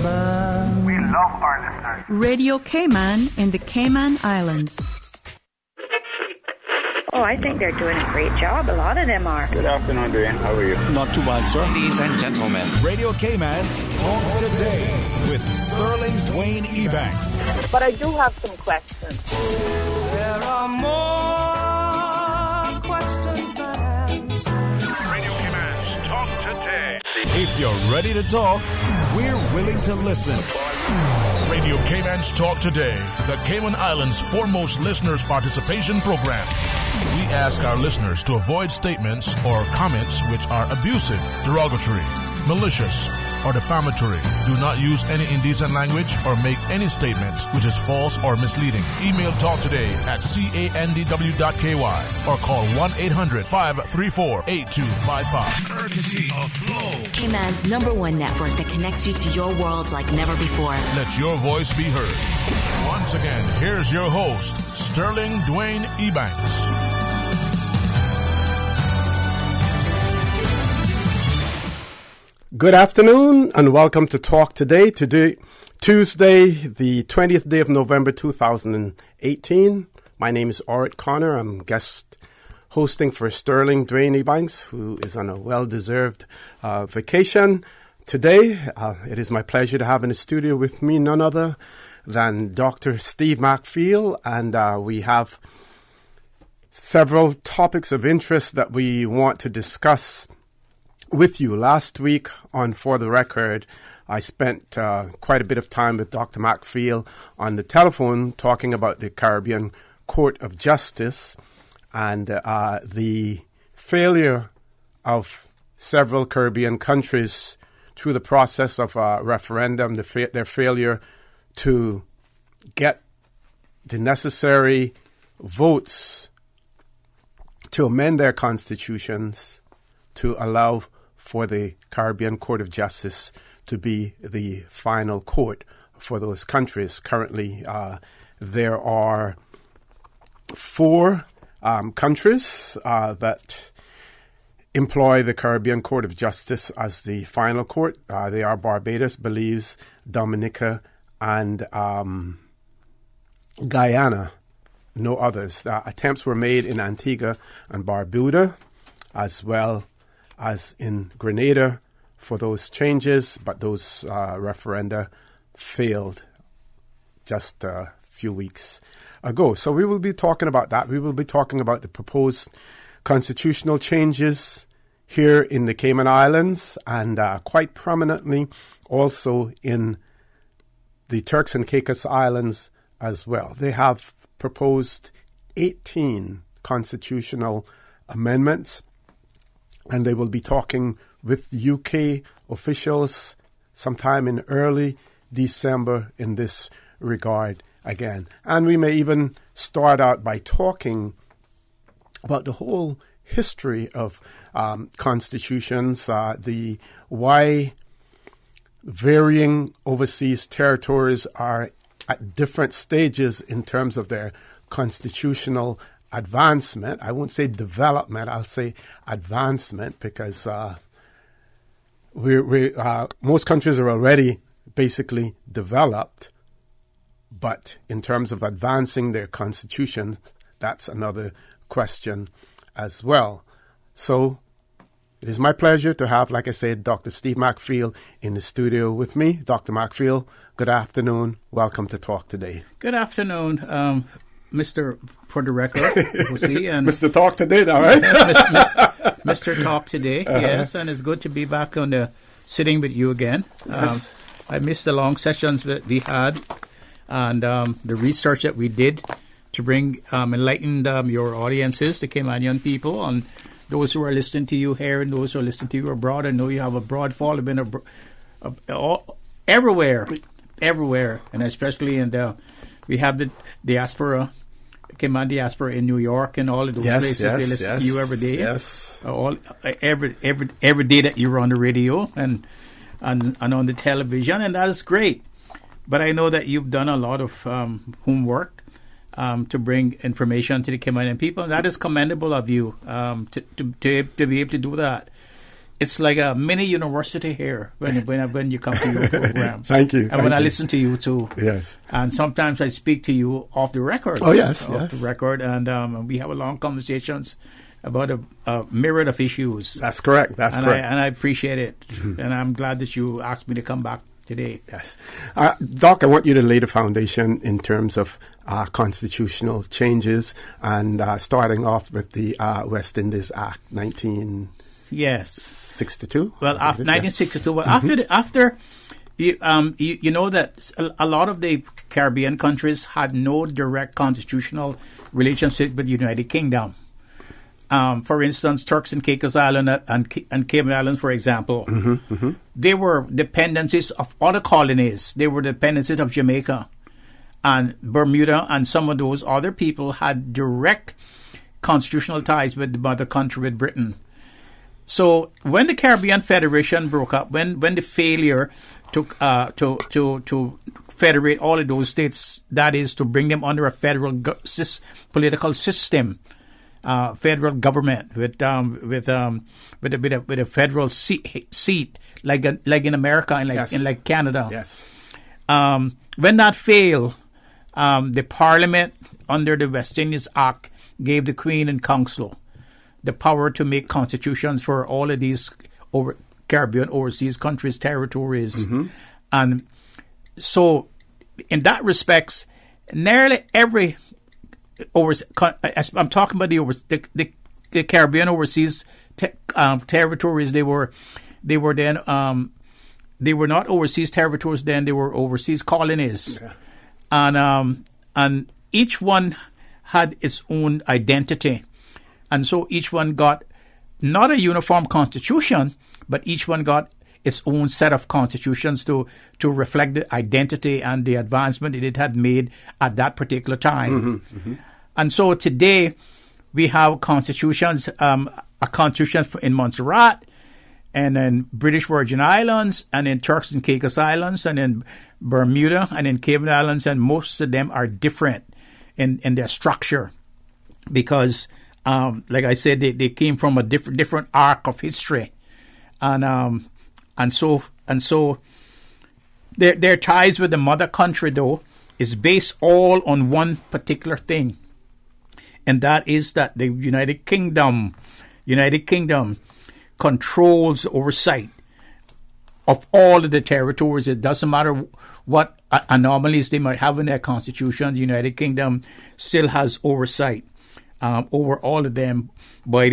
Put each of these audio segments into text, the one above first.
Cayman. We love our listeners. Radio Cayman in the Cayman Islands. Oh, I think they're doing a great job. A lot of them are. Good afternoon, Dwayne. How are you? Not too bad, sir. Ladies and gentlemen, Radio Cayman's Talk Today with Sterling Dwayne Ebanks. But I do have some questions. There are more questions than answers. Radio Cayman's Talk Today. If you're ready to talk, we're willing to listen. Radio Cayman's Talk Today, the Cayman Islands' foremost listeners' participation program. We ask our listeners to avoid statements or comments which are abusive, derogatory, malicious, or defamatory. Do not use any indecent language or make any statement which is false or misleading. Email talktoday@candw.ky or call 1-800-534-8255. Courtesy of Flow. Cayman's #1 network that connects you to your world like never before. Let your voice be heard. Once again, here's your host, Sterling Dwayne Ebanks. Good afternoon and welcome to Talk Today. Today, Tuesday, the 20th day of November 2018. My name is Orrett Connor. I'm guest hosting for Sterling Dwayne Ebanks, who is on a well-deserved vacation. Today, it is my pleasure to have in the studio with me none other than Dr. Steve McFeel, and we have several topics of interest that we want to discuss with you. Last week on For the Record, I spent quite a bit of time with Dr. McFeel on the telephone talking about the Caribbean Court of Justice and the failure of several Caribbean countries through the process of a referendum, their failure to get the necessary votes to amend their constitutions to allow for the Caribbean Court of Justice to be the final court for those countries. Currently, there are 4 countries that employ the Caribbean Court of Justice as the final court. They are Barbados, Belize, Dominica, and Guyana. No others. Attempts were made in Antigua and Barbuda, as well as in Grenada for those changes, but those referenda failed just a few weeks ago. So we will be talking about that. We will be talking about the proposed constitutional changes here in the Cayman Islands and quite prominently also in the Turks and Caicos Islands as well. They have proposed 18 constitutional amendments, and they will be talking with UK officials sometime in early December in this regard again. And we may even start out by talking about the whole history of constitutions, why varying overseas territories are at different stages in terms of their constitutional advancement. I won't say development, I'll say advancement, because most countries are already basically developed, but in terms of advancing their constitution, that's another question as well. So it is my pleasure to have, like I said, Dr. Steve McFeel in the studio with me. Dr. McFeel, good afternoon. Welcome to Talk Today. Good afternoon, Mr. For the Record, and Mr. Talk Today, all right? Mr. Talk Today, yes, and it's good to be back on the sitting with you again. I missed the long sessions that we had and the research that we did to bring enlightened your audiences, the Caymanian people, and those who are listening to you here and those who are listening to you abroad. I know you have a broad following everywhere, and especially in we have the diaspora, Cayman diaspora in New York and all of those places. They listen to you every day. Yes. Every day that you're on the radio and on the television, and that is great. But I know that you've done a lot of homework to bring information to the Caymanian people, and that is commendable of you to be able to do that. it's like a mini university here when you come to your program. Thank you. And when I listen to you too. Yes. And sometimes I speak to you off the record. Oh, yes. Off the record. And we have long conversations about a myriad of issues. That's correct. That's correct. And I appreciate it. Mm-hmm. And I'm glad that you asked me to come back today. Yes. Doc, I want you to lay the foundation in terms of constitutional changes and starting off with the West Indies Act 1962. Well, after 1962. Well, after you know that a lot of the Caribbean countries had no direct constitutional relationship with the United Kingdom. For instance, Turks and Caicos Island and Cayman Islands, for example, they were dependencies of other colonies. They were dependencies of Jamaica and Bermuda, and some of those other people had direct constitutional ties with the mother country, with Britain. So when the Caribbean Federation broke up, when the failure to federate all of those states, that is to bring them under a federal political system. Federal government with a federal seat like in America and like Canada. Yes. When that failed, the Parliament under the West Indies Act gave the Queen and Council the power to make constitutions for all of these Caribbean overseas countries, territories, and so in that respects, nearly every I'm talking about the Caribbean overseas territories. They were then they were not overseas territories then. They were overseas colonies, and each one had its own identity, and so each one got not a uniform constitution, but each one got its own set of constitutions to reflect the identity and the advancement that it had made at that particular time. And so today we have constitutions, a constitution in Montserrat, and in British Virgin Islands, and in Turks and Caicos Islands, and in Bermuda, and in Cayman Islands, and most of them are different in their structure because, like I said, they came from a different arc of history, and so their ties with the mother country though is based all on one particular thing, and that is that the United Kingdom controls oversight of all of the territories. It doesn't matter what anomalies they might have in their constitution. The United Kingdom still has oversight over all of them by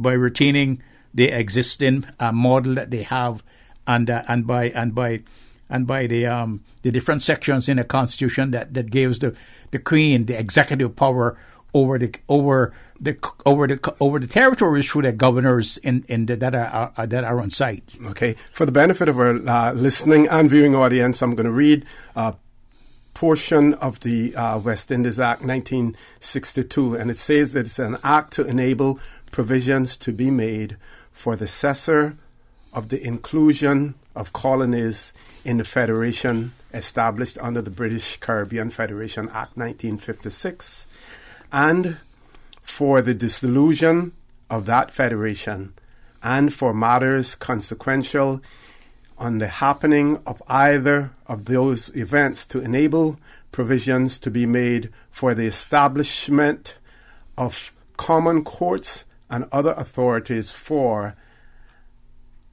retaining the existing model that they have, and by the different sections in the Constitution that gives the Queen the executive power over the territories through the governors that are on site. Okay, for the benefit of our listening and viewing audience, I'm going to read a portion of the West Indies Act 1962, and it says that it's an act to enable provisions to be made for the cessor of the inclusion of colonies in the federation established under the British Caribbean Federation Act 1956, and for the dissolution of that federation, and for matters consequential on the happening of either of those events, to enable provisions to be made for the establishment of common courts and other authorities for,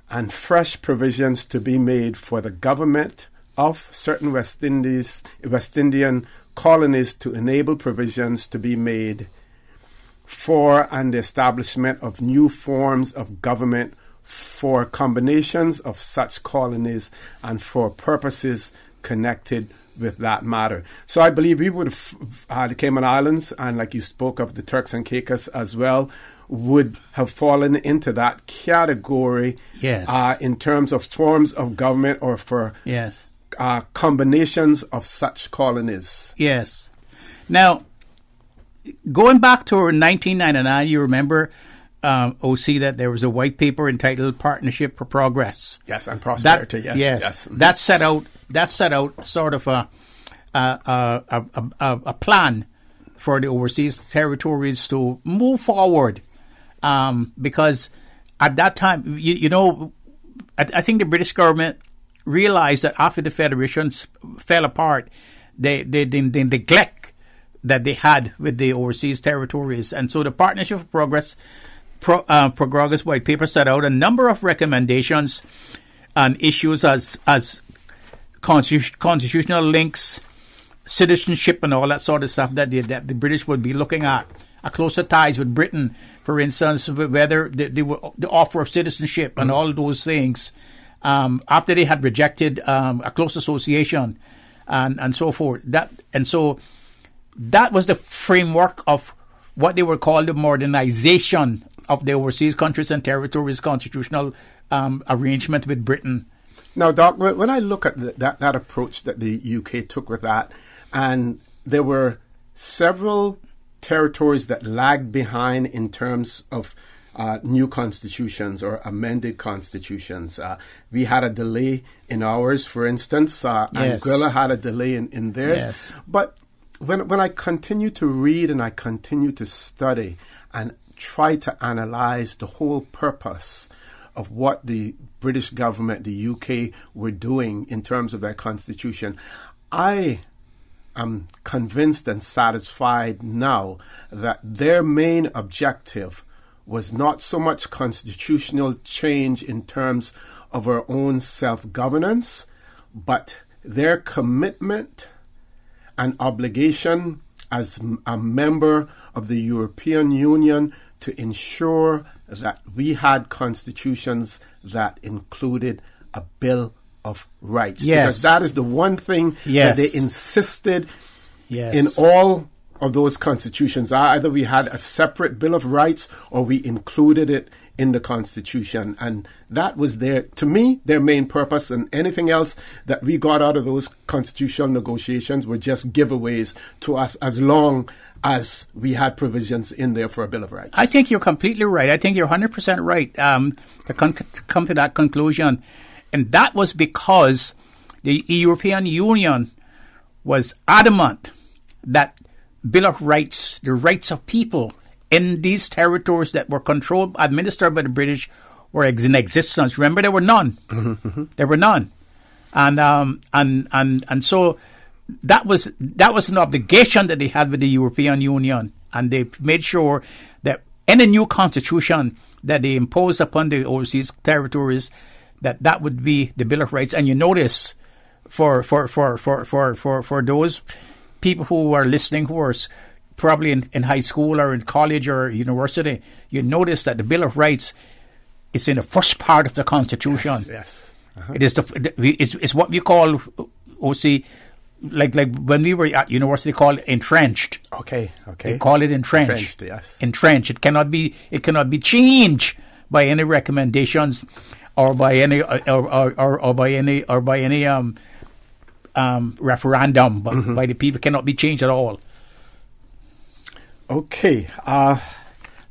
and fresh provisions to be made for the government of certain West Indian colonies, to enable provisions to be made for and the establishment of new forms of government for combinations of such colonies and for purposes connected with that matter. So I believe we would have the Cayman Islands, and like you spoke of the Turks and Caicos as well, would have fallen into that category. Yes. In terms of forms of government or for combinations of such colonies. Yes. Now, going back to 1999, you remember, OC, that there was a white paper entitled "Partnership for Progress." Yes, and prosperity. Yes. That set out sort of a plan for the overseas territories to move forward because at that time, I think the British government realized that after the Federation fell apart, the neglect that they had with the overseas territories. And so the Partnership for Progress White Paper set out a number of recommendations and issues as constitutional links, citizenship, and all that sort of stuff that the British would be looking at. A closer ties with Britain, for instance, whether the offer of citizenship and all those things, after they had rejected a close association and so forth. That was the framework of what they were called the modernization of the overseas countries and territories constitutional arrangement with Britain. Now, Doc, when I look at that approach that the UK took with that, and there were several territories that lagged behind in terms of new constitutions or amended constitutions. We had a delay in ours, for instance. Anguilla had a delay in theirs. Yes. But when I continue to read and I continue to study and try to analyze the whole purpose of what the British government, the UK, were doing in terms of their constitution, I am convinced and satisfied now that their main objective was not so much constitutional change in terms of our own self-governance, but their commitment and obligation as a member of the European Union to ensure that we had constitutions that included a Bill of Rights. Yes. Because that is the one thing Yes. that they insisted Yes. in all of those constitutions. Either we had a separate Bill of Rights or we included it in the Constitution. And that was to me, their main purpose. And anything else that we got out of those constitutional negotiations were just giveaways to us as long as we had provisions in there for a Bill of Rights. I think you're completely right. I think you're 100% right to come to that conclusion. And that was because the European Union was adamant that Bill of Rights, the rights of people in these territories that were controlled, administered by the British, were in existence. Remember, there were none. Mm-hmm. There were none, and so that was an obligation that they had with the European Union, and they made sure that any new constitution that they imposed upon the overseas territories, that would be the Bill of Rights. And you notice for those people who are listening, who are probably in high school or in college or university, you notice that the Bill of Rights is in the first part of the Constitution. Yes. Uh-huh. It is it's what we call, OC, like when we were at university, called entrenched. Okay. They call it entrenched. Entrenched, yes. Entrenched. It cannot be changed by any recommendations or by any referendum by the people. It cannot be changed at all. Okay,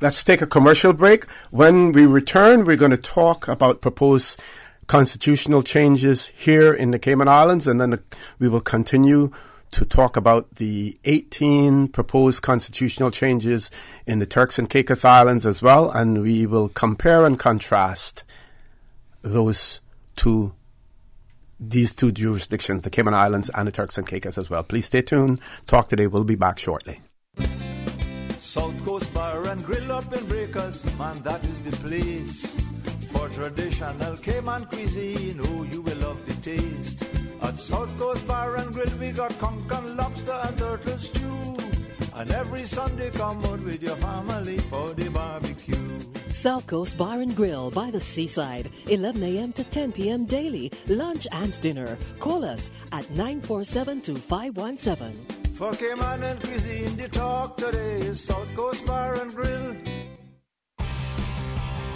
let's take a commercial break. When we return, we're going to talk about proposed constitutional changes here in the Cayman Islands, and then we will continue to talk about the 18 proposed constitutional changes in the Turks and Caicos Islands as well, and we will compare and contrast these two jurisdictions, the Cayman Islands and the Turks and Caicos as well. Please stay tuned. Talk Today. We'll be back shortly. South Coast Bar and Grill up in Breakers, man, that is the place. For traditional Cayman cuisine, oh, you will love the taste. At South Coast Bar and Grill, we got conch and lobster and turtle stew. And every Sunday, come out with your family for the barbecue. South Coast Bar and Grill by the seaside, 11 a.m. to 10 p.m. daily, lunch and dinner. Call us at 947-2517. For Cayman and cuisine, the talk today is South Coast Bar and Grill.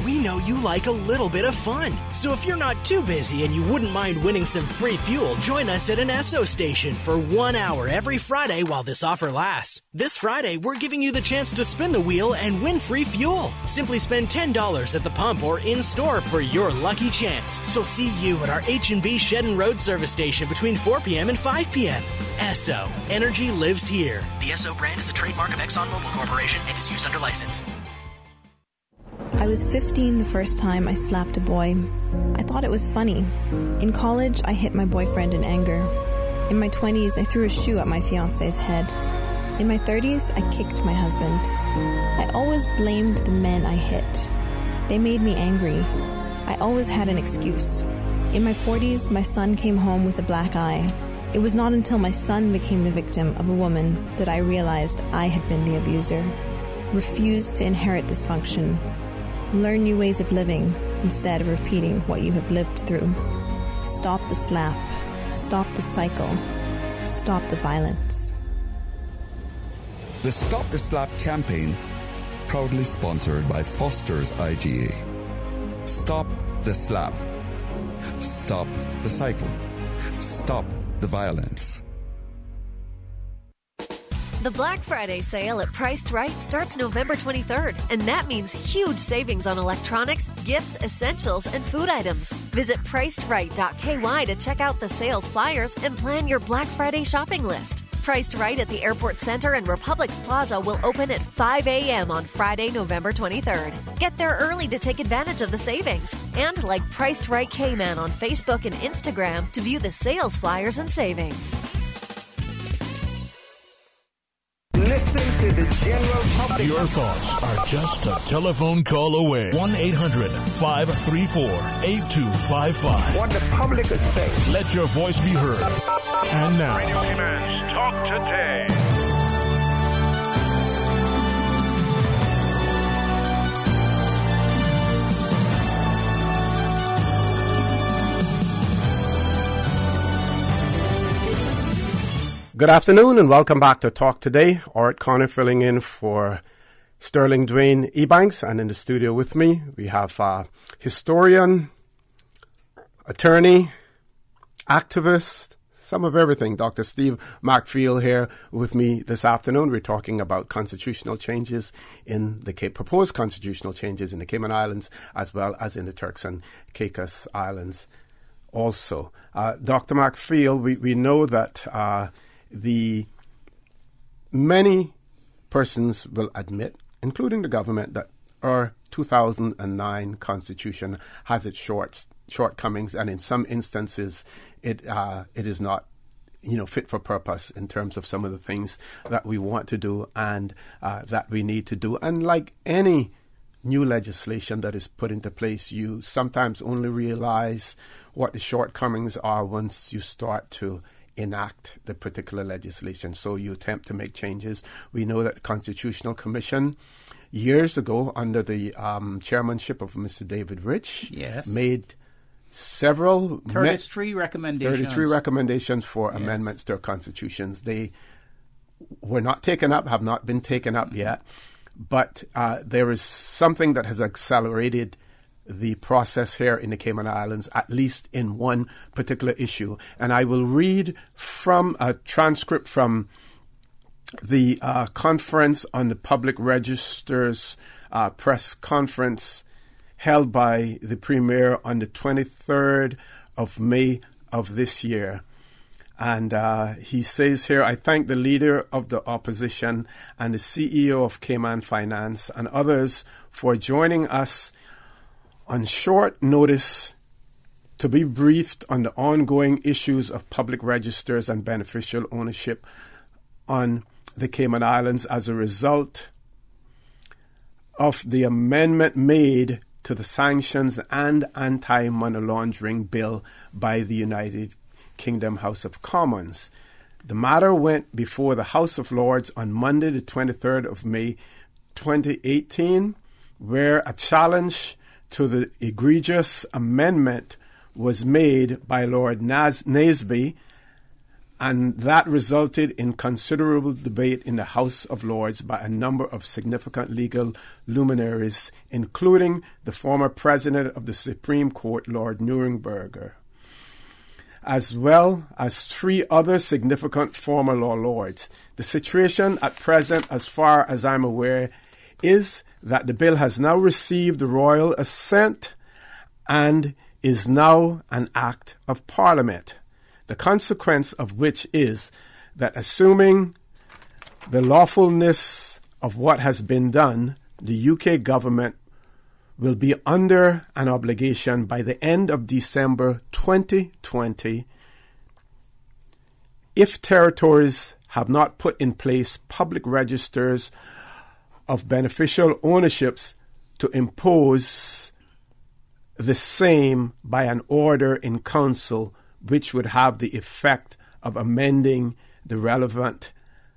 We know you like a little bit of fun. So if you're not too busy and you wouldn't mind winning some free fuel, join us at an Esso station for 1 hour every Friday while this offer lasts. This Friday, we're giving you the chance to spin the wheel and win free fuel. Simply spend $10 at the pump or in-store for your lucky chance. So see you at our H&B Shed and Road service station between 4 p.m. and 5 p.m. Esso. Energy lives here. The Esso brand is a trademark of ExxonMobil Corporation and is used under license. I was 15 the first time I slapped a boy. I thought it was funny. In college, I hit my boyfriend in anger. In my 20s, I threw a shoe at my fiancé's head. In my 30s, I kicked my husband. I always blamed the men I hit. They made me angry. I always had an excuse. In my 40s, my son came home with a black eye. It was not until my son became the victim of a woman that I realized I had been the abuser. Refuse to inherit dysfunction. Learn new ways of living instead of repeating what you have lived through. Stop the slap. Stop the cycle. Stop the violence. The Stop the Slap campaign, proudly sponsored by Foster's IGA. Stop the slap. Stop the cycle. Stop the violence. The Black Friday sale at Priced Right starts November 23rd, and that means huge savings on electronics, gifts, essentials, and food items. Visit pricedright.ky to check out the sales flyers and plan your Black Friday shopping list. Priced Right at the Airport Center and Republics Plaza will open at 5 a.m. on Friday, November 23rd. Get there early to take advantage of the savings. And like Priced Right Cayman on Facebook and Instagram to view the sales flyers and savings. Listen to the general public. Your thoughts are just a telephone call away. 1-800-534-8255. What the public is saying. Let your voice be heard. And now, Radio Cayman's Talk Today. Good afternoon and welcome back to Talk Today. Orrett Connor filling in for Sterling Dwayne Ebanks, and in the studio with me we have historian, attorney, activist, some of everything, Dr. Steve McField here with me this afternoon. We're talking about constitutional changes in the proposed constitutional changes in the Cayman Islands as well as in the Turks and Caicos Islands also. Dr. McField, we know that the many persons will admit, including the government, that our 2009 Constitution has its shortcomings, and in some instances it is not fit for purpose in terms of some of the things that we want to do and that we need to do. And like any new legislation that is put into place, you sometimes only realize what the shortcomings are once you start to enact the particular legislation. So you attempt to make changes. We know that the Constitutional Commission years ago, under the chairmanship of Mr. David Rich, made several 33 recommendations for amendments to our constitutions. They were not taken up, have not been taken up yet, but there is something that has accelerated the process here in the Cayman Islands, at least in one particular issue. And I will read from a transcript from the conference on the public registers press conference held by the Premier on the 23rd of May of this year. And he says here, I thank the leader of the opposition and the CEO of Cayman Finance and others for joining us on short notice to be briefed on the ongoing issues of public registers and beneficial ownership on the Cayman Islands as a result of the amendment made to the Sanctions and Anti-Money Laundering Bill by the United Kingdom House of Commons. The matter went before the House of Lords on Monday, the 23rd of May, 2018, where a challenge to the egregious amendment was made by Lord Naseby, and that resulted in considerable debate in the House of Lords by a number of significant legal luminaries, including the former President of the Supreme Court, Lord Neurenberger, as well as 3 other significant former law lords. The situation at present, as far as I'm aware, is that the bill has now received the royal assent and is now an act of Parliament, the consequence of which is that, assuming the lawfulness of what has been done, the UK government will be under an obligation by the end of December 2020 if territories have not put in place public registers of beneficial ownerships to impose the same by an order in council, which would have the effect of amending the relevant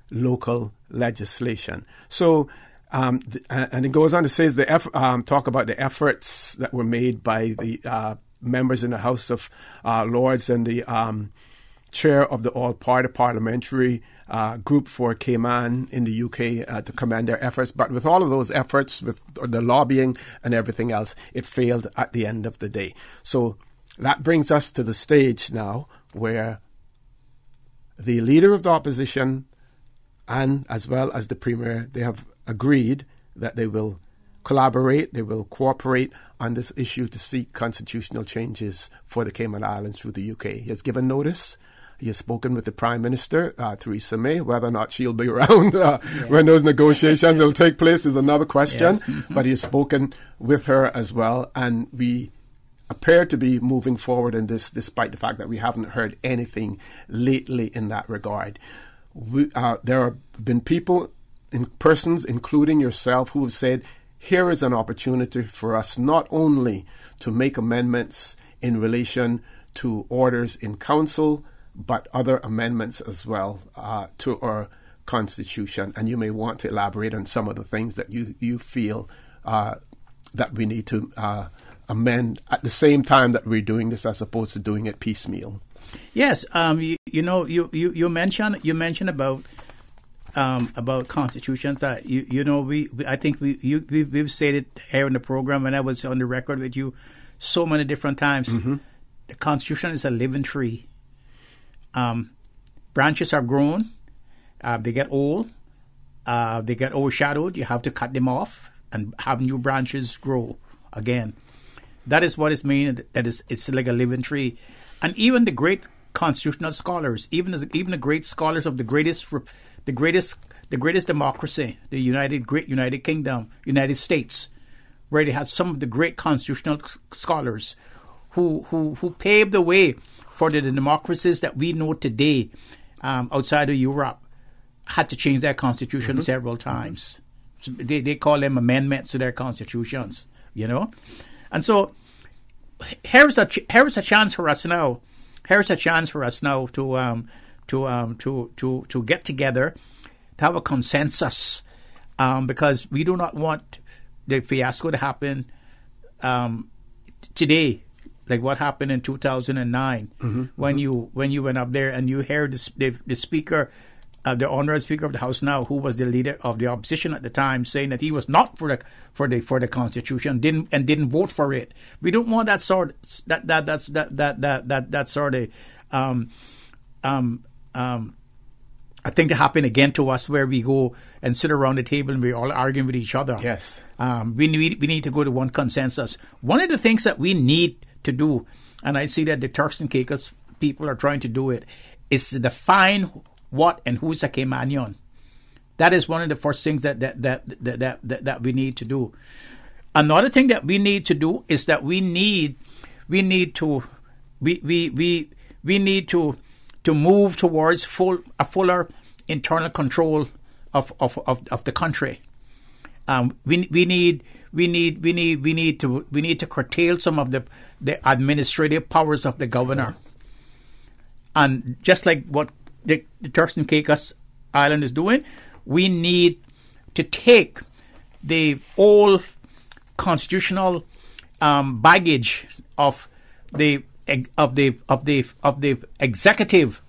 local legislation. So, and it goes on to say, talk about the efforts that were made by the members in the House of Lords and the chair of the All-Party Parliamentary Group for Cayman in the UK to commend their efforts. But with all of those efforts, with the lobbying and everything else, it failed at the end of the day. So that brings us to the stage now where the leader of the opposition and as well as the Premier, they have agreed that they will collaborate, they will cooperate on this issue to seek constitutional changes for the Cayman Islands through the UK. He has given notice. He has spoken with the Prime Minister, Theresa May. Whether or not she'll be around when those negotiations will take place is another question. Yes. But he has spoken with her as well. And we appear to be moving forward in this, despite the fact that we haven't heard anything lately in that regard. There have been persons, including yourself, who have said, here is an opportunity for us not only to make amendments in relation to orders in council, but other amendments as well to our Constitution. And you may want to elaborate on some of the things that you feel that we need to amend at the same time that we're doing this, as opposed to doing it piecemeal. Yes, you mentioned about constitutions. I think we've said it here in the program, and I was on the record with you so many different times. Mm-hmm. The Constitution is a living tree. Branches are grown, they get old, they get overshadowed. You have to cut them off and have new branches grow again. That is what it means. It's like a living tree. And even the great constitutional scholars, even the great scholars of the greatest democracy, the United Kingdom, United States, where they had some of the great constitutional scholars who paved the way for the democracies that we know today outside of Europe, had to change their constitution several times. So they call them amendments to their constitutions, And so here's a chance for us now. Here's a chance for us now to get together, to have a consensus, because we do not want the fiasco to happen today, like what happened in 2009 when you went up there and you heard the speaker, the honorary speaker of the House now, who was the leader of the opposition at the time, saying that he was not for the Constitution, didn't vote for it. We don't want that sort I think to happen again to us, where we go and sit around the table and we're all arguing with each other. Yes. We need to go to one consensus. One of the things that we need to do, and I see that the Turks and Caicos people are trying to do it, is to define what and who's a Caymanian. That is one of the first things that we need to do. Another thing that we need to do is that we need to move towards a fuller internal control of the country. We need to curtail some of the administrative powers of the governor. And just like what the Turks and Caicos Island is doing, we need to take the old constitutional baggage of the executive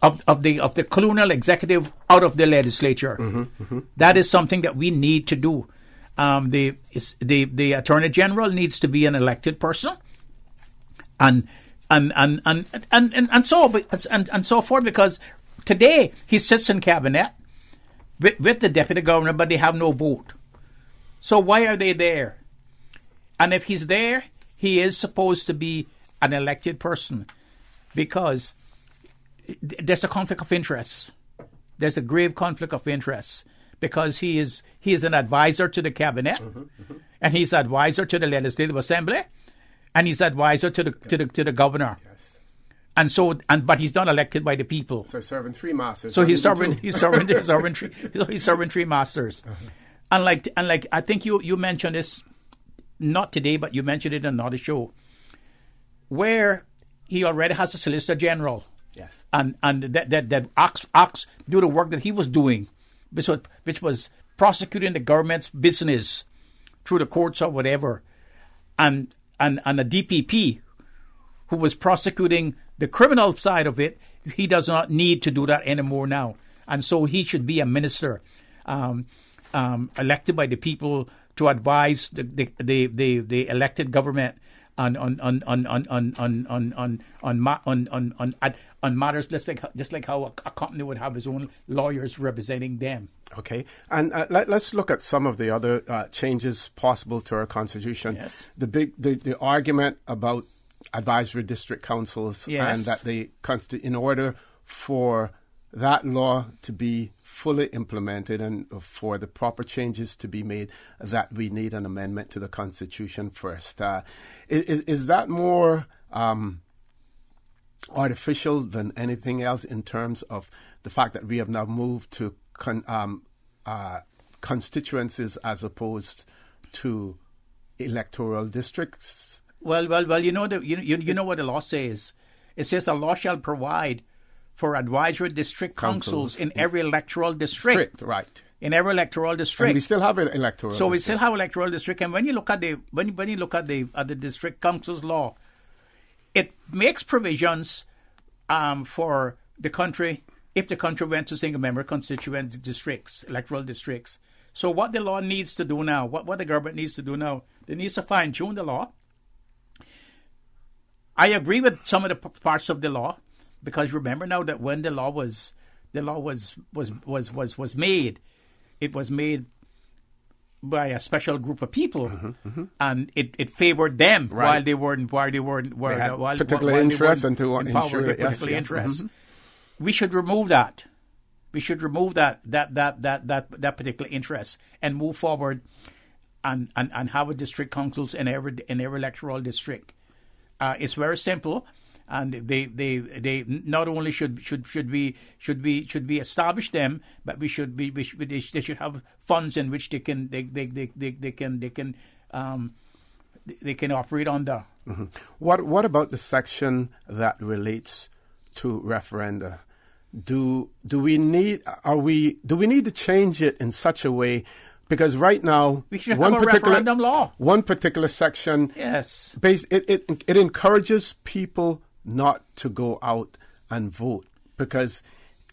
of the colonial executive out of the legislature. That is something that we need to do. The Attorney General needs to be an elected person, and so forth, because today he sits in cabinet with the deputy governor, but they have no vote. So why are they there? And if he's there, he is supposed to be an elected person, because there's a conflict of interest. There's a grave conflict of interest, because he is an advisor to the cabinet. and he's advisor to the Legislative Assembly, and he's advisor to the governor. Yes. And so, but he's not elected by the people. So he's serving three masters. So he's serving three masters. And like I think you mentioned this not today, but you mentioned it in another show, where he already has a Solicitor General. Yes. And that Ox do the work that he was doing, which was prosecuting the government's business through the courts or whatever, and a DPP who was prosecuting the criminal side of it. He does not need to do that anymore now, and so he should be a minister, elected by the people to advise the elected government on matters just like how a company would have its own lawyers representing them. Okay, and let's look at some of the other changes possible to our constitution. Yes. The argument about advisory district councils, yes, and that they in order for that law to be fully implemented and for the proper changes to be made, that we need an amendment to the Constitution first. Is that more artificial than anything else in terms of the fact that we have now moved to constituencies as opposed to electoral districts? Well, you know what the law says. It says the law shall provide for advisory district councils in every electoral district. Right. In every electoral district. And we still have an electoral district. So we still have electoral district. And when you look at the district councils law, it makes provisions for the country if the country went to single member constituent districts, electoral districts. So what the law needs to do now, what the government needs to do now, they need to fine tune the law. I agree with some of the parts of the law, because remember now that when the law was made, it was made by a special group of people, and it favored them while they weren't particular interest and to ensure that particular interest. We should remove that. We should remove that particular interest and move forward and have a district councils in every electoral district. It's very simple, and they not only should we establish them, but they should have funds in which they can operate under. Mm-hmm. What about the section that relates to referenda? Do we need to change it in such a way? Because right now, we should have a referendum law. One particular section, yes, it encourages people not to go out and vote, because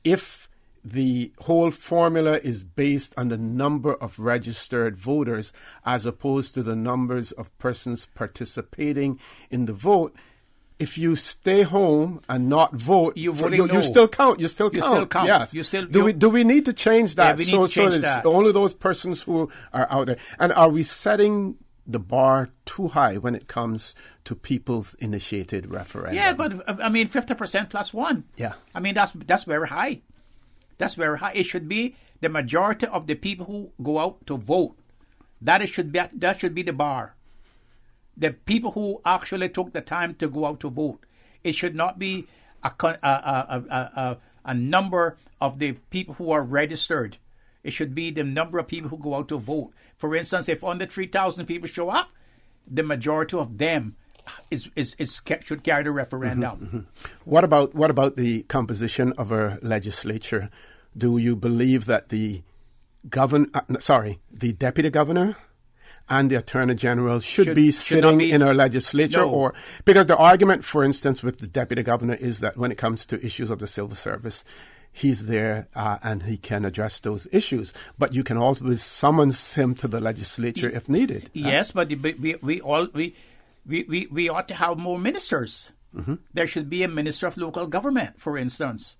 if the whole formula is based on the number of registered voters as opposed to the numbers of persons participating in the vote, if you stay home and not vote, you still count. You still count. Yes. Do we need to change that? Yeah, we need to change that. Only those persons who are out there. And are we setting the bar too high when it comes to people's initiated referendum? Yeah, but I mean, 50% plus one. Yeah. I mean, that's very high. That's very high. It should be the majority of the people who go out to vote. That should be the bar. The people who actually took the time to go out to vote. It should not be a number of the people who are registered. It should be the number of people who go out to vote. For instance, if under 3,000 people show up, the majority of them should carry the referendum. What about the composition of our legislature? Do you believe that the deputy governor and the Attorney General should be sitting in our legislature? No. Or because the argument, for instance, with the Deputy Governor is that when it comes to issues of the civil service, he's there and he can address those issues. But you can always summons him to the legislature if needed. Yes, but we ought to have more ministers. Mm-hmm. There should be a minister of local government, for instance,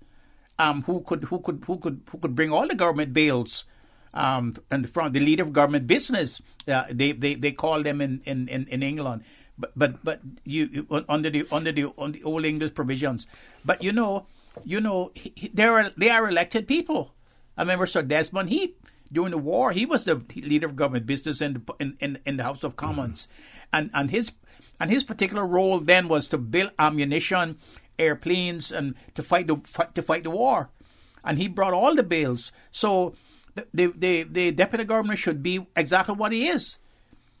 who could bring all the government bills. And from the leader of government business, they call them in England, but you under the old English provisions. But they are elected people. I remember Sir Desmond Heap during the war. He was the leader of government business in the House of Commons, and his particular role then was to build ammunition, airplanes, and to fight the war. And he brought all the bills. So the deputy governor should be exactly what he is.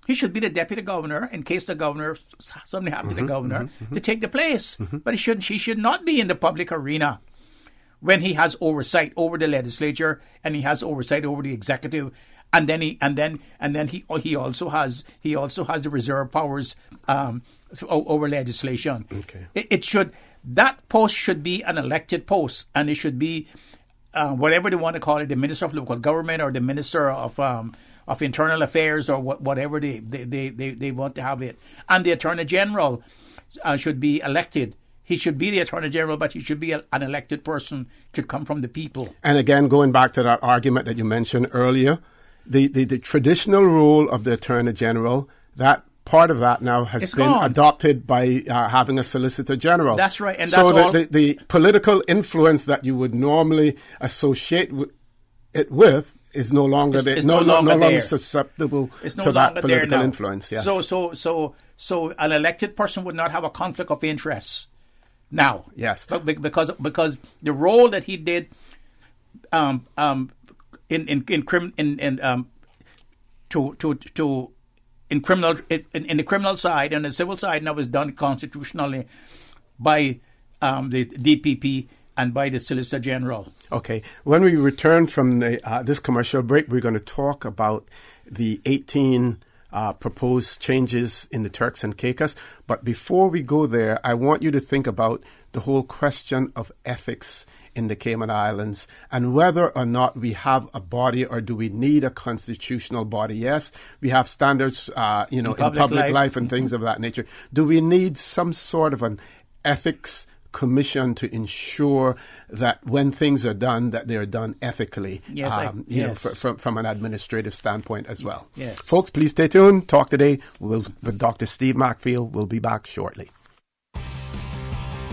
He should be the deputy governor in case the governor, something happened to the governor, to take the place. But he should not be in the public arena when he has oversight over the legislature and he has oversight over the executive, and then he also has the reserve powers over legislation. Okay. That post should be an elected post, and it should be whatever they want to call it, the Minister of Local Government or the Minister of Internal Affairs or whatever they want to have it. And the Attorney General should be elected. He should be the Attorney General, but he should be an elected person, should come from the people. And again, going back to that argument that you mentioned earlier, the traditional role of the Attorney General, that part of that now has been adopted by having a Solicitor General. That's right. And so the political influence that you would normally associate it with is no longer no longer susceptible to that political influence. Yes. So an elected person would not have a conflict of interest now. Yes. Because the role that he did in the criminal side and the civil side now is done constitutionally by the DPP and by the Solicitor General. Okay. When we return from this commercial break, we're going to talk about the 18 proposed changes in the Turks and Caicos. But before we go there, I want you to think about the whole question of ethics in the Cayman Islands and whether or not we have a body or do we need a constitutional body. Yes, we have standards, in public life and things of that nature. Do we need some sort of an ethics commission to ensure that when things are done, that they're done ethically, from an administrative standpoint as well? Yes. Folks, please stay tuned. Talk Today with Dr. Steve Macfield. We'll be back shortly.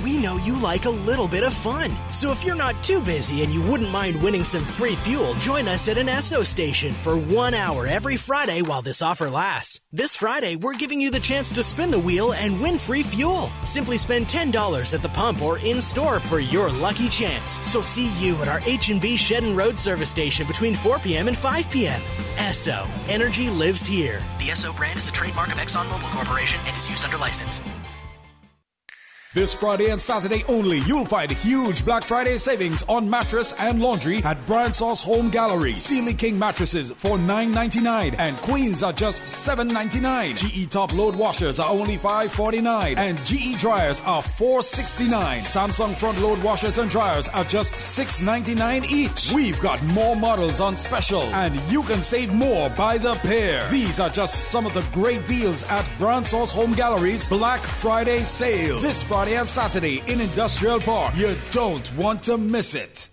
We know you like a little bit of fun. So if you're not too busy and you wouldn't mind winning some free fuel, join us at an Esso station for 1 hour every Friday while this offer lasts. This Friday, we're giving you the chance to spin the wheel and win free fuel. Simply spend $10 at the pump or in-store for your lucky chance. So see you at our H&B Shedden Road service station between 4 p.m. and 5 p.m. Esso. Energy lives here. The Esso brand is a trademark of ExxonMobil Corporation and is used under license. This Friday and Saturday only, you'll find huge Black Friday savings on mattress and laundry at Brian Sauce Home Gallery. Sealy King mattresses for $9.99 and queens are just $7.99. GE top load washers are only $5.49 and GE dryers are $4.69. Samsung front load washers and dryers are just $6.99 each. We've got more models on special and you can save more by the pair. These are just some of the great deals at Brian Sauce Home Gallery's Black Friday sale. This Friday and Saturday in Industrial Park. You don't want to miss it.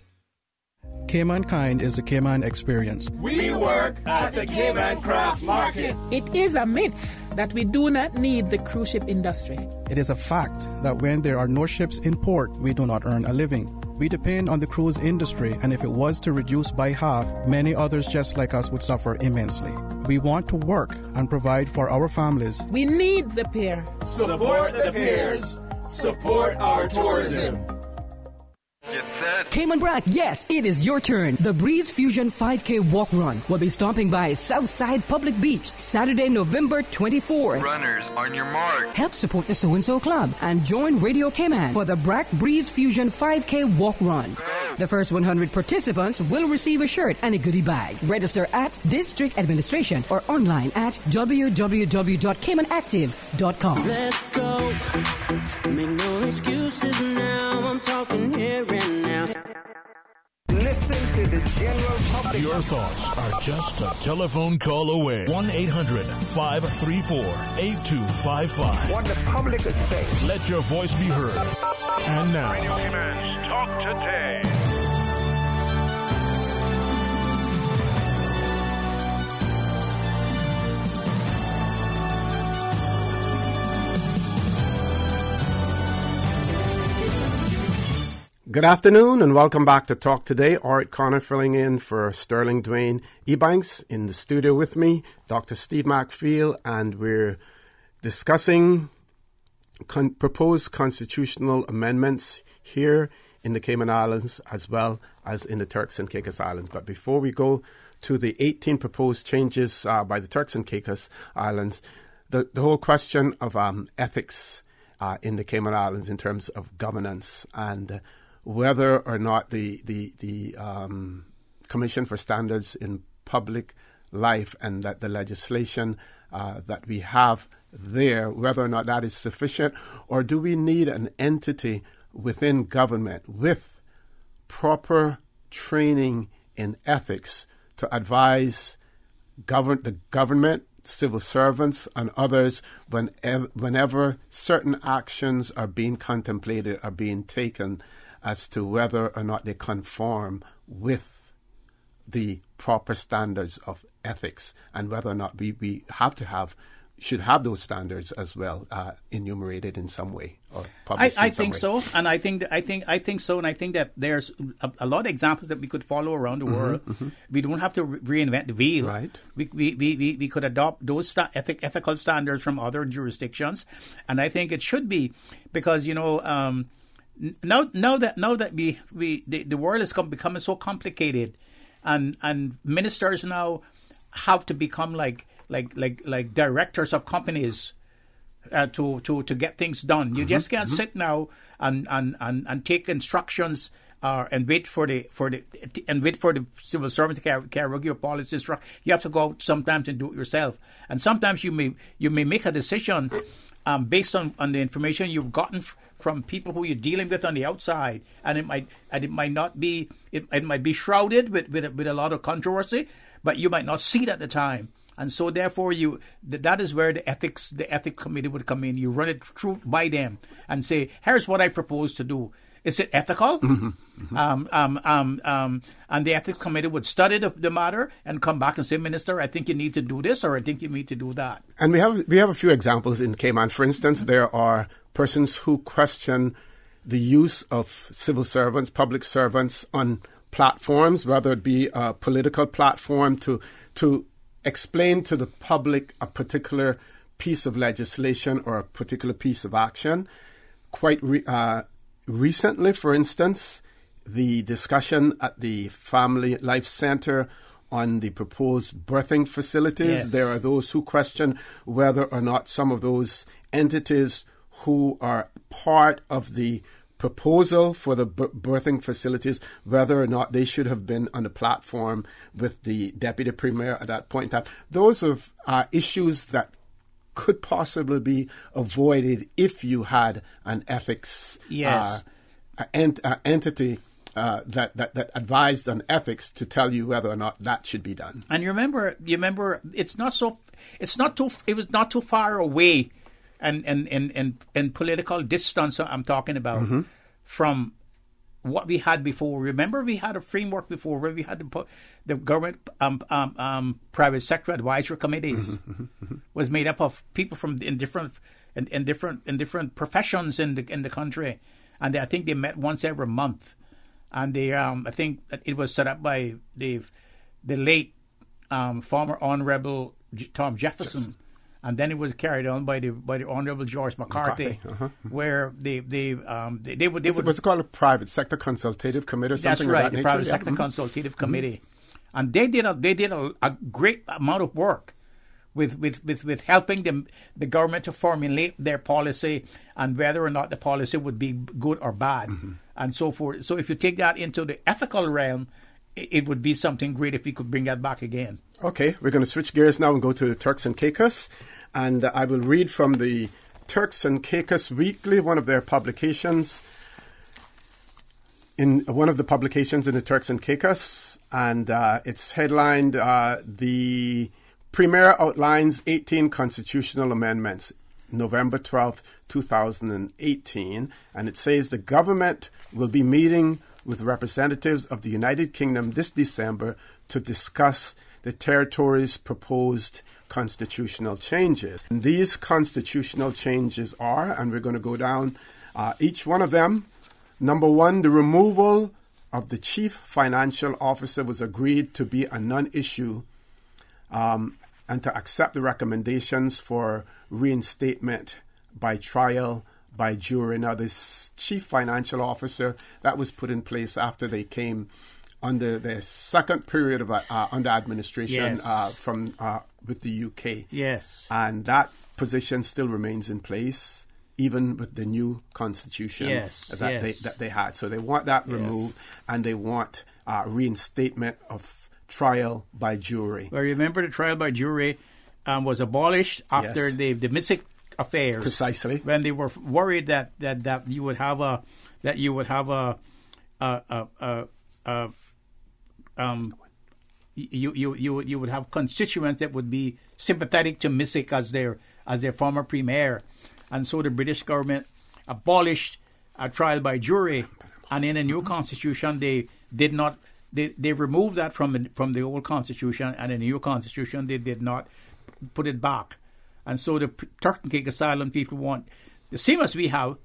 Cayman Kind is the Cayman experience. We work at the Cayman Craft Market. It is a myth that we do not need the cruise ship industry. It is a fact that when there are no ships in port, we do not earn a living. We depend on the cruise industry, and if it was to reduce by half, many others just like us would suffer immensely. We want to work and provide for our families. We need the pier. Support the piers. Support our tourism. Cayman Brac, yes, it is your turn. The Breeze Fusion 5K Walk Run will be stomping by Southside Public Beach Saturday, November 24th. Runners, on your mark. Help support the So-and-So Club and join Radio Cayman for the Brac Breeze Fusion 5K Walk Run. The first 100 participants will receive a shirt and a goodie bag. Register at District Administration or online at www.caymanactive.com. Let's go. Make no excuses now. I'm talking here and now. Listen to the general public. Your thoughts are just a telephone call away. 1-800-534-8255. What the public is saying. Let your voice be heard. And now, Radio Cayman's Talk Today. Good afternoon and welcome back to Talk Today. Orrett Connor filling in for Sterling Dwayne Ebanks. In the studio with me, Dr. Steve McFeel, and we're discussing proposed constitutional amendments here in the Cayman Islands as well as in the Turks and Caicos Islands. But before we go to the 18 proposed changes by the Turks and Caicos Islands, the whole question of ethics in the Cayman Islands in terms of governance and whether or not the Commission for Standards in Public Life and that the legislation that we have there, whether or not that is sufficient, or do we need an entity within government with proper training in ethics to advise the government, civil servants, and others whenever certain actions are being contemplated, are being taken, as to whether or not they conform with the proper standards of ethics, and whether or not we should have those standards as well enumerated in some way or published I think so, and I think so, and I think that there's a lot of examples that we could follow around the world. Mm-hmm. We don't have to reinvent the wheel. Right. We could adopt those ethical standards from other jurisdictions, and I think it should be because now that the world is becoming so complicated, and ministers now have to become like directors of companies to get things done. You just can't sit now and take instructions and wait for the civil servant to carry your policy instruction. You have to go out sometimes and do it yourself. And sometimes you may make a decision based on the information you've gotten from people who you're dealing with on the outside, and it might be shrouded with a lot of controversy, but you might not see it at the time. And so, therefore, that is where the ethics committee would come in. You run it through by them and say, "Here's what I propose to do. Is it ethical?" Mm-hmm. And the ethics committee would study the matter and come back and say, "Minister, I think you need to do this, or I think you need to do that." And we have a few examples in Cayman. For instance, there are persons who question the use of civil servants, public servants, on platforms, whether it be a political platform to explain to the public a particular piece of legislation or a particular piece of action. Quite recently, for instance, the discussion at the Family Life Center on the proposed birthing facilities. Yes. There are those who question whether or not some of those entities who are part of the proposal for the birthing facilities, whether or not they should have been on the platform with the deputy premier at that point in time. Those are issues that could possibly be avoided if you had an ethics entity that advised on ethics to tell you whether or not that should be done. And you remember, it was not too far away. And political distance I'm talking about from what we had before. Remember, we had a framework before where we had the government private sector advisory committees was made up of people from in different professions in the country, and I think they met once every month, and they I think that it was set up by the late former Honorable Tom Jefferson. And then it was carried on by the Honorable George McCarthy. Where they would. What's it called, a private sector consultative committee or something like that? That's right, the private sector consultative committee, and they did a great amount of work with helping the government to formulate their policy and whether or not the policy would be good or bad, and so forth. So if you take that into the ethical realm, it would be something great if we could bring that back again. Okay, we're going to switch gears now and go to the Turks and Caicos. And I will read from the Turks and Caicos Weekly, one of their publications. In one of the publications in the Turks and Caicos, and it's headlined, "The Premier Outlines 18 Constitutional Amendments, November 12th, 2018. And it says the government will be meeting with representatives of the United Kingdom this December to discuss the territory's proposed constitutional changes. And these constitutional changes are, and we're going to go down each one of them, Number one, the removal of the chief financial officer was agreed to be a non-issue, and to accept the recommendations for reinstatement by trial by jury. Now, this chief financial officer, that was put in place after they came under the second period of under administration from with the UK. Yes. And that position still remains in place, even with the new constitution that they had. So they want that removed, and they want reinstatement of trial by jury. Well, remember, the trial by jury was abolished after the Misick affairs. Precisely. When they were worried that you would have you would have constituents that would be sympathetic to Misick as their former premier, and so the British government abolished a trial by jury, and in a new constitution they did not. They removed that from the old constitution, and in the new constitution they did not put it back. And so the Turkey Cake Asylum people want the same as we have,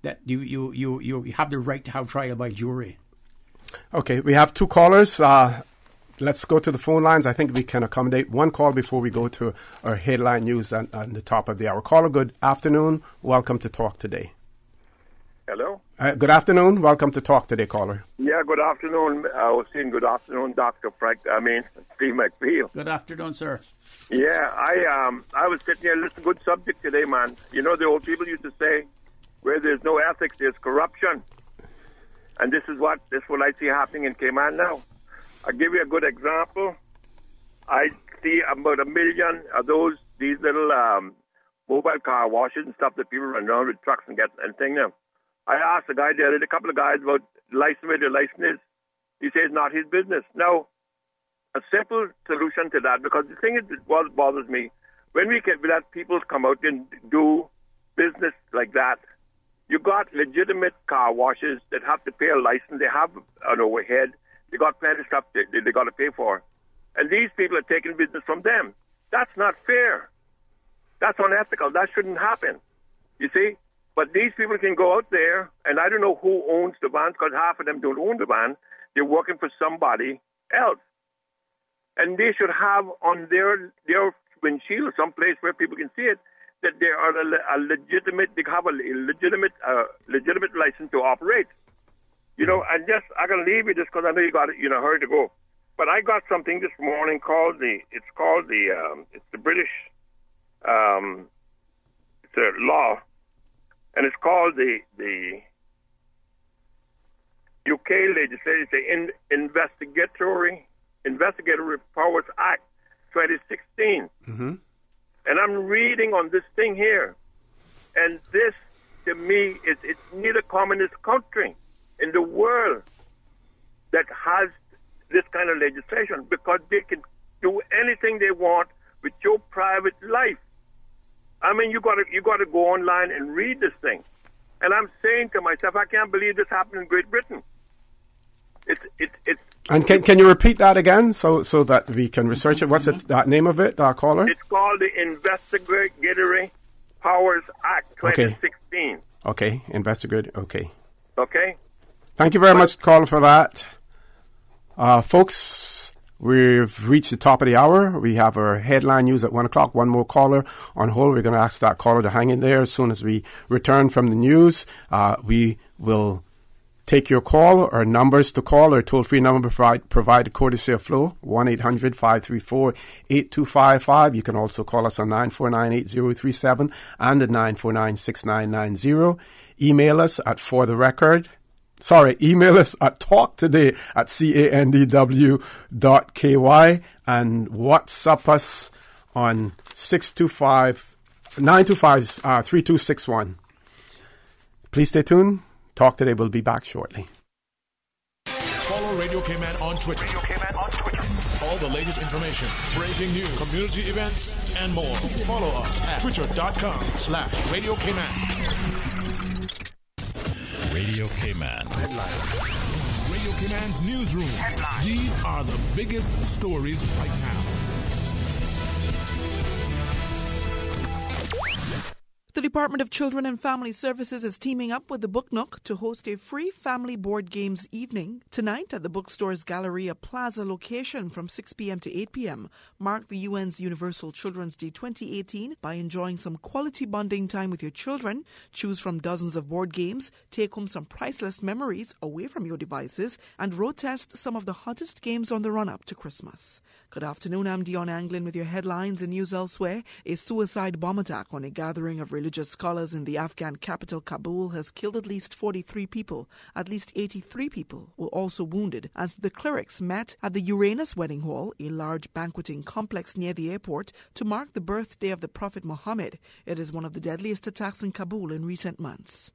that you have the right to have trial by jury. Okay, we have two callers. Let's go to the phone lines. I think we can accommodate one call before we go to our headline news on the top of the hour. Caller, good afternoon. Welcome to Talk Today. Hello? Good afternoon. Welcome to Talk Today, caller. Yeah, good afternoon. I was saying good afternoon, Dr. Steve McPhail. Good afternoon, sir. Yeah, I was sitting here listening to a good subject today, man. You know, the old people used to say, where there's no ethics, there's corruption. And this is what I see happening in Cayman now. I'll give you a good example. I see about 1 million of these little mobile car washes and stuff that people run around with trucks and thing now. I asked a guy there, a couple of guys about where their license is. He says not his business. Now, a simple solution to that, because the thing is, what bothers me, when we let people come out and do business like that, you got legitimate car washes that have to pay a license. They have an overhead. They got plenty of stuff they got to pay for. And these people are taking business from them. That's not fair. That's unethical. That shouldn't happen. You see? But these people can go out there, and I don't know who owns the van, because half of them don't own the van. They're working for somebody else. And they should have on their windshield, someplace where people can see it, that they are a legitimate, they have a legitimate license to operate. You know, and I gotta leave you just because I know you got it, hurry to go. But I got something this morning it's the British, it's a law, and it's called the UK legislation, the Investigatory Powers Act 2016. Mm-hmm. And I'm reading on this thing here, and this, to me, it's neither communist country in the world that has this kind of legislation, because they can do anything they want with your private life. I mean, you got to go online and read this thing. And I'm saying to myself, I can't believe this happened in Great Britain. It's. And can you repeat that again so that we can research it? What's the name of it, caller? It's called the Investigatory Powers Act 2016. Okay, investigate. Okay. Okay. Thank you very much, caller, for that. Folks, we've reached the top of the hour. We have our headline news at 1 o'clock. One more caller on hold. We're going to ask that caller to hang in there. As soon as we return from the news, we will take your call. Our numbers to call, our toll-free number provided courtesy of Flo, 1-800-534-8255. You can also call us on 949-8037 and at 949-6990. Email us at email us at talktoday@candw.ky and WhatsApp us on 625-925-3261. Please stay tuned. Talk Today will be back shortly. Follow Radio Cayman on Twitter. All the latest information, breaking news, community events, and more. Follow us at twitter.com/Radio Cayman. Radio Cayman. Radio Cayman's newsroom. These are the biggest stories right now. To the Department of Children and Family Services is teaming up with the Book Nook to host a free family board games evening tonight at the bookstore's Galleria Plaza location from 6 p.m. to 8 p.m. Mark the UN's Universal Children's Day 2018 by enjoying some quality bonding time with your children. Choose from dozens of board games, take home some priceless memories away from your devices, and road test some of the hottest games on the run-up to Christmas. Good afternoon, I'm Dion Anglin with your headlines and news elsewhere. A suicide bomb attack on a gathering of religious scholars in the Afghan capital Kabul has killed at least 43 people. At least 83 people were also wounded as the clerics met at the Uranus Wedding Hall, a large banqueting complex near the airport, to mark the birthday of the Prophet Muhammad. It is one of the deadliest attacks in Kabul in recent months.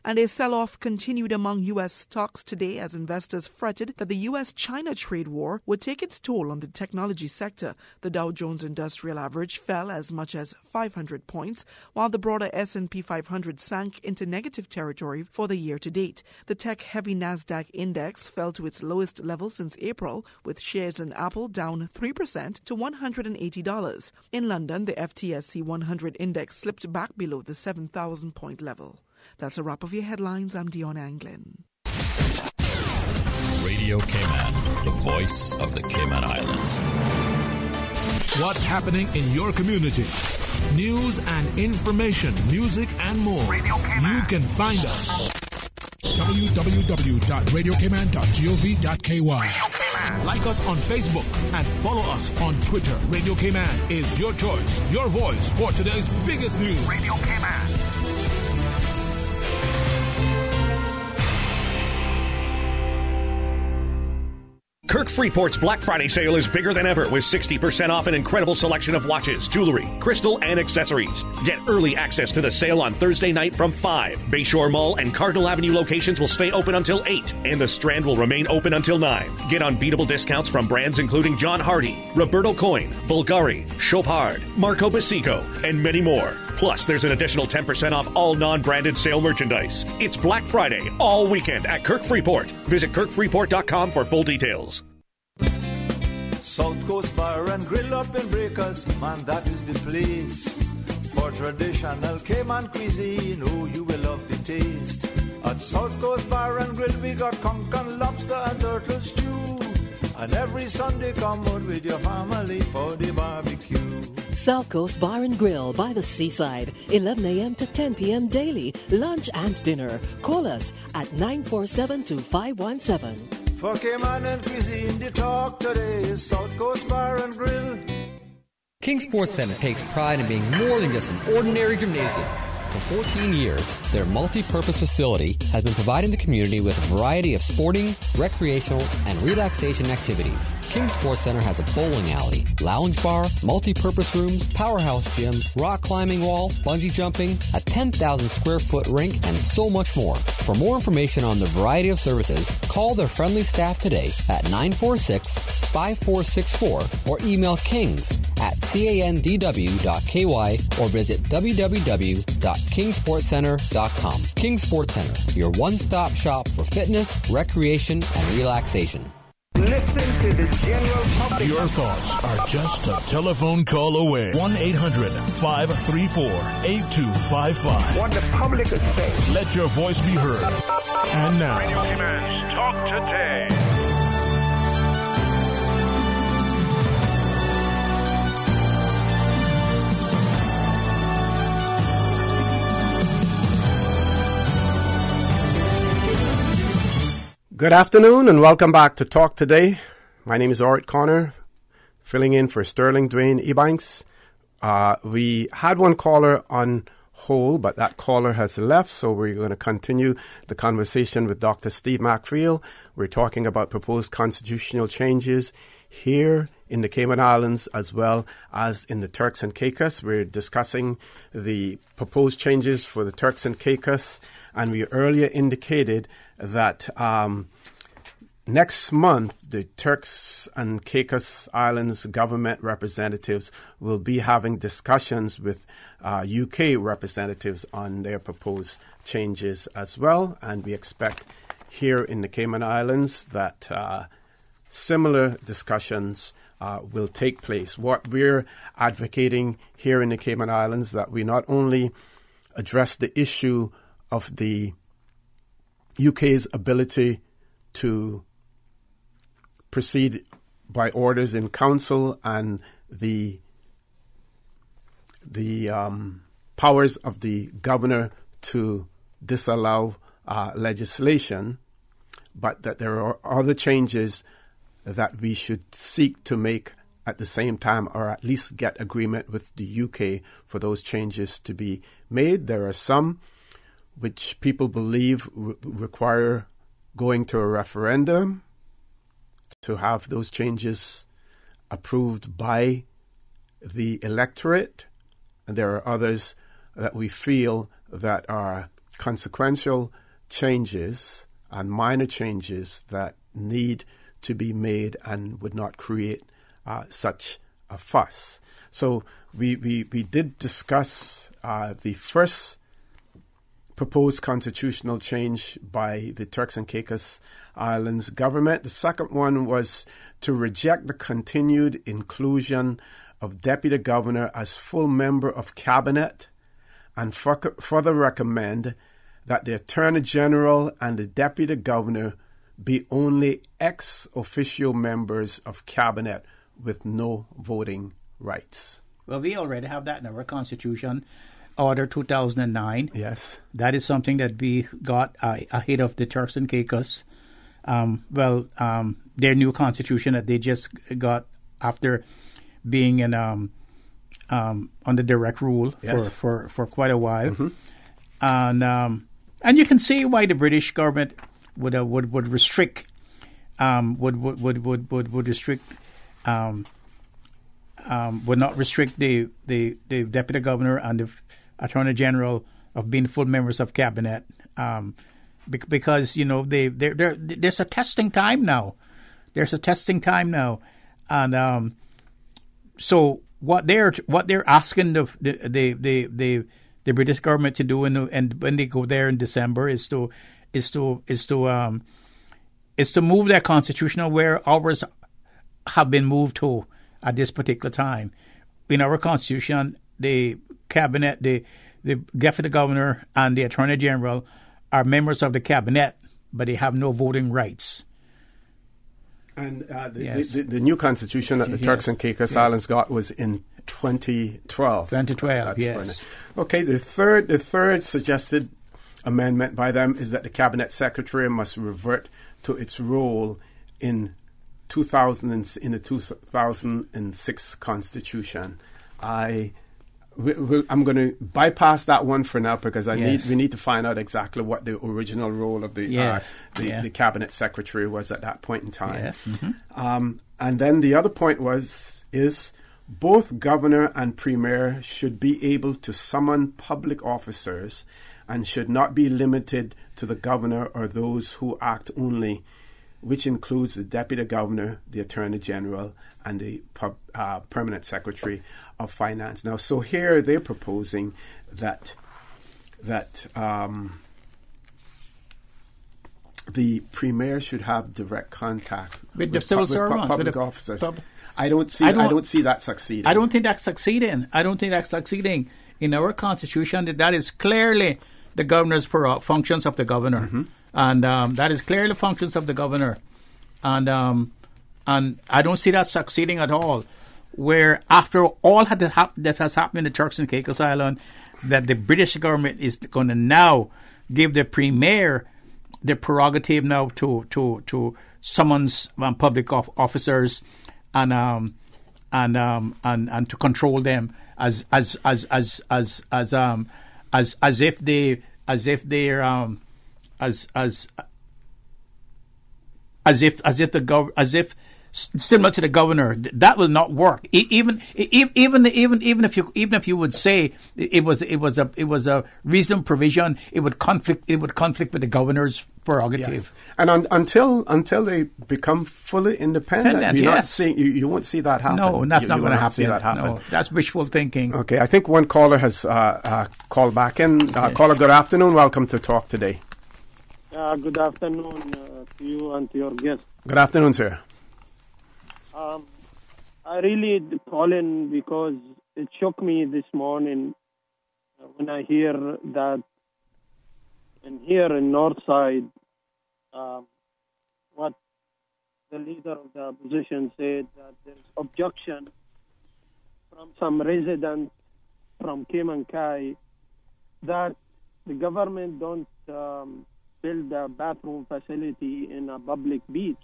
And a sell-off continued among U.S. stocks today as investors fretted that the U.S.-China trade war would take its toll on the technology sector. The Dow Jones Industrial Average fell as much as 500 points, while the broader S&P 500 sank into negative territory for the year to date. The tech-heavy Nasdaq index fell to its lowest level since April, with shares in Apple down 3% to $180. In London, the FTSE 100 index slipped back below the 7,000-point level. That's a wrap of your headlines. I'm Dion Anglin. Radio Cayman, the voice of the Cayman Islands. What's happening in your community? News and information, music and more. You can find us. www.radiocayman.gov.ky. Like us on Facebook and follow us on Twitter. Radio Cayman is your choice, your voice for today's biggest news. Radio Cayman. Kirk Freeport's Black Friday sale is bigger than ever with 60% off an incredible selection of watches, jewelry, crystal, and accessories. Get early access to the sale on Thursday night from 5. Bayshore Mall and Cardinal Avenue locations will stay open until 8, and the Strand will remain open until 9. Get unbeatable discounts from brands including John Hardy, Roberto Coin, Bulgari, Chopard, Marco Basico, and many more. Plus, there's an additional 10% off all non-branded sale merchandise. It's Black Friday all weekend at Kirk Freeport. Visit kirkfreeport.com for full details. South Coast Bar and Grill up in Breakers, man, that is the place. For traditional Cayman cuisine, oh, you will love the taste. At South Coast Bar and Grill, we got conch and lobster and turtle stew. And every Sunday, come out with your family for the barbecue. South Coast Bar and Grill by the seaside, 11 a.m. to 10 p.m. daily, lunch and dinner. Call us at 947-2517. For Cayman and cuisine, the talk today is South Coast Bar and Grill. King Sports Center takes pride in being more than just an ordinary gymnasium. For 14 years, their multi-purpose facility has been providing the community with a variety of sporting, recreational, and relaxation activities. King Sports Center has a bowling alley, lounge bar, multi-purpose rooms, powerhouse gym, rock climbing wall, bungee jumping, a 10,000 square foot rink, and so much more. For more information on the variety of services, call their friendly staff today at 946-5464 or email kings@candw.ky or visit www.kingsportscenter.com. King Sports Center, your one-stop shop for fitness, recreation, and relaxation. Listen to the general public. Your thoughts are just a telephone call away. 1-800-534-8255. What the public is saying. Let your voice be heard. And now, Radio Cayman's Talk Today. Good afternoon and welcome back to Talk Today. My name is Orrett Connor, filling in for Sterling Dwayne Ebanks. We had one caller on hold, but that caller has left, so we're going to continue the conversation with Dr. Steve McFeel. We're talking about proposed constitutional changes here in the Cayman Islands as well as in the Turks and Caicos. We're discussing the proposed changes for the Turks and Caicos, and we earlier indicated that next month the Turks and Caicos Islands government representatives will be having discussions with UK representatives on their proposed changes as well, and we expect here in the Cayman Islands that similar discussions will take place. What we're advocating here in the Cayman Islands, that we not only address the issue of the UK's ability to proceed by orders in council and the powers of the governor to disallow legislation, but that there are other changes that we should seek to make at the same time, or at least get agreement with the UK for those changes to be made. There are some which people believe require going to a referendum to have those changes approved by the electorate. And there are others that we feel that are consequential changes and minor changes that need to be made and would not create such a fuss. So we did discuss the first proposed constitutional change by the Turks and Caicos Islands government. The second one was to reject the continued inclusion of deputy governor as full member of cabinet, and further recommend that the attorney general and the deputy governor be only ex officio members of cabinet with no voting rights. Well, we already have that in our Constitution, Order 2009. Yes. That is something that we got ahead of the Turks and Caicos. Their new Constitution that they just got after being in under direct rule for quite a while. Mm-hmm. And you can see why the British government would restrict would not restrict the deputy governor and the attorney general of being full members of cabinet, because there's a testing time now. And so what they're asking the British government to do, and when they go there in December, is to move their constitutional where ours have been moved to at this particular time. In our Constitution, the cabinet, the deputy governor and the attorney general are members of the cabinet, but they have no voting rights. And the new constitution that the Turks and Caicos Islands got was in 2012. 2012, yes. Okay, the third suggested amendment by them is that the cabinet secretary must revert to its role in the 2006 constitution. I'm going to bypass that one for now because we need to find out exactly what the original role of the cabinet secretary was at that point in time. Yes. Mm-hmm. And then the other point is both governor and premier should be able to summon public officers and should not be limited to the governor or those who act only, which includes the deputy governor, the attorney general, and the permanent secretary of finance. Now, so here they're proposing that the premier should have direct contact with the civil servant, public officers. I don't see that succeeding. I don't think that's succeeding. In our Constitution, that is clearly the governor's functions of the governor. Mm-hmm. And that is clearly functions of the governor. And I don't see that succeeding at all. Where after all that has happened in the Turks and Caicos Island, that the British government is going to now give the premier the prerogative now to summons public officers and to control them as if similar to the governor. That will not work. Even if you would say it was a reasonable provision, it would conflict with the governor's prerogative. Yes. And until they become fully independent, you won't see that happen. No, that's not going to happen. See that happen. No, that's wishful thinking. Okay, I think one caller has called back in. Caller, good afternoon. Welcome to Talk Today. Good afternoon to you and to your guest. Good afternoon, sir. I really call in because it shocked me this morning when I hear that, and here in Northside, what the leader of the opposition said, that there's objection from some residents from Cayman Kai that the government don't build a bathroom facility in a public beach.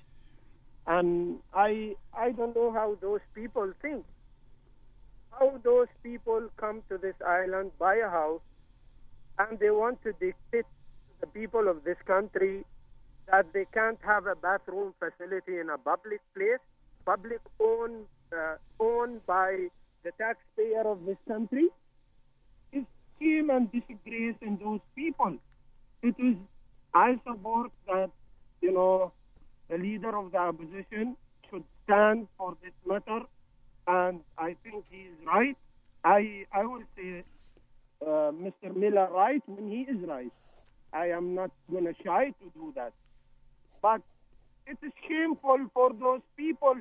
And I don't know how those people think. How those people come to this island, buy a house, and they want to dictate to the people of this country that they can't have a bathroom facility in a public place, public owned by the taxpayer of this country. It's shame and disgrace in those people. I support that, the leader of the opposition should stand for this matter, and I think he is right. I will say Mr. Miller right when he is right. I am not going to shy to do that. But it is shameful for those people,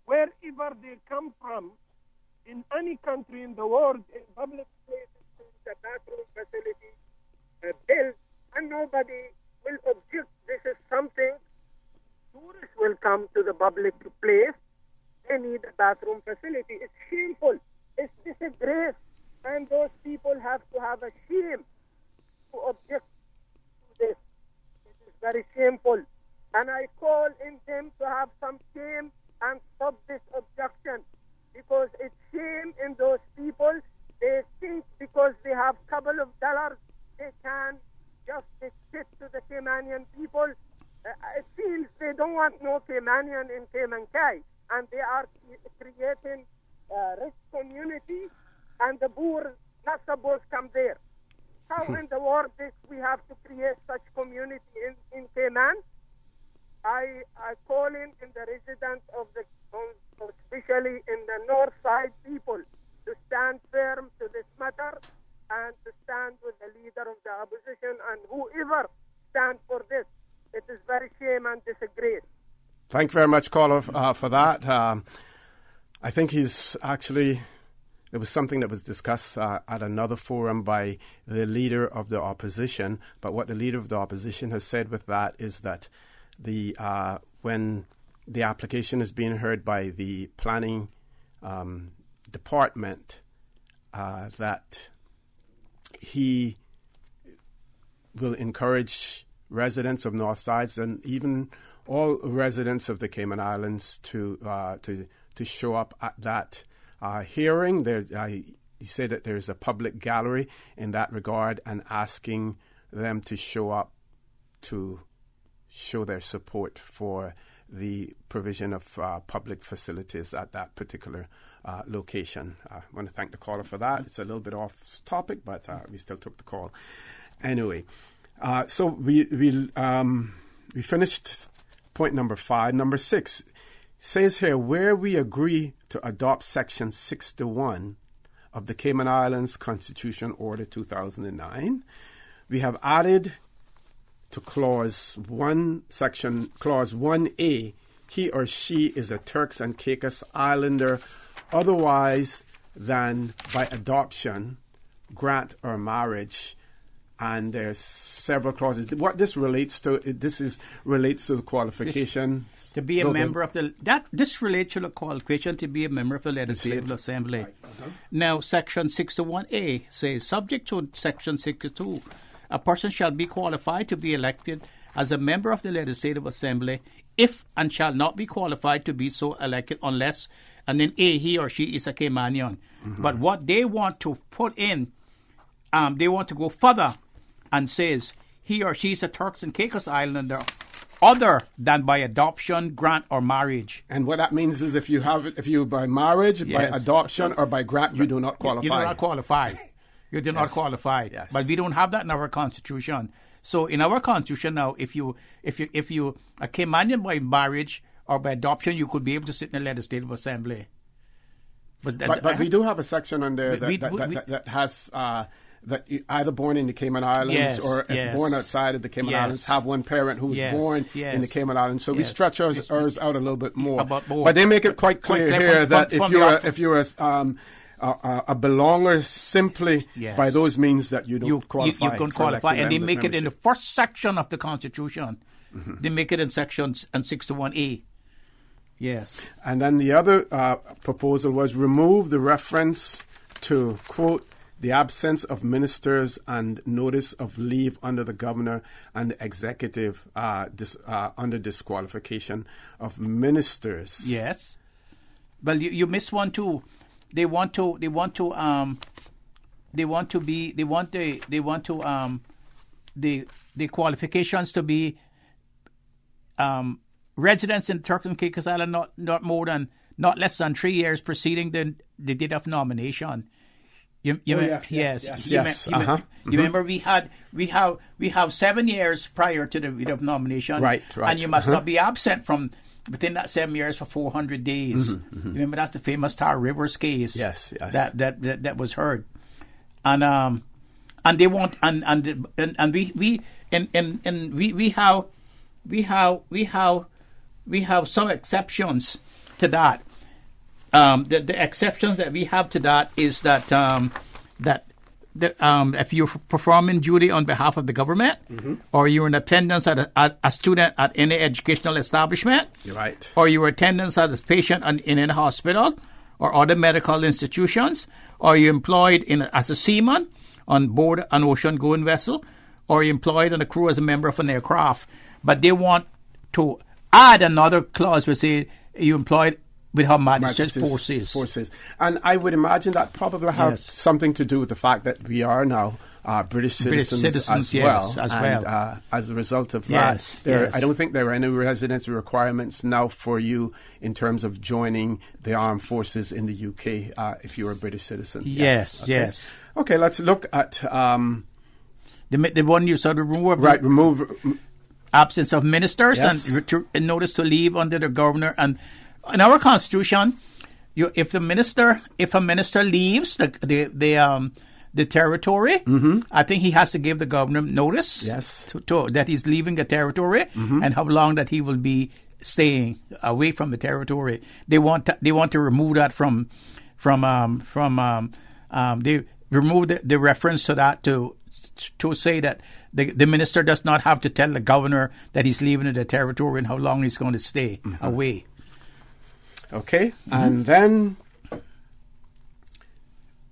wherever they come from, in any country in the world, in public places, the bathroom facility built, and nobody will object. This is something, tourists will come to the public place, they need a bathroom facility. It's shameful. It's disgrace. And those people have to have a shame to object to this. It is very shameful. And I call in them to have some shame and stop this objection, because it's shame in those people. They think because they have a couple of dollars, they can just dictate to the Caymanian people. It seems they don't want no Caymanian in Cayman Kai, and they are creating a rich community, and the poor not supposed to come there. How in the world we have to create such community in Cayman? I call in the residents of especially in the north side people, to stand firm to this matter and to stand with the leader of the opposition and whoever stand for this. It is very shame and disgrace. Thank you very much, caller, for that. I think there was something that was discussed at another forum by the leader of the opposition, but what the leader of the opposition has said with that is that when the application is being heard by the planning department, that he will encourage residents of North Sides and even all residents of the Cayman Islands to show up at that hearing. He said that there's a public gallery in that regard, and asking them to show up to show their support for the provision of public facilities at that particular location. I want to thank the caller for that. It's a little bit off topic, but we still took the call. Anyway, so we finished point number 5. Number 6 says here, where we agree to adopt Section 61 of the Cayman Islands Constitution Order 2009, we have added to Clause 1A, he or she is a Turks and Caicos Islander otherwise than by adoption, grant, or marriage. And there's several clauses. What this relates to, relates to the qualification to be a member of this relates to the qualification to be a member of the Legislative Assembly. Right. Uh-huh. Now, Section 61A says, subject to Section 62, a person shall be qualified to be elected as a member of the Legislative Assembly if and shall not be qualified to be so elected unless, and then A, he or she is a Caymanian. Mm-hmm. But what they want to put in, they want to go further and says he or she is a Turks and Caicos Islander other than by adoption, grant, or marriage. And what that means is if you by marriage, by adoption, or by grant, you do not qualify. You do not qualify. You do not qualify. Yes. But we don't have that in our Constitution. So in our Constitution now, if you a Caymanian by marriage or by adoption, you could be able to sit in the Legislative Assembly. But we do have a section on there that has that either born in the Cayman Islands or born outside of the Cayman Islands, have one parent who was born in the Cayman Islands. So we stretch ours out a little bit more. But they make it quite clear here that if you're a belonger simply by those means that you don't qualify. You can qualify, and they make it in the first section of the Constitution. Mm-hmm. They make it in section 61A. Yes. And then the other proposal was remove the reference to, quote, the absence of ministers and notice of leave under the governor and the executive under disqualification of ministers. Yes. Well, you missed one too. The qualifications to be residents in Turks and Caicos Island not less than 3 years preceding the date of nomination. You remember we have 7 years prior to the date of nomination, right, and you must not be absent from within that 7 years for 400 days. Mm-hmm, mm-hmm. Remember, that's the famous Tar Rivers case. Yes. That was heard, and they want we have some exceptions to that. The exceptions that we have to that is that if you're performing duty on behalf of the government, mm-hmm. or you're in attendance at a student at any educational establishment, you're right, or you're attendance as a patient in a hospital or other medical institutions, or you're employed as a seaman on board an ocean-going vessel, or you're employed on a crew as a member of an aircraft. But they want to add another clause which says you're employed with Her Majesty's forces. And I would imagine that probably has something to do with the fact that we are now British citizens as well. As a result of that, I don't think there are any residency requirements now for you in terms of joining the armed forces in the UK if you're a British citizen. Yes. Okay, let's look at the one you said remove. Right, remove absence of ministers and notice to leave under the governor. And in our Constitution, if a minister leaves the territory, mm-hmm. I think he has to give the governor notice that he's leaving the territory, mm-hmm. and how long that he will be staying away from the territory. They want to remove that from they remove the reference to that to say that the minister does not have to tell the governor that he's leaving the territory and how long he's going to stay mm-hmm. away. Okay, mm-hmm. and then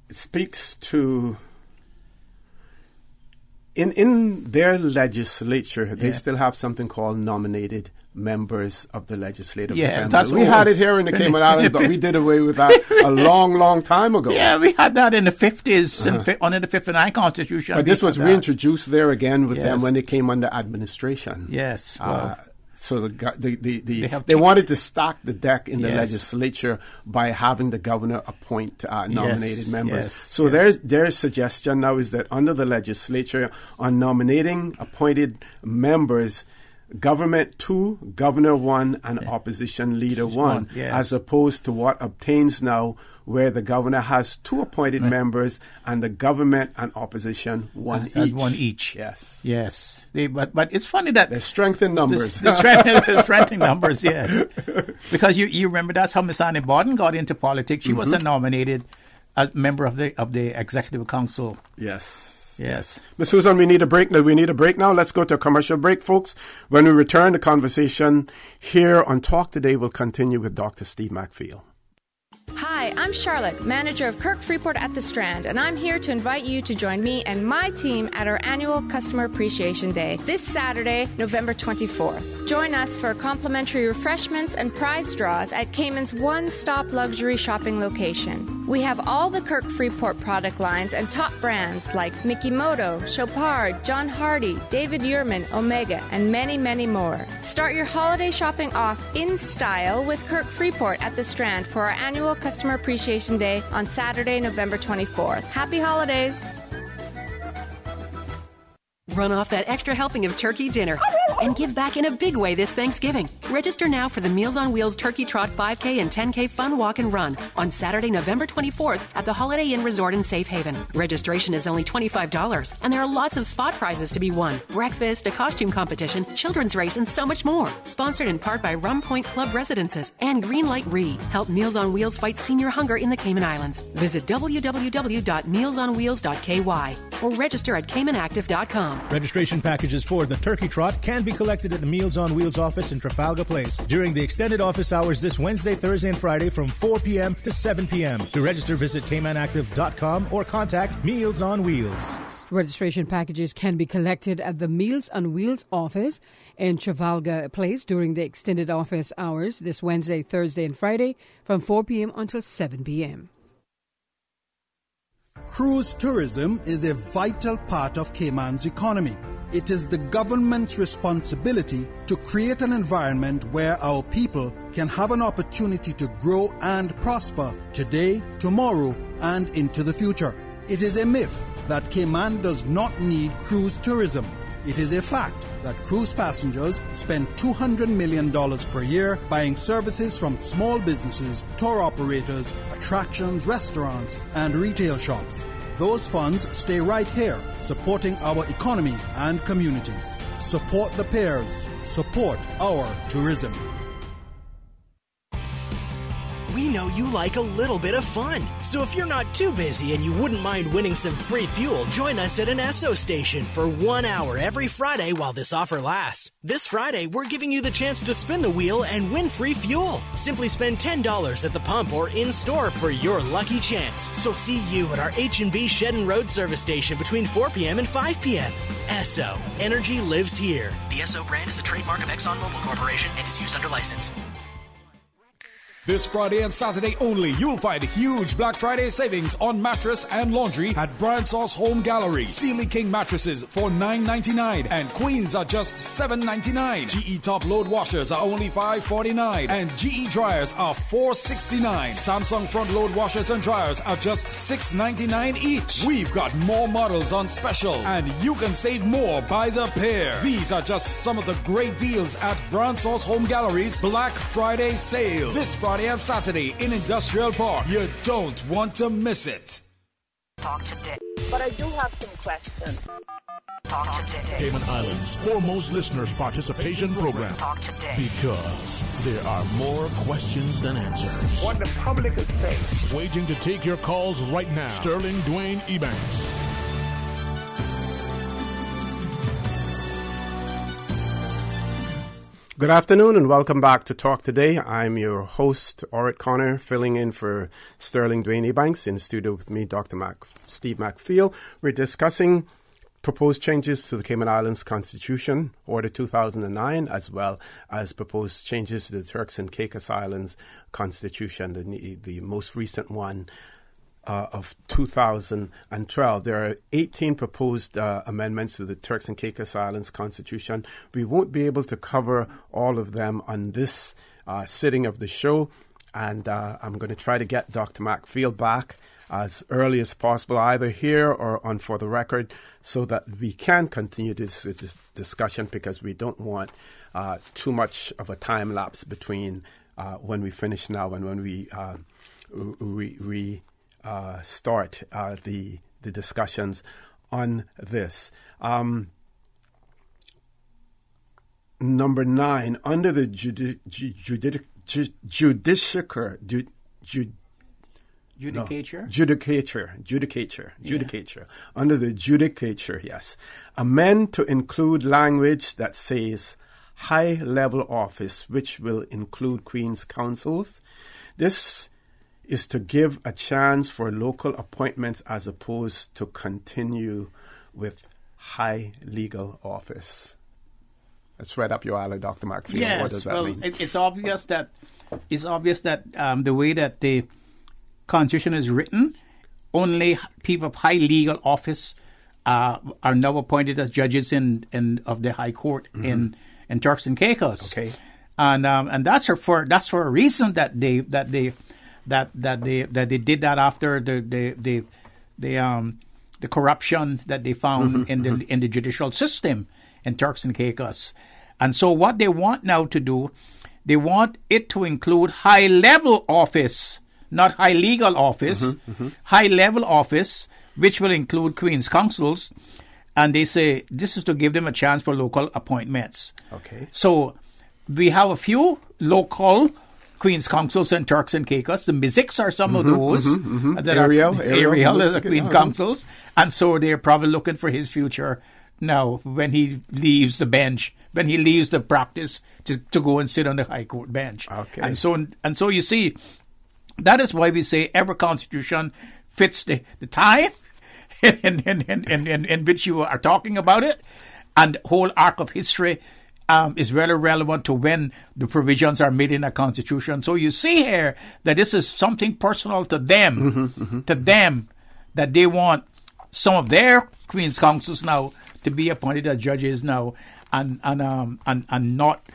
it speaks to in their legislature, they still have something called nominated members of the Legislative Assembly. We had it here in the Cayman Islands, but we did away with that a long time ago. Yeah, we had that in the 50s under the 59 Constitution. But this was reintroduced there again with them when they came under administration. Yes. So they wanted to stack the deck in the legislature by having the governor appoint nominated members. So their suggestion now is that under the legislature, on nominating appointed members, government 2, governor 1, and opposition leader 1, as opposed to what obtains now, where the governor has 2 appointed members and the government and opposition 1 each. 1 each. Yes. But it's funny that they're strength in numbers. They're strength in numbers. Yes. Because you remember that's how Miss Annie Borden got into politics. She wasn't nominated as member of the Executive Council. Yes. Ms. Susan, we need a break now. Let's go to a commercial break, folks. When we return, the conversation here on Talk Today will continue with Dr. Steve McPhail. Hi, I'm Charlotte, manager of Kirk Freeport at the Strand, and I'm here to invite you to join me and my team at our annual Customer Appreciation Day this Saturday, November 24th. Join us for complimentary refreshments and prize draws at Cayman's one-stop luxury shopping location. We have all the Kirk Freeport product lines and top brands like Mikimoto, Chopard, John Hardy, David Yurman, Omega, and many, many more. Start your holiday shopping off in style with Kirk Freeport at the Strand for our annual Customer Appreciation Day on Saturday, November 24th. Happy holidays! Run off that extra helping of turkey dinner and give back in a big way this Thanksgiving. Register now for the Meals on Wheels Turkey Trot 5K and 10K Fun Walk and Run on Saturday, November 24th at the Holiday Inn Resort in Safe Haven. Registration is only $25, and there are lots of spot prizes to be won. Breakfast, a costume competition, children's race, and so much more. Sponsored in part by Rum Point Club Residences and Greenlight Re. Help Meals on Wheels fight senior hunger in the Cayman Islands. Visit www.mealsonwheels.ky or register at caymanactive.com. Registration packages for the Turkey Trot can be collected at the Meals on Wheels office in Trafalgar Place during the extended office hours this Wednesday, Thursday, and Friday from 4 p.m. to 7 p.m. To register, visit caymanactive.com or contact Meals on Wheels. Registration packages can be collected at the Meals on Wheels office in Trafalgar Place during the extended office hours this Wednesday, Thursday, and Friday from 4 p.m. until 7 p.m. Cruise tourism is a vital part of Cayman's economy. It is the government's responsibility to create an environment where our people can have an opportunity to grow and prosper today, tomorrow, and into the future. It is a myth that Cayman does not need cruise tourism. It is a fact that cruise passengers spend $200 million per year buying services from small businesses, tour operators, attractions, restaurants, and retail shops. Those funds stay right here, supporting our economy and communities. Support the pairs. Support our tourism. We know you like a little bit of fun. So if you're not too busy and you wouldn't mind winning some free fuel, join us at an Esso station for 1 hour every Friday while this offer lasts. This Friday, we're giving you the chance to spin the wheel and win free fuel. Simply spend $10 at the pump or in-store for your lucky chance. So see you at our H&B Shedden Road service station between 4 p.m. and 5 p.m. Esso. Energy lives here. The Esso brand is a trademark of ExxonMobil Corporation and is used under license. This Friday and Saturday only, you'll find huge Black Friday savings on mattress and laundry at Bransauce Home Gallery. Sealy King mattresses for $9.99 and queens are just $7.99. GE top load washers are only $5.49 and GE dryers are $4.69. Samsung front load washers and dryers are just $6.99 each. We've got more models on special and you can save more by the pair. These are just some of the great deals at Bransauce Home Gallery's Black Friday sale. This Friday and Saturday in Industrial Park. You don't want to miss it. Talk today. But I do have some questions. Talk today. Cayman Islands' foremost listeners' participation program. Talk today. Because there are more questions than answers. What the public is saying. Waiting to take your calls right now. Sterling Dwayne Ebanks. Good afternoon and welcome back to Talk Today. I'm your host, Orrett Connor, filling in for Sterling Dwayne Ebanks. In the studio with me, Dr. Steve McFeel. We're discussing proposed changes to the Cayman Islands Constitution, Order 2009, as well as proposed changes to the Turks and Caicos Islands Constitution, the most recent one of 2012. There are 18 proposed amendments to the Turks and Caicos Islands Constitution. We won't be able to cover all of them on this sitting of the show, and I'm going to try to get Dr. McFeel back as early as possible, either here or on For the Record, so that we can continue this discussion, because we don't want too much of a time lapse between when we finish now and when we start the discussions on this. Number 9, under the judicature. Under the judicature, yes. Amend to include language that says high-level office, which will include Queen's Councils. This is to give a chance for local appointments as opposed to continue with high legal office. That's right up your alley, Dr. McFeel. Yes, what does that mean? It's obvious that the way that the Constitution is written, only people of high legal office are now appointed as judges of the High Court in Turks and Caicos. Okay, and that's for a reason that they did that after the corruption that they found in the judicial system in Turks and Caicos. And so what they want now to do, they want it to include high-level office, not high legal office, high-level office, which will include Queen's Councils. And they say this is to give them a chance for local appointments. Okay. So we have a few local Queen's Councils and Turks and Caicos. The Miziks are some of those. That Ariel is the Queen Councils. And so they're probably looking for his future now when he leaves the bench, when he leaves the practice to go and sit on the High Court bench. Okay. And so you see, that is why we say every constitution fits the time in which you are talking about it, and the whole arc of history is very relevant to when the provisions are made in a constitution. So you see here that this is something personal to them, that they want some of their Queen's Councils now to be appointed as judges now, and not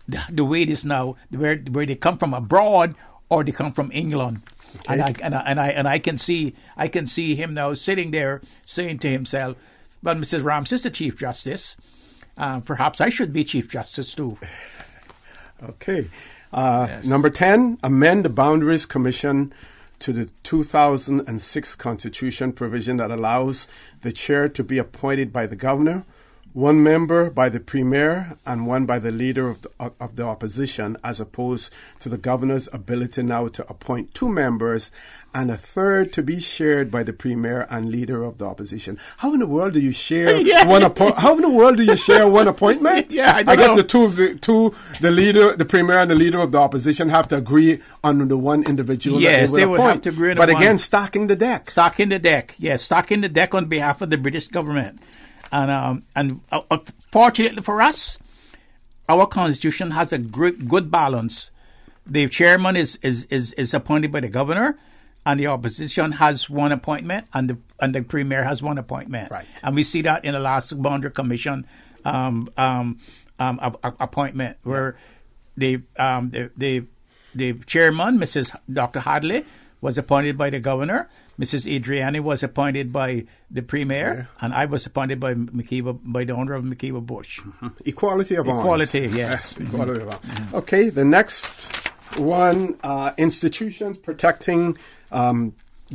the way it is now, where they come from abroad or they come from England. Okay. And I can see him now sitting there saying to himself, "Well, Mrs. Rams is the Chief Justice. Perhaps I should be Chief Justice too." Okay. Yes. Number 10, amend the Boundaries Commission to the 2006 Constitution provision that allows the chair to be appointed by the governor, one member by the premier, and one by the leader of the opposition, as opposed to the governor's ability now to appoint 2 members and a third to be shared by the premier and leader of the opposition. How in the world do you share How in the world do you share one appointment? Yeah, I guess the leader, the premier, and the leader of the opposition have to agree on the one individual. Yes, that they would have to agree on But again, one. stacking the deck. Stacking the deck. Yes, stacking the deck on behalf of the British government. And fortunately for us, our constitution has a good balance. The chairman is appointed by the governor, and the opposition has one appointment, and the premier has one appointment. Right. And we see that in the last Boundary Commission appointment, where the chairman, Mrs. Dr. Hadley, was appointed by the governor. Mrs. Adriani was appointed by the premier, and I was appointed by the owner of McKeever Bush. Equality of arms. Equality, yes. Equality of arms. Okay, the next one, institutions protecting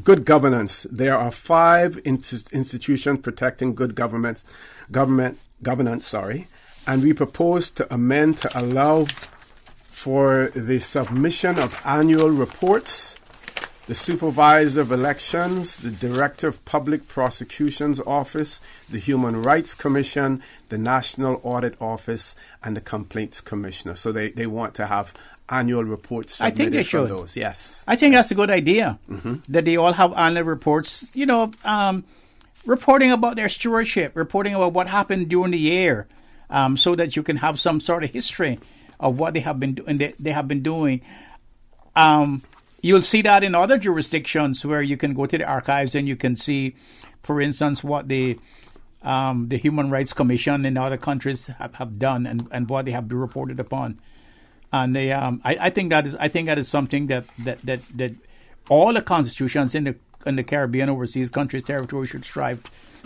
good governance. There are 5 institutions protecting good governance, and we propose to amend to allow for the submission of annual reports, the Supervisor of Elections, the Director of Public Prosecutions Office, the Human Rights Commission, the National Audit Office, and the Complaints Commissioner. So they want to have annual reports submitted. I think they should. From those. Yes. I think that's a good idea, that they all have annual reports, reporting about their stewardship, reporting about what happened during the year, so that you can have some sort of history of what they have been doing. You'll see that in other jurisdictions where you can go to the archives and you can see, for instance, what the Human Rights Commission in other countries have done and what they have been reported upon. And I think that is something that all the constitutions in the Caribbean, overseas countries, territories should strive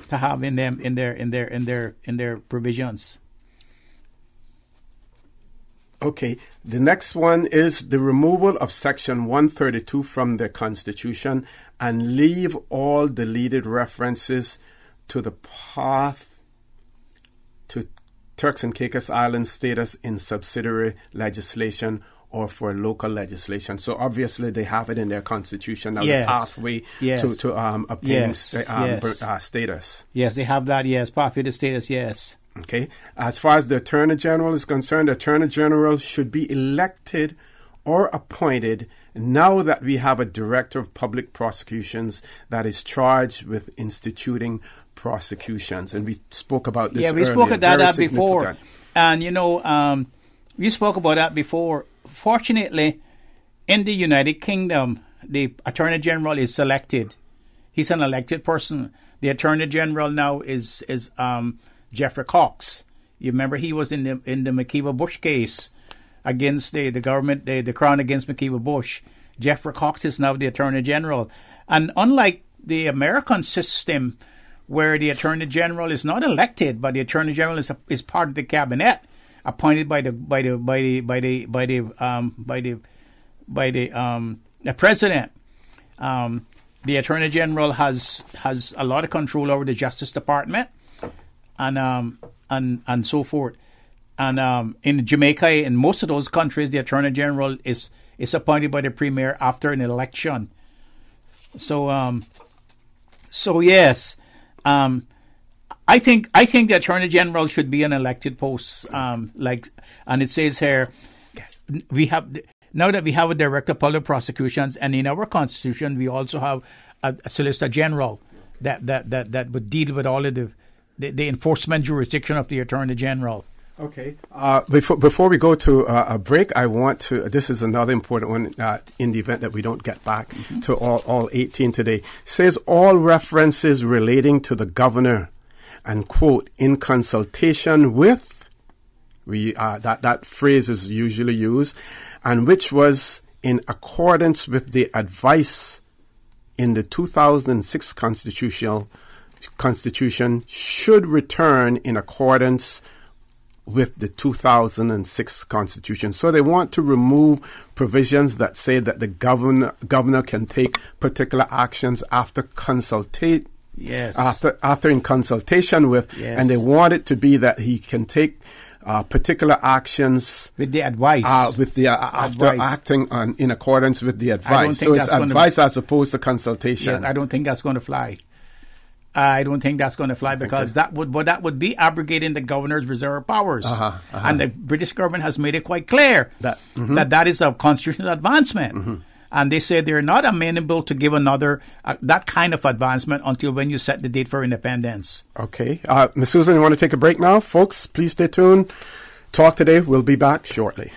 to have in their provisions. Okay, the next one is the removal of Section 132 from the Constitution and leave all deleted references to the path to Turks and Caicos Island status in subsidiary legislation or for local legislation. So obviously they have it in their Constitution now, the pathway to obtaining status. Yes, they have that, yes, pathway to status, yes. Okay. As far as the Attorney General is concerned, the Attorney General should be elected or appointed now that we have a Director of Public Prosecutions that is charged with instituting prosecutions. And we spoke about this earlier. Yeah, we spoke about that before. And, we spoke about that before. Fortunately, in the United Kingdom, the Attorney General is elected. He's an elected person. The Attorney General now is Jeffrey Cox. You remember he was in the McKeever Bush case against the government, the Crown against McKeever Bush. Jeffrey Cox is now the Attorney General. And unlike the American system where the Attorney General is not elected, but the Attorney General is part of the cabinet, appointed by the president. The Attorney General has a lot of control over the Justice Department, and so forth. And in Jamaica, in most of those countries, the Attorney General is appointed by the Premier after an election. So yes, I think the Attorney General should be an elected post. And it says here, we have now that we have a Director of Public Prosecutions, and in our Constitution we also have a Solicitor General that would deal with all of the enforcement jurisdiction of the Attorney General. Okay. Before we go to a break, I want to. This is another important one in the event that we don't get back to all 18 today. Says all references relating to the governor, and quote, in consultation with. That phrase is usually used, and which was in accordance with the advice in the 2006 Constitution should return in accordance with the 2006 Constitution. So they want to remove provisions that say that the governor can take particular actions after after in consultation with, and they want it to be that he can take particular actions with the advice, after acting in accordance with the advice. So it's advice as opposed to consultation. Yes, I don't think that's going to fly. I don't think that's going to fly because that would be abrogating the governor's reserve powers, and the British government has made it quite clear that is a constitutional advancement, and they say they're not amenable to give another that kind of advancement until when you set the date for independence. Okay, Ms. Susan, you want to take a break now, folks? Please stay tuned. Talk Today. We'll be back shortly.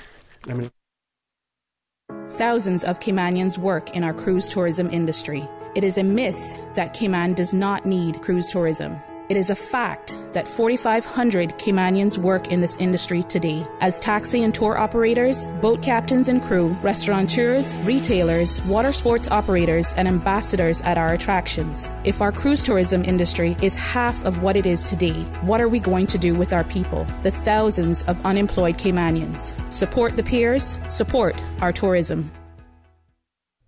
Thousands of Caymanians work in our cruise tourism industry. It is a myth that Cayman does not need cruise tourism. It is a fact that 4,500 Caymanians work in this industry today as taxi and tour operators, boat captains and crew, restaurateurs, retailers, water sports operators, and ambassadors at our attractions. If our cruise tourism industry is half of what it is today, what are we going to do with our people, the thousands of unemployed Caymanians? Support the peers, support our tourism.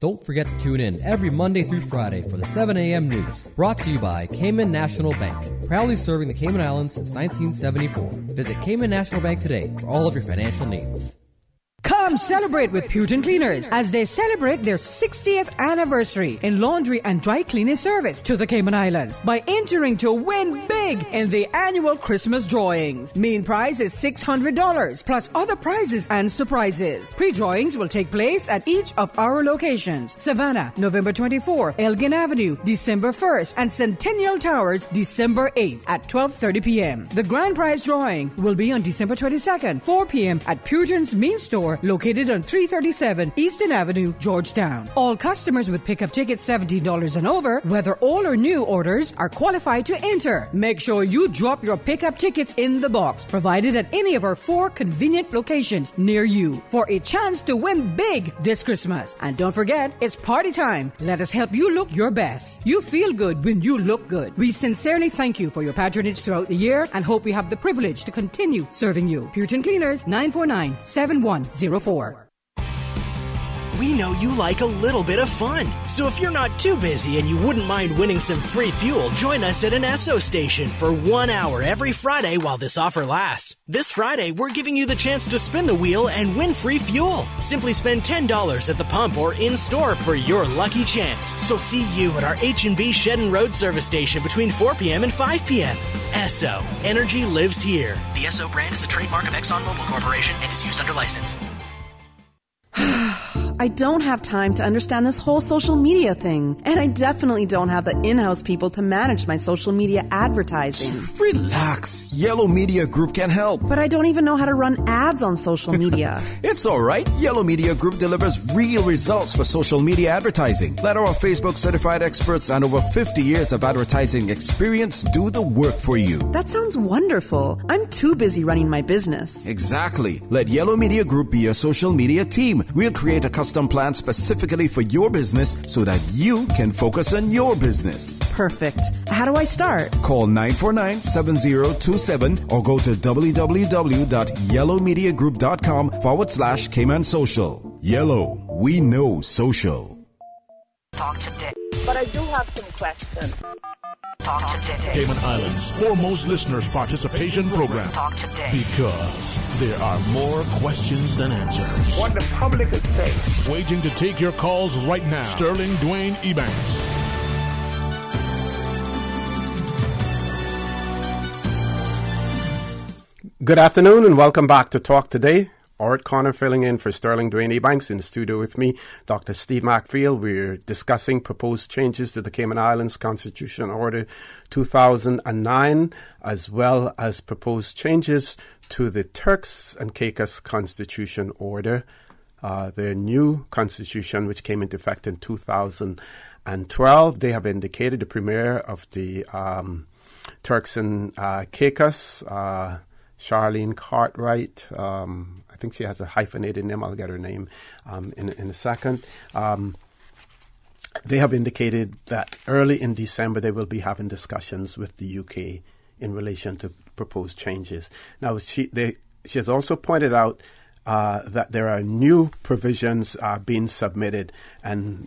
Don't forget to tune in every Monday through Friday for the 7 a.m. news, brought to you by Cayman National Bank, proudly serving the Cayman Islands since 1974. Visit Cayman National Bank today for all of your financial needs. Come celebrate with Putin Cleaners as they celebrate their 60th anniversary in laundry and dry cleaning service to the Cayman Islands by entering to win big in the annual Christmas drawings. Main prize is $600 plus other prizes and surprises. Pre-drawings will take place at each of our locations: Savannah, November 24th, Elgin Avenue, December 1st, and Centennial Towers, December 8th at 12:30 p.m. The grand prize drawing will be on December 22nd, 4 p.m. at Putin's main store located on 337 Eastern Avenue, Georgetown. All customers with pickup tickets $17 and over, whether old or new orders, are qualified to enter. Make sure you drop your pickup tickets in the box provided at any of our 4 convenient locations near you for a chance to win big this Christmas. And don't forget, it's party time. Let us help you look your best. You feel good when you look good. We sincerely thank you for your patronage throughout the year and hope we have the privilege to continue serving you. Putin Cleaners, 949-7104. We know you like a little bit of fun. So if you're not too busy and you wouldn't mind winning some free fuel, join us at an Esso station for 1 hour every Friday while this offer lasts. This Friday, we're giving you the chance to spin the wheel and win free fuel. Simply spend $10 at the pump or in-store for your lucky chance. So see you at our H&B Shedden Road service station between 4 p.m. and 5 p.m. Esso. Energy lives here. The Esso brand is a trademark of ExxonMobil Corporation and is used under license. I don't have time to understand this whole social media thing, and I definitely don't have the in-house people to manage my social media advertising. Relax. Yellow Media Group can help. But I don't even know how to run ads on social media. It's all right. Yellow Media Group delivers real results for social media advertising. Let our Facebook certified experts and over 50 years of advertising experience do the work for you. That sounds wonderful. I'm too busy running my business. Exactly. Let Yellow Media Group be your social media team. We'll create a custom custom plan specifically for your business so that you can focus on your business. Perfect. How do I start? Call 949-7027 or go to www.yellowmediagroup.com/Cayman Social. Yellow, we know social. Talk today. But I do have some questions. Talk today. Cayman Islands' foremost listeners participation program. Talk today. Because there are more questions than answers. What the public is saying. Waiting to take your calls right now. Sterling Dwayne Ebanks. Good afternoon and welcome back to Talk Today. Orrett Connor filling in for Sterling Dwayne Ebanks. In the studio with me, Dr. Steve Macfield. We're discussing proposed changes to the Cayman Islands Constitution Order 2009, as well as proposed changes to the Turks and Caicos Constitution Order, their new constitution, which came into effect in 2012. They have indicated, the premier of the Turks and Caicos, Charlene Cartwright, I think she has a hyphenated name. I'll get her name in a second. They have indicated that early in December they will be having discussions with the UK in relation to proposed changes. Now, she has also pointed out that there are new provisions being submitted, and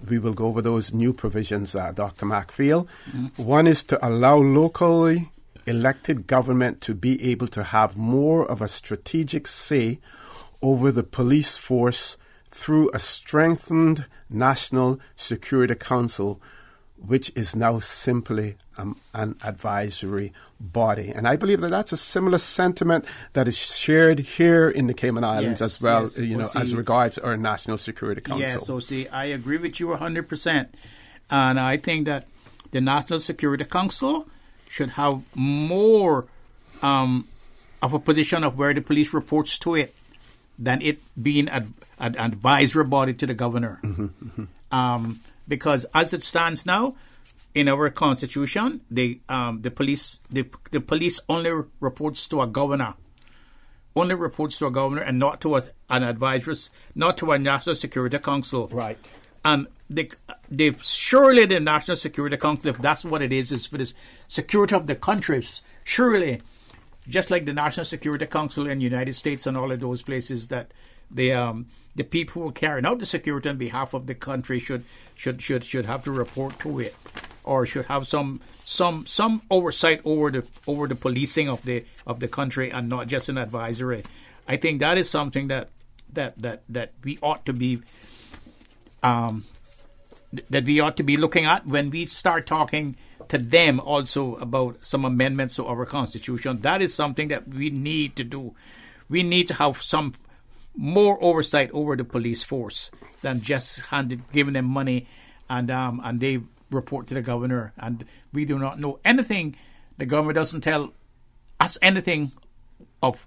we will go over those new provisions, Dr. Macfield. Mm-hmm. One is to allow locally elected government to be able to have more of a strategic say over the police force through a strengthened National Security Council, which is now simply an advisory body. And I believe that that's a similar sentiment that is shared here in the Cayman Islands as well, as regards our National Security Council. Yeah, so I agree with you 100%. And I think that the National Security Council should have more of a position of where the police reports to it than it being an advisory body to the governor. Mm-hmm, mm-hmm. Because as it stands now, in our constitution, the police only reports to a governor, and not to an advisor, not to a National Security Council. Right. And surely the National Security Council, if that's what it is for the security of the countries, surely, just like the National Security Council in the United States and all of those places, that the people who are carrying out the security on behalf of the country should have to report to it, or should have some oversight over the policing of the country, and not just an advisory. I think that is something that we ought to be looking at when we start talking to them also about some amendments to our Constitution. That is something that we need to do. We need to have some more oversight over the police force than just giving them money and they report to the governor, and we do not know anything. The government doesn't tell us anything of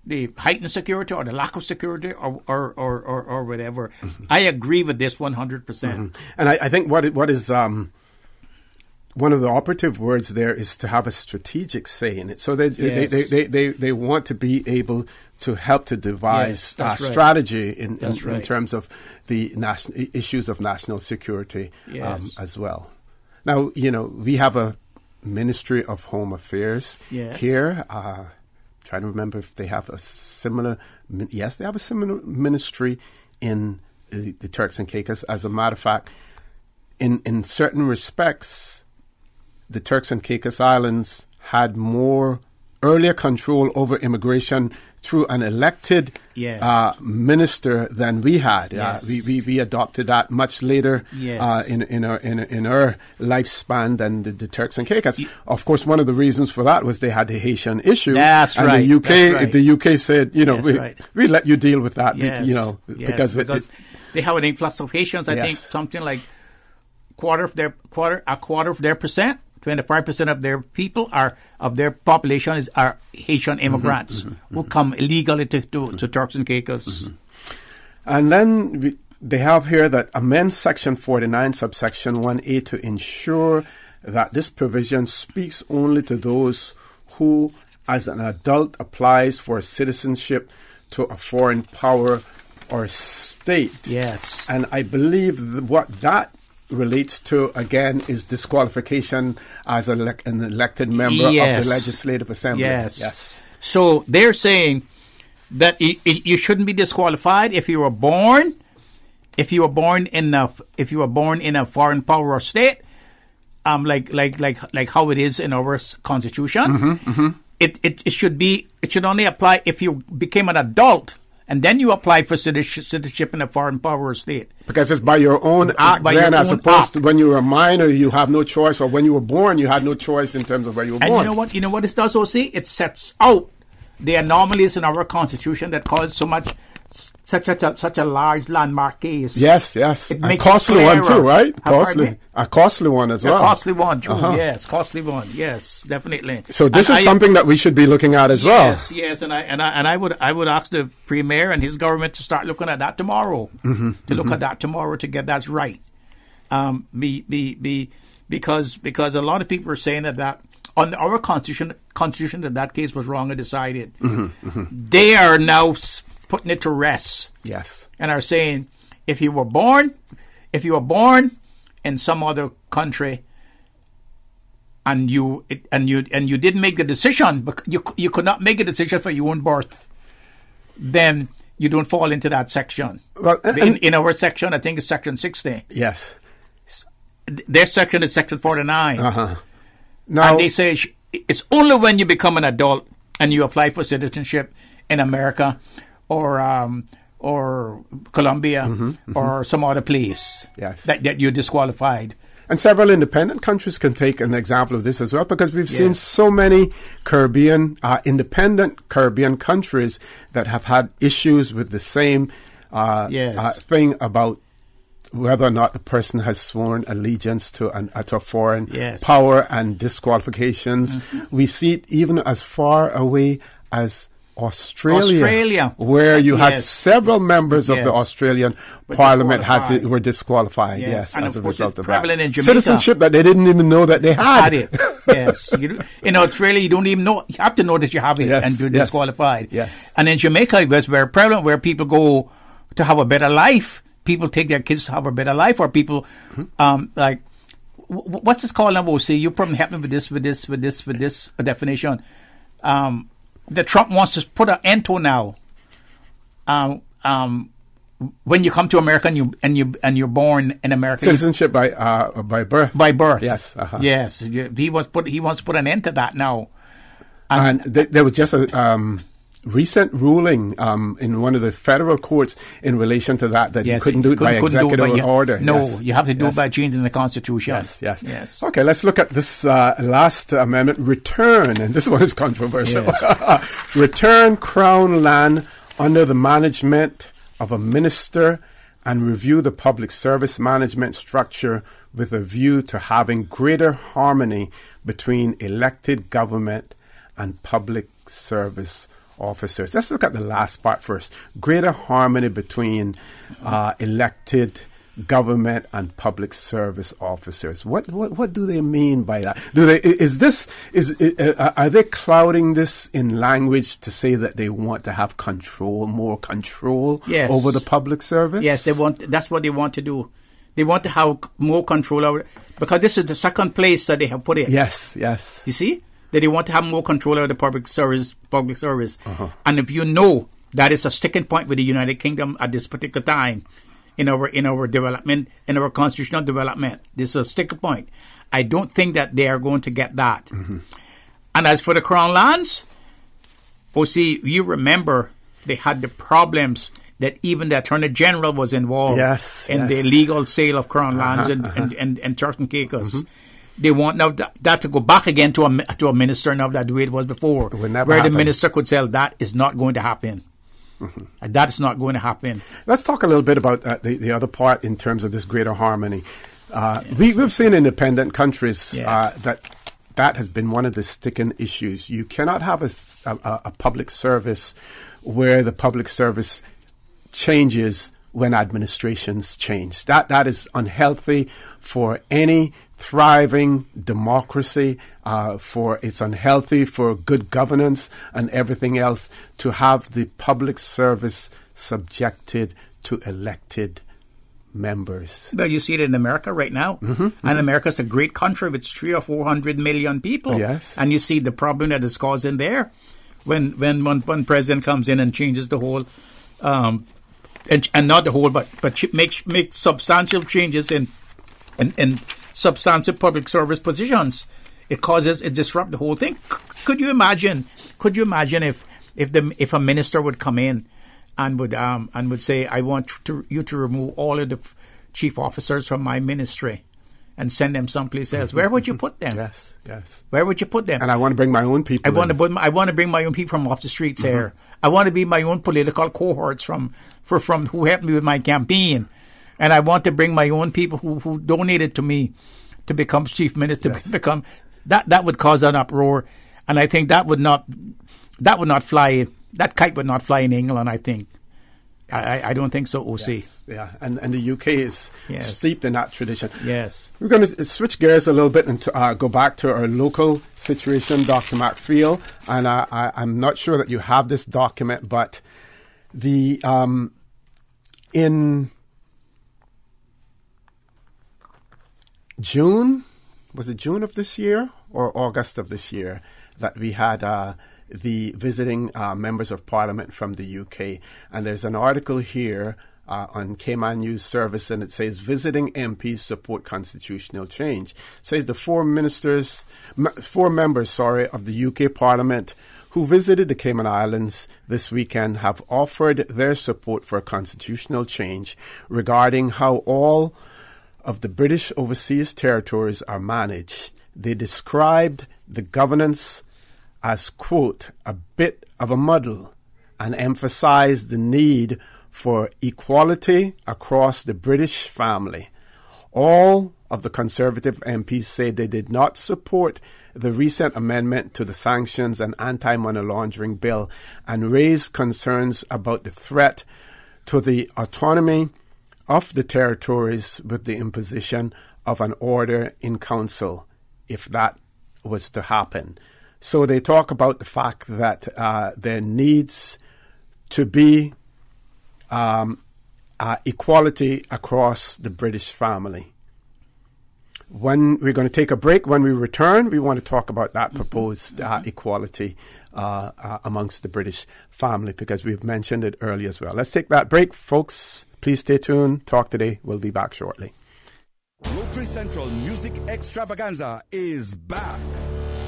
the heightened security or the lack of security or whatever. Mm-hmm. I agree with this 100%. Mm-hmm. And I think what is one of the operative words there is to have a strategic say in it. So they want to be able to help to devise strategy in terms of the issues of national security as well. Now, we have a Ministry of Home Affairs here. Trying to remember if they have a similar. Yes, they have a similar ministry in the Turks and Caicos. As a matter of fact, in certain respects, the Turks and Caicos Islands had more earlier control over immigration through an elected minister than we had. Yes. We adopted that much later in our lifespan than the Turks and Caicos. Of course, one of the reasons for that was they had the Haitian issue. That's and right. The UK said, we let you deal with that. Yes. Because they have an influx of Haitians. I think something like a quarter of their percent. 25% of their people of their population are Haitian immigrants who come illegally to Turks and Caicos. Mm-hmm. And then they have here that amend Section 49, subsection 1A to ensure that this provision speaks only to those who, as an adult, applies for citizenship to a foreign power or state. Yes. And I believe what that relates to, again, is disqualification as an elected member of the Legislative Assembly. Yes. So they're saying that you shouldn't be disqualified if you were born in a foreign power or state, like how it is in our Constitution. It should only apply if you became an adult and then you apply for citizenship in a foreign power or state. Because it's by your own act as opposed to when you were a minor, you have no choice, or when you were born, you had no choice in terms of where you were born. And you know what this does, OC? It sets out the anomalies in our Constitution that cause such a large landmark case. Yes. A costly one too, right? A costly one as well. A costly one too, yes. Costly one, yes, definitely. So this is something that we should be looking at as well. Yes, and I would ask the Premier and his government to start looking at that tomorrow. Look at that tomorrow to get that right. Because a lot of people are saying that on our Constitution that case was wrong and decided. They are now putting it to rest. Yes. And are saying if you were born in some other country and you didn't make the decision, but you could not make a decision for your own birth, then you don't fall into that section. Well, in our section, I think it's section 60. Yes. Their section is section 49. Now, and they say it's only when you become an adult and you apply for citizenship in America or Colombia or some other place that you're disqualified. And several independent countries can take an example of this as well, because we've seen so many independent Caribbean countries that have had issues with the same thing about whether or not the person has sworn allegiance to a foreign power and disqualifications. We see it even as far away as Australia, where you had several members of the Australian Parliament were disqualified. Yes, and as a result of that. In Jamaica, citizenship that they didn't even know that they had it. Yes, in Australia, you don't even know. You have to know that you have it and you're disqualified. Yes, and in Jamaica, it was very prevalent where people go to have a better life. People take their kids to have a better life, or people like what's this called now? We'll see. You probably help me with this definition. That Trump wants to put an end to now. When you come to America and you're born in America, citizenship by birth. By birth, yes, yes. He wants to put an end to that now. And there was just a recent ruling in one of the federal courts in relation to that you couldn't do it by executive order. No, you have to do it by changing the Constitution. Yes. Okay, let's look at this last amendment, return, and this one is controversial. Yes. Return Crown land under the management of a minister and review the public service management structure with a view to having greater harmony between elected government and public service officers. Let's look at the last part first. Greater harmony between elected government and public service officers. What do they mean by that? Are they clouding this in language to say that they want to have more control over the public service? Yes, that's what they want to do. They want to have more control over it, because this is the second place that they have put it. Yes. You see? That they want to have more control over the public service. And if you know that is a sticking point with the United Kingdom at this particular time in our development, in our constitutional development, this is a sticking point. I don't think that they are going to get that. And as for the Crown lands, you remember they had the problems that even the Attorney General was involved in the illegal sale of Crown lands and Turks and Caicos. They want now that to go back again to a minister now that the way it was before, where the minister could say that is not going to happen. That is not going to happen. Let's talk a little bit about the other part in terms of this greater harmony. We've seen in independent countries that has been one of the sticking issues. You cannot have a public service where the public service changes when administrations change. That is unhealthy for any thriving democracy it's unhealthy for good governance and everything else to have the public service subjected to elected members. Well, you see it in America right now. And America's a great country with 300 or 400 million people. Yes. And you see the problem that is causing there when one president comes in and changes the whole, and not the whole, but make substantial changes in substantive public service positions. It disrupt the whole thing. Could you imagine if a minister would come in and would say, I want you to remove all of the chief officers from my ministry and send them someplace else? Where would you put them? Yes. Where would you put them? And I want to bring my own people. I want to bring my own people from off the streets here. I want to be my own political cohorts from who helped me with my campaign, and I want to bring my own people who donated to me to become chief minister. Yes. Become that would cause an uproar, and I think that would not fly. That kite would not fly in England, I think. I don't think so, OC. Yes, yeah, and the UK is steeped in that tradition. Yes. We're going to switch gears a little bit and go back to our local situation, Dr. Macfield. And I'm not sure that you have this document, but in June, was it June of this year or August of this year, that we had the visiting members of Parliament from the UK. And there's an article here on Cayman News Service, and it says, visiting MPs support constitutional change. It says the four members of the UK Parliament who visited the Cayman Islands this weekend have offered their support for a constitutional change regarding how all of the British overseas territories are managed. They described the governance as, quote, a bit of a muddle, and emphasized the need for equality across the British family. All of the Conservative MPs say they did not support the recent amendment to the Sanctions and Anti-Money Laundering Bill and raised concerns about the threat to the autonomy of the territories with the imposition of an order in council, if that was to happen. So they talk about the fact that there needs to be equality across the British family. When we're going to take a break, when we return, we want to talk about that proposed equality amongst the British family, because we've mentioned it earlier as well. Let's take that break, folks. Please stay tuned. Talk Today. We'll be back shortly. Rotary Central Music Extravaganza is back.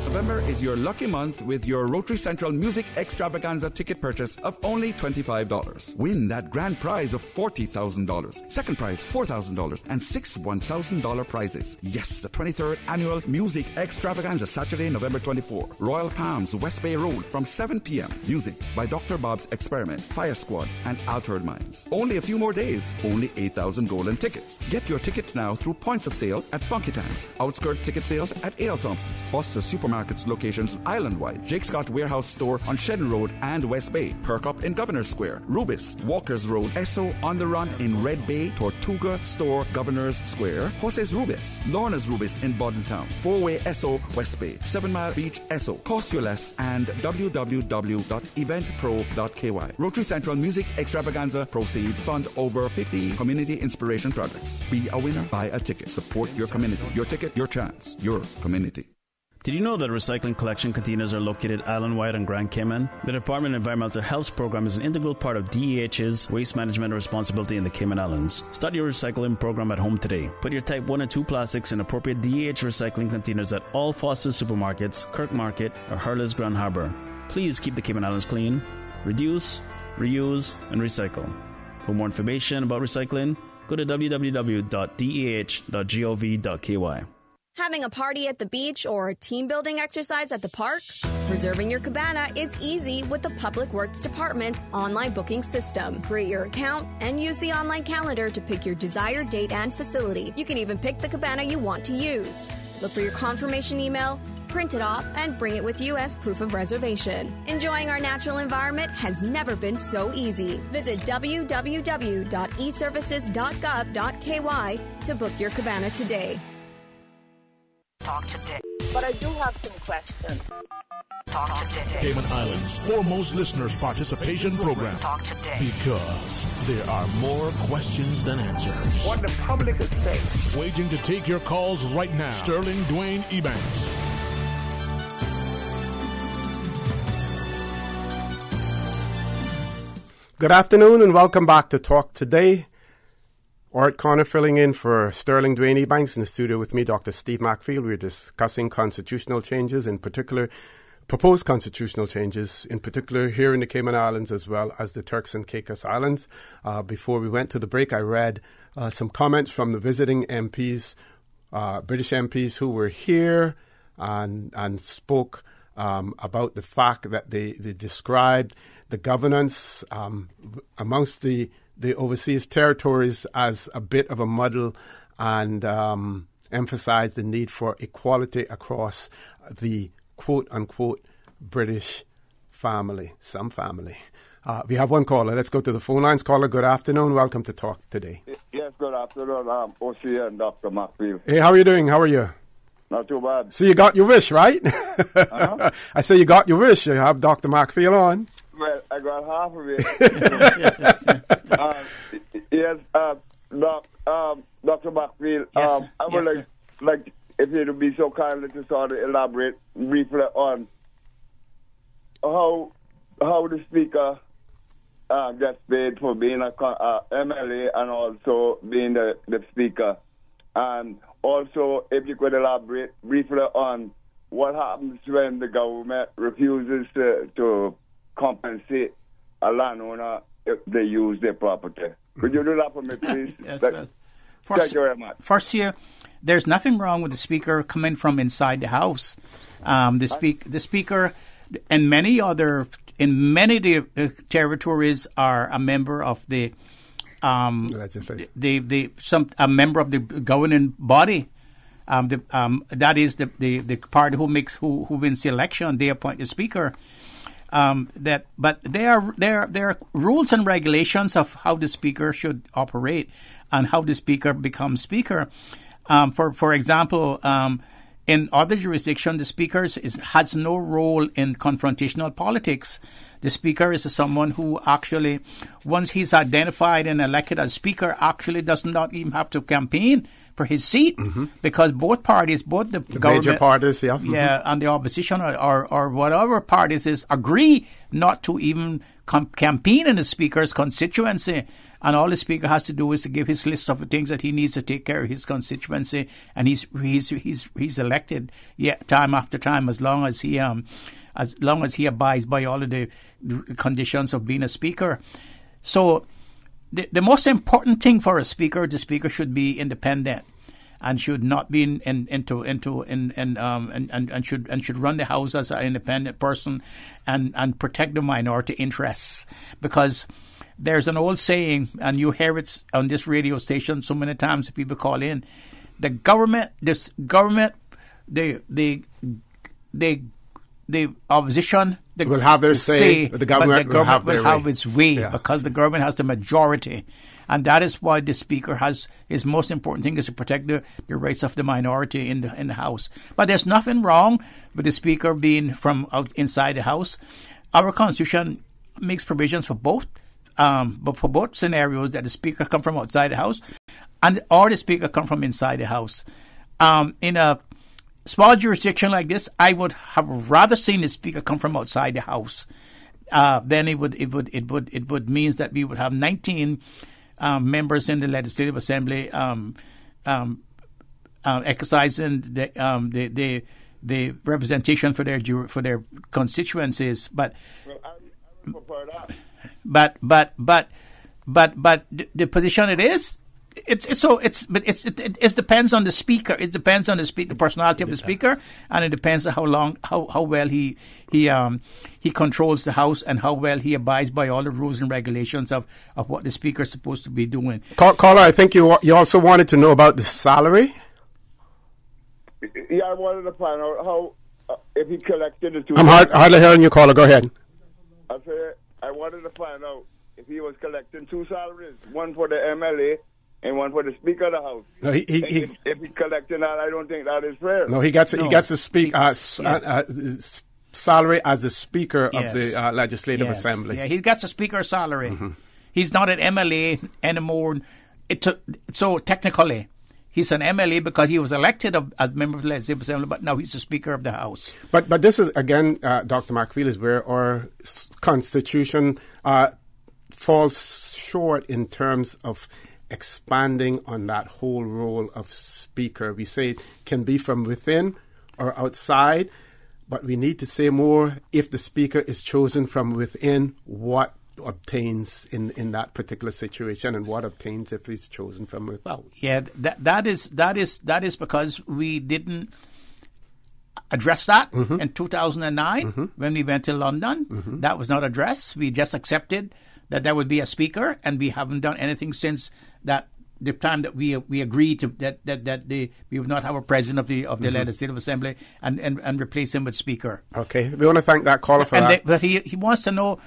November is your lucky month with your Rotary Central Music Extravaganza ticket purchase of only $25. Win that grand prize of $40,000. Second prize, $4,000, and 6 $1,000 prizes. Yes, the 23rd Annual Music Extravaganza, Saturday, November 24. Royal Palms, West Bay Road, from 7 p.m. Music by Dr. Bob's Experiment, Fire Squad, and Altered Minds. Only a few more days. Only 8,000 golden tickets. Get your tickets now through points of sale at Funky Times, Outskirt Ticket Sales at A.L. Thompson's, Foster Supermarkets locations island-wide, Jake Scott Warehouse Store on Shedden Road and West Bay, Perk Up in Governor's Square, Rubis, Walkers Road, Esso on the Run in Red Bay, Tortuga Store, Governor's Square, Jose's Rubis, Lorna's Rubis in Bordentown, 4-Way Esso, West Bay, 7 Mile Beach Esso, Cost You Less, and www.eventpro.ky. Rotary Central Music Extravaganza proceeds fund over 50 community inspiration projects. Be a winner, buy a ticket, support your community. Your ticket, your chance, your community. Did you know that recycling collection containers are located island-wide on Grand Cayman? The Department of Environmental Health's program is an integral part of DEH's waste management responsibility in the Cayman Islands. Start your recycling program at home today. Put your Type 1 and 2 plastics in appropriate DEH recycling containers at all Foster's supermarkets, Kirk Market, or Hurley's Grand Harbor. Please keep the Cayman Islands clean. Reduce, reuse, and recycle. For more information about recycling, go to www.deh.gov.ky. Having a party at the beach or a team building exercise at the park? Reserving your cabana is easy with the Public Works Department online booking system. Create your account and use the online calendar to pick your desired date and facility. You can even pick the cabana you want to use. Look for your confirmation email, print it off, and bring it with you as proof of reservation. Enjoying our natural environment has never been so easy. Visit www.eservices.gov.ky to book your cabana today. Talk Today. but I do have some questions. Talk today. Cayman Islands' foremost listeners' participation program. Talk today. Because there are more questions than answers. What the public is saying. Waiting to take your calls right now. Sterling Dwayne Ebanks. Good afternoon and welcome back to Talk Today. Orrett Connor filling in for Sterling Dwayne Ebanks in the studio with me, Dr. Steve Macfield. We're discussing constitutional changes, in particular, proposed constitutional changes, in particular here in the Cayman Islands as well as the Turks and Caicos Islands. Before we went to the break, I read some comments from the visiting MPs, British MPs who were here and spoke about the fact that they described the governance amongst the overseas territories as a bit of a muddle and emphasized the need for equality across the quote-unquote British family, some family. We have one caller. Let's go to the phone lines. Caller, good afternoon. Welcome to Talk Today. Yes, good afternoon. OC and Dr. Macfield. Hey, how are you doing? How are you? Not too bad. So you got your wish, right? Uh-huh. I say you got your wish. You have Dr. Macfield on. Well, I got half of it. Yes, Dr. Macfield. Yes, I would like if you would be so kind to sort of elaborate briefly on how the speaker gets paid for being a MLA and also being the speaker, and also if you could elaborate briefly on what happens when the government refuses to compensate a landowner if they use their property. Could you do that for me, please? Yes, thank you very much. First here, there's nothing wrong with the speaker coming from inside the house. The speaker in many of the territories are a member of a member of the governing body. That is the party who wins the election. They appoint the speaker. But there are rules and regulations of how the speaker should operate and how the speaker becomes speaker. For example, in other jurisdictions, the speaker has no role in confrontational politics. The speaker is someone who actually, once he's identified and elected as speaker, actually does not even have to campaign for his seat, because both parties, both the government, major parties, and the opposition or whatever parties agree not to even campaign in the speaker's constituency, and all the speaker has to do is to give his list of the things that he needs to take care of his constituency, and he's elected time after time as long as he abides by all of the conditions of being a speaker. So the most important thing for a speaker, the speaker should be independent and should not be and should run the house as an independent person and protect the minority interests. Because there's an old saying, and you hear it on this radio station so many times, people call in, the opposition will have their say, but the government will have its way, because the government has the majority. And that is why the speaker his most important thing is to protect the rights of the minority in the house. But there's nothing wrong with the speaker being from inside the house. Our constitution makes provisions for both, but for both scenarios, that the speaker come from outside the house or the speaker come from inside the house. In a small jurisdiction like this, I would have rather seen the speaker come from outside the house. Then it would means that we would have 19 members in the Legislative Assembly exercising the representation for their constituencies. But the position it is. It depends on the speaker. It depends on the personality of the speaker, and it depends on how well he controls the house and how well he abides by all the rules and regulations of what the speaker is supposed to be doing. Caller, I think you also wanted to know about the salary. Yeah, I wanted to find out how if he collected the two. I'm hardly hearing you, caller. Go ahead. I wanted to find out if he was collecting two salaries, one for the MLA and one for the Speaker of the House. No, if he collecting that, I don't think that is fair. No, he gets the salary as a Speaker of the Legislative Assembly. Yeah, he gets a Speaker's salary. Mm-hmm. He's not an MLA anymore. So technically, he's an MLA because he was elected as member of the Legislative Assembly, but now he's the Speaker of the House. But this is, again, Dr. McFeel, is where our Constitution falls short in terms of expanding on that whole role of Speaker. We say it can be from within or outside, but we need to say more if the Speaker is chosen from within, what obtains in that particular situation, and what obtains if he's chosen from without. Yeah, that is because we didn't address that in 2009 when we went to London. That was not addressed. We just accepted that there would be a Speaker, and we haven't done anything since that. The time that we agreed to we would not have a president of the Legislative Assembly and replace him with Speaker. Okay, we want to thank that caller for that. But he wants to know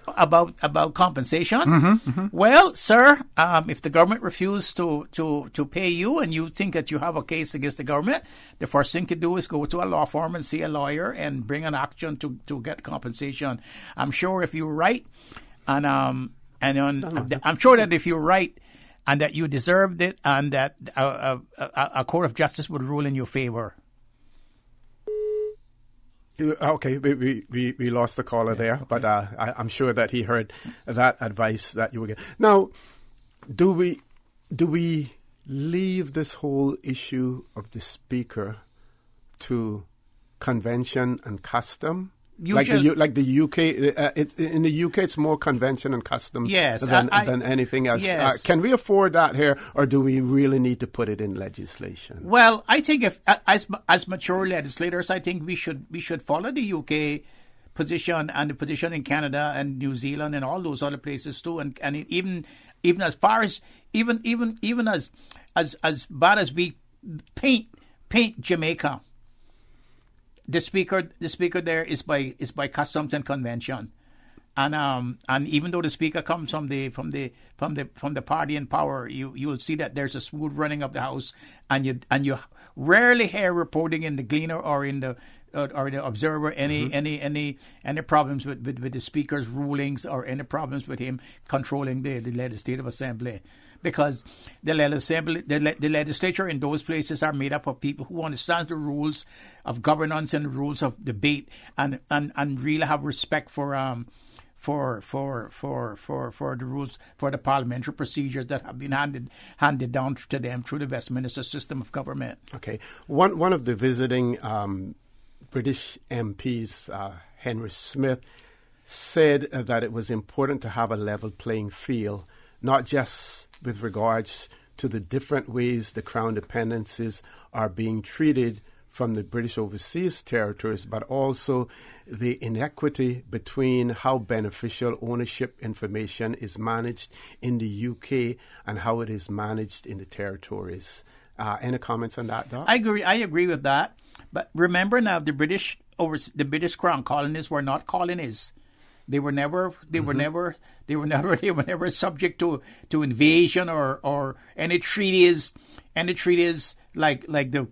about compensation. Well, sir, if the government refused to pay you and you think that you have a case against the government, the first thing to do is go to a law firm and see a lawyer and bring an action to get compensation. I'm sure if you're right, I'm sure that if you're right, and that you deserved it, and that a court of justice would rule in your favor. Okay, we lost the caller there, okay. But I'm sure that he heard that advice that you were getting. Now, do we leave this whole issue of the Speaker to convention and custom? Like the UK, in the UK, it's more convention and custom than anything else. Yes. Can we afford that here, or do we really need to put it in legislation? Well, I think if as mature legislators, I think we should follow the UK position and the position in Canada and New Zealand and all those other places too, and even as far as even as bad as we paint Jamaica. The speaker there is by customs and convention, and even though the Speaker comes from the party in power, you'll see that there's a smooth running of the House, and you rarely hear reporting in the Gleaner or in the Observer any problems with the Speaker's rulings or any problems with him controlling the Legislative Assembly. Because the legislature in those places are made up of people who understand the rules of governance and the rules of debate, and really have respect for the rules, for the parliamentary procedures that have been handed down to them through the Westminster system of government. Okay, one of the visiting British MPs, Henry Smith, said that it was important to have a level playing field, not just with regards to the different ways the Crown dependencies are being treated from the British overseas territories, but also the inequity between how beneficial ownership information is managed in the UK and how it is managed in the territories. Any comments on that, Doc? I agree with that. But remember now, the British Crown colonies were not colonies. They were never subject to invasion or any treaties like the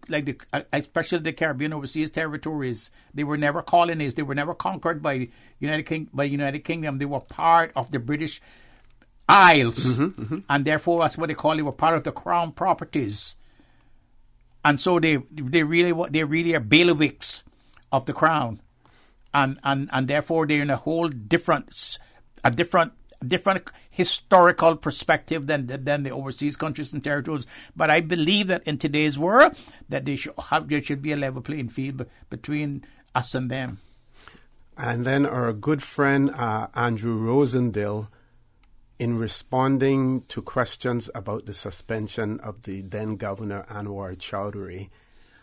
especially the Caribbean overseas territories. They were never colonies. They were never conquered by United Kingdom. They were part of the British Isles, and therefore that's what they call it. They were part of the Crown properties, and so they really are bailiwicks of the Crown. And therefore they're in a whole different historical perspective than the overseas countries and territories. But I believe that in today's world that there should be a level playing field between us and them. And then our good friend Andrew Rosendale, in responding to questions about the suspension of the then Governor Anwar Chowdhury,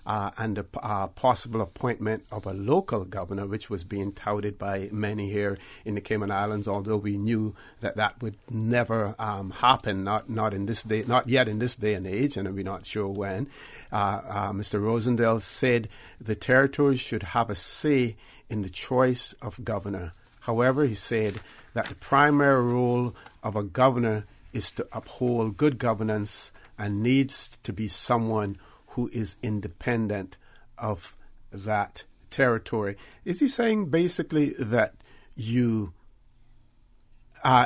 and the possible appointment of a local governor, which was being touted by many here in the Cayman Islands, although we knew that would never happen, not in this day, not yet in this day and age, and we're not sure when. Mr. Rosendale said the territories should have a say in the choice of governor. However, he said that the primary role of a governor is to uphold good governance and needs to be someone who is independent of that territory. Is he saying basically that you,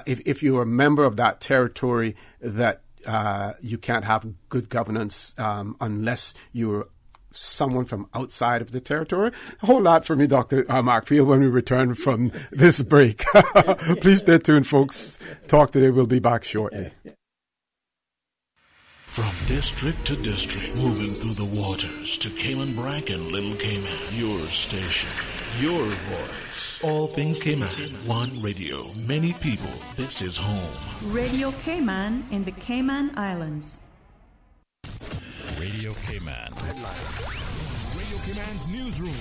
if you're a member of that territory, that you can't have good governance unless you're someone from outside of the territory? A whole lot for me, Dr. Macfield, when we return from this break. Please stay tuned, folks. Talk Today. We'll be back shortly. From district to district, moving through the waters to Cayman Brac and Little Cayman. Your station, your voice. All things Cayman. One radio, many people. This is home. Radio Cayman in the Cayman Islands. Radio Cayman. Radio Cayman's newsroom.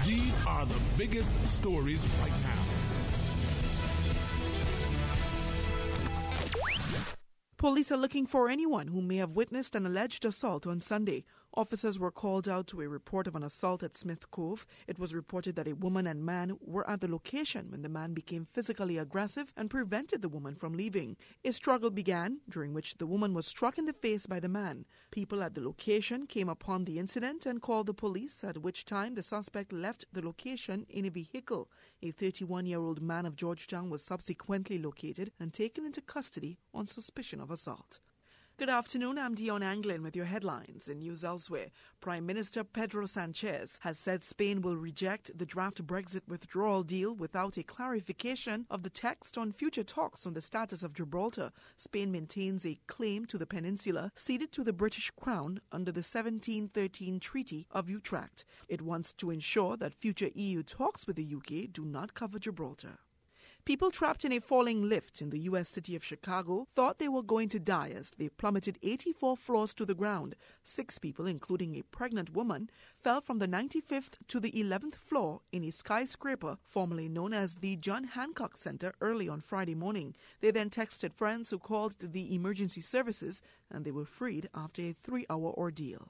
These are the biggest stories right now. Police are looking for anyone who may have witnessed an alleged assault on Sunday. Officers were called out to a report of an assault at Smith Cove. It was reported that a woman and man were at the location when the man became physically aggressive and prevented the woman from leaving. A struggle began, during which the woman was struck in the face by the man. People at the location came upon the incident and called the police, at which time the suspect left the location in a vehicle. A 31-year-old man of Georgetown was subsequently located and taken into custody on suspicion of assault. Good afternoon, I'm Dion Anglin with your headlines. In news elsewhere, Prime Minister Pedro Sanchez has said Spain will reject the draft Brexit withdrawal deal without a clarification of the text on future talks on the status of Gibraltar. Spain maintains a claim to the peninsula ceded to the British Crown under the 1713 Treaty of Utrecht. It wants to ensure that future EU talks with the UK do not cover Gibraltar. People trapped in a falling lift in the U.S. city of Chicago thought they were going to die as they plummeted 84 floors to the ground. 6 people, including a pregnant woman, fell from the 95th to the 11th floor in a skyscraper formerly known as the John Hancock Center early on Friday morning. They then texted friends who called the emergency services, and they were freed after a 3-hour ordeal.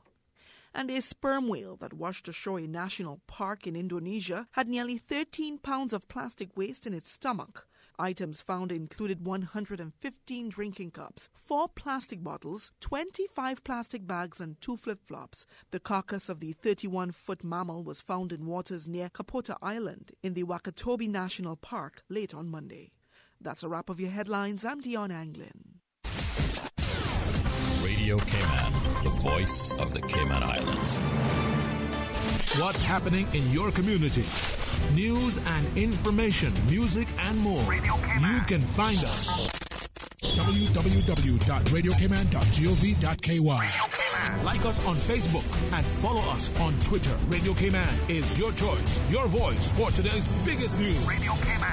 And a sperm whale that washed ashore a national park in Indonesia had nearly 13 pounds of plastic waste in its stomach. Items found included 115 drinking cups, 4 plastic bottles, 25 plastic bags, and 2 flip-flops. The carcass of the 31-foot mammal was found in waters near Kapota Island in the Wakatobi National Park late on Monday. That's a wrap of your headlines. I'm Dion Anglin. Radio Cayman, the voice of the Cayman Islands. What's happening in your community? News and information, music and more. You can find us. www.radiocayman.gov.ky. Like us on Facebook and follow us on Twitter. Radio Cayman is your choice, your voice for today's biggest news. Radio Cayman.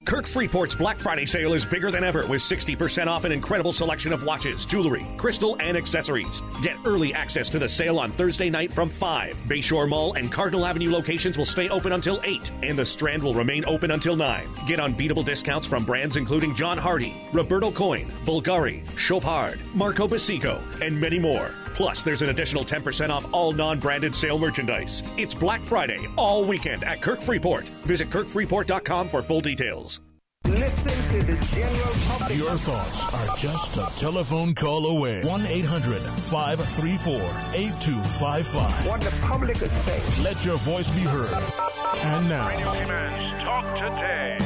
Kirk Freeport's Black Friday sale is bigger than ever with 60% off an incredible selection of watches, jewelry, crystal, and accessories. Get early access to the sale on Thursday night from 5. Bayshore Mall and Cardinal Avenue locations will stay open until 8, and the Strand will remain open until 9. Get unbeatable discounts from brands including John Hardy, Roberto Coin, Bulgari, Chopard, Marco Basico, and many more. Plus, there's an additional 10% off all non-branded sale merchandise. It's Black Friday all weekend at Kirk Freeport. Visit kirkfreeport.com for full details. Listen to the general public. Your thoughts are just a telephone call away. 1-800-534-8255. What the public is saying. Let your voice be heard. And now, Radio Cayman's Talk Today.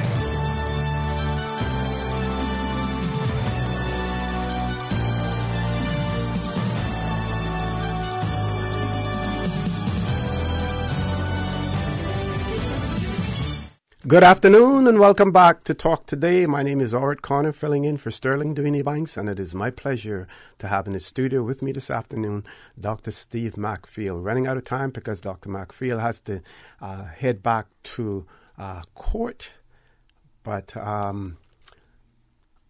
Good afternoon and welcome back to Talk Today. My name is Orrett Connor, filling in for Sterling Devaney Banks, and it is my pleasure to have in the studio with me this afternoon Dr. Steve Macfield. Running out of time because Dr. Macfield has to head back to court, but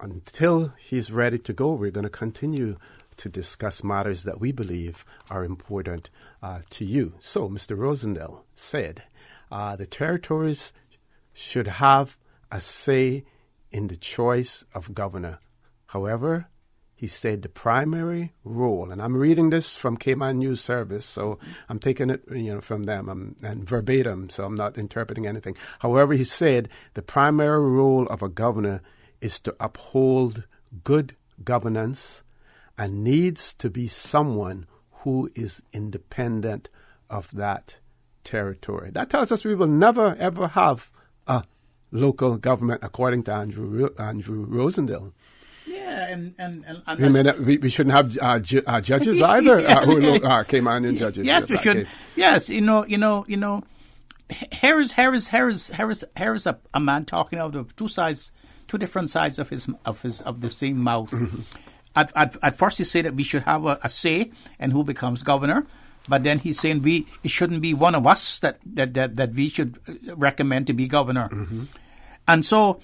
until he's ready to go, we're going to continue to discuss matters that we believe are important to you. So, Mr. Rosendale said the territories should have a say in the choice of governor. However, he said the primary role, and I'm reading this from Cayman News Service, so I'm taking it, from them and verbatim, so I'm not interpreting anything. However, he said the primary role of a governor is to uphold good governance and needs to be someone who is independent of that territory. That tells us we will never, ever have a local government, according to Andrew Rosendale. Yeah, we shouldn't have judges either, who are Caymanian judges. Yes, we should. Case. Yes, here is a man talking out of two different sides of the same mouth. Mm-hmm. At first, he said that we should have a say in who becomes governor, but then he's saying it shouldn't be one of us that we should recommend to be governor. Mm-hmm. And so,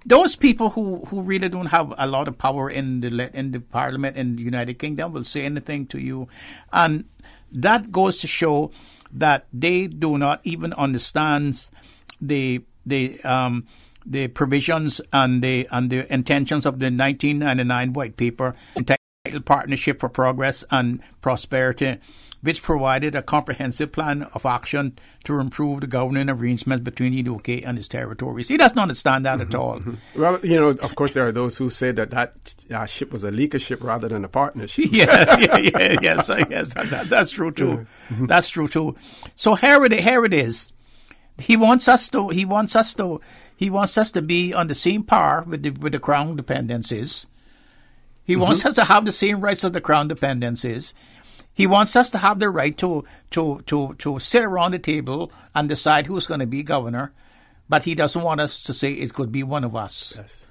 those people who really don't have a lot of power in the Parliament in the United Kingdom will say anything to you, and that goes to show that they do not even understand the provisions and the intentions of the 1999 White Paper entitled Partnership for Progress and Prosperity, which provided a comprehensive plan of action to improve the governing arrangements between the UK and its territories. He doesn't understand that at all. Well, of course, there are those who say that ship was a leaker ship rather than a partnership. Yes, that's true too. Mm-hmm. That's true too. So here it is. He wants us to be on the same par with the Crown dependencies. He wants us to have the same rights as the Crown dependencies. He wants us to have the right to sit around the table and decide who's going to be governor, but he doesn't want us to say it could be one of us. Yes.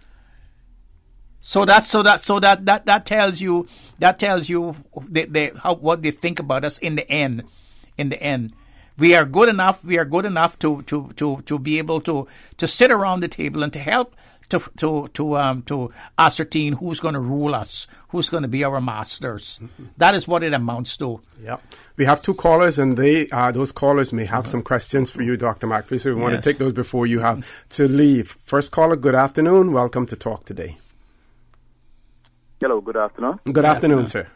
So that tells you what they think about us in the end. We are good enough to be able to sit around the table and to help to ascertain who's going to rule us, who's going to be our masters. That is what it amounts to. Yeah, we have two callers, and those callers may have some questions for you, Dr. McPhee. So we want to take those before you have to leave. First caller, good afternoon. Welcome to Talk Today. Hello, good afternoon. Good afternoon, sir.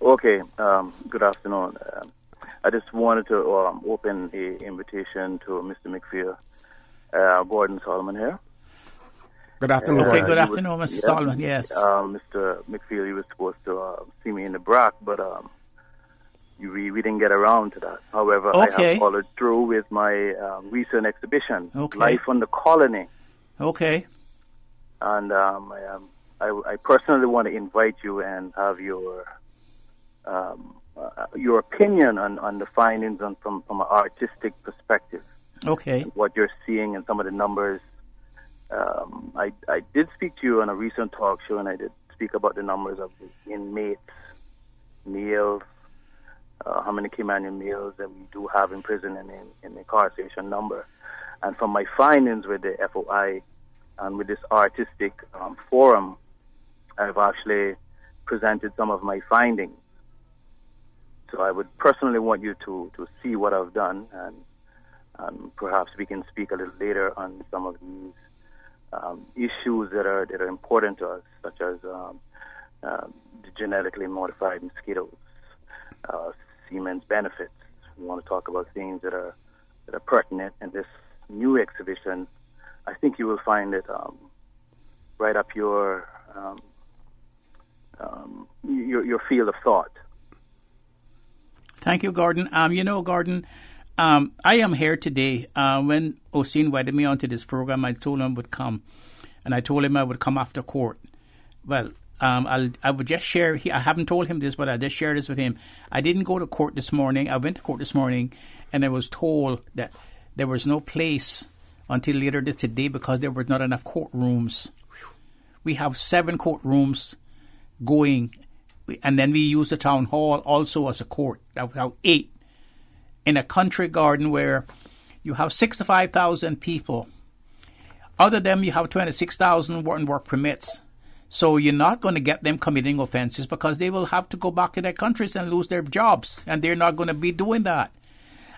Okay, good afternoon. I just wanted to open an invitation to Mr. McPhee, Gordon Solomon here. Good afternoon. Okay, good afternoon, Mr. Solomon, yes. Mr. McPhee, you were supposed to see me in the BRAC, but we didn't get around to that. However, I have followed through with my recent exhibition, Life on the Colony. Okay. And I personally want to invite you and have your opinion on the findings from an artistic perspective. Okay. What you're seeing and some of the numbers. I did speak to you on a recent talk show, and I did speak about the numbers of the inmates, males, how many Caymanian males that we do have in prison and in the incarceration number. And from my findings with the FOI and with this artistic forum, I've actually presented some of my findings. So I would personally want you to see what I've done, and perhaps we can speak a little later on some of these issues that are important to us, such as the genetically modified mosquitoes, semen's benefits. We want to talk about things that are pertinent in this new exhibition. I think you will find it right up your field of thought. Thank you, Gordon. Gordon, I am here today. When Osteen invited me onto this program, I told him I would come, and I told him I would come after court. Well, I would just share. I haven't told him this, but I just share this with him. I didn't go to court this morning. I went to court this morning, and I was told that there was no place until later today because there were not enough courtrooms. We have 7 courtrooms going, and then we use the town hall also as a court. We have 8 in a country garden where you have 65,000 people. Other than them, you have 26,000 work permits. So you're not going to get them committing offenses because they will have to go back to their countries and lose their jobs, and they're not going to be doing that.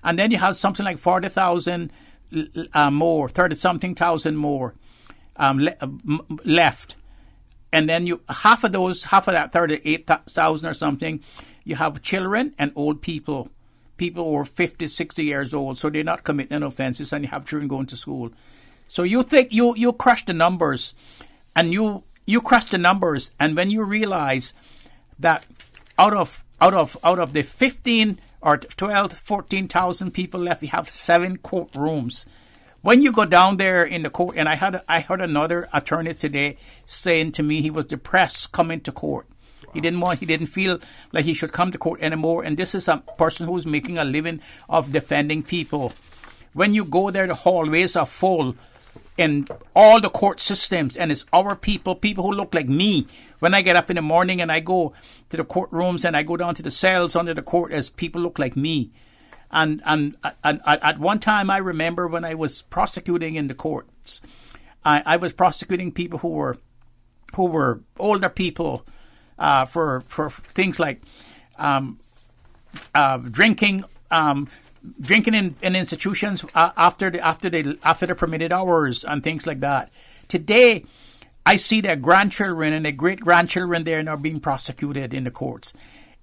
And then you have something like 40,000 more, 30-something thousand more left. And then half of that 38,000 or something, you have children and old people who are 50, 60 years old, so they're not committing offenses, and you have children going to school. So you think you crush the numbers, and you crush the numbers, and when you realize that out of the 15 or 12, 14,000 people left, we have 7 courtrooms. When you go down there in the court, and I heard another attorney today saying to me he was depressed coming to court. He didn't feel like he should come to court anymore. And this is a person who's making a living of defending people. When you go there, the hallways are full in all the court systems, and it's our people who look like me. When I get up in the morning and I go to the courtrooms and I go down to the cells under the court, as people look like me. And at one time, I remember when I was prosecuting in the courts, I was prosecuting people who were older people for things like drinking in institutions after the permitted hours and things like that. Today, I see their grandchildren and their great grandchildren there now being prosecuted in the courts.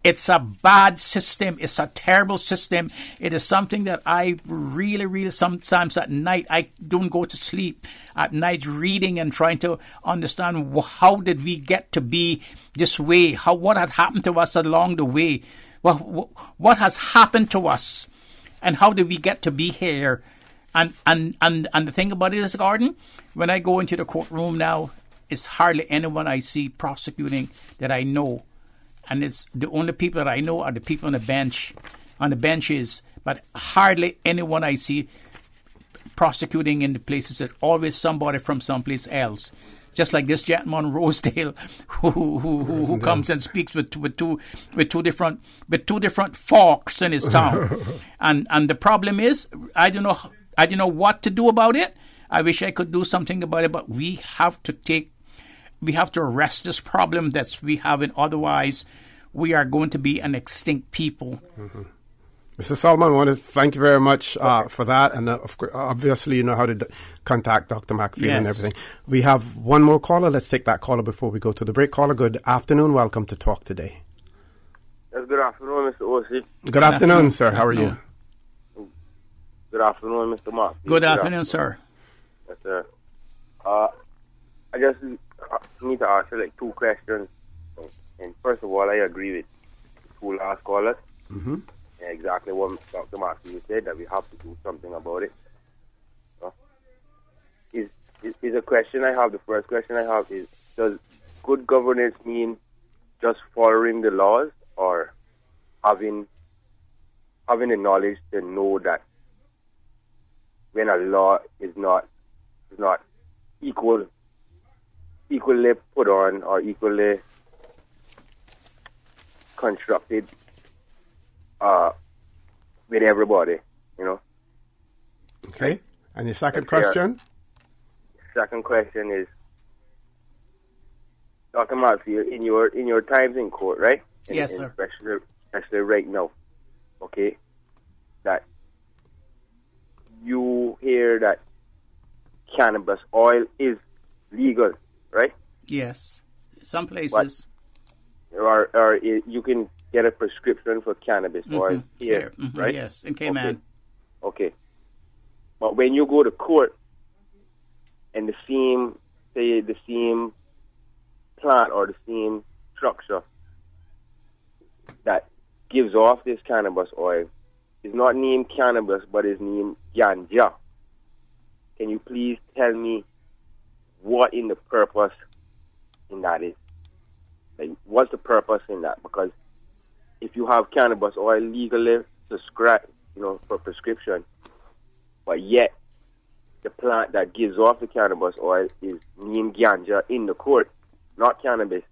It's a bad system. It's a terrible system. It is something that I really, sometimes at night, I don't go to sleep at night reading and trying to understand how did we get to be this way? What had happened to us along the way? What has happened to us? And how did we get to be here? And the thing about it is, Gordon, when I go into the courtroom now, it's hardly anyone I see prosecuting that I know. And it's the only people that I know are the people on the benches, but hardly anyone I see prosecuting in the places. There's always somebody from someplace else. Just like this gentleman Rosedale, who comes and speaks with two different forks in his tongue, and the problem is I don't know what to do about it. I wish I could do something about it, but we have to arrest this problem that we have, and otherwise we are going to be an extinct people. Mm-hmm. Mr. Solomon, I want to thank you very much for that. And obviously, you know how to contact Dr. McPhail and everything. We have one more caller. Let's take that caller before we go to the break. Caller, good afternoon. Welcome to Talk Today. Yes, good afternoon, Mr. O.C. Good afternoon, sir. How are you? Good afternoon, Mr. Mark. Good afternoon, sir. Yes, sir. I just need to ask you 2 questions. And first of all, I agree with the 2 last callers. Mm-hmm. Exactly what Dr. Martin said, that we have to do something about it. Is a question I have, the first question I have is, does good governance mean just following the laws, or having the knowledge to know that when a law is not equally put on or equally constructed with everybody, you know? Okay. And your second question? Second question is, Dr. Marfield, in your times in court, right? Yes, sir. Especially right now, okay, that you hear that cannabis oil is legal, right? Yes. Some places. Or you can get a prescription for cannabis oil here, right? Yes, in Cayman. Okay. But when you go to court and the same plant or the same structure that gives off this cannabis oil is not named cannabis but is named ganja, can you please tell me what in the purpose in that is? Like, what's the purpose in that? Because if you have cannabis oil legally prescribed, for prescription, but yet the plant that gives off the cannabis oil is named ganja in the court, not cannabis,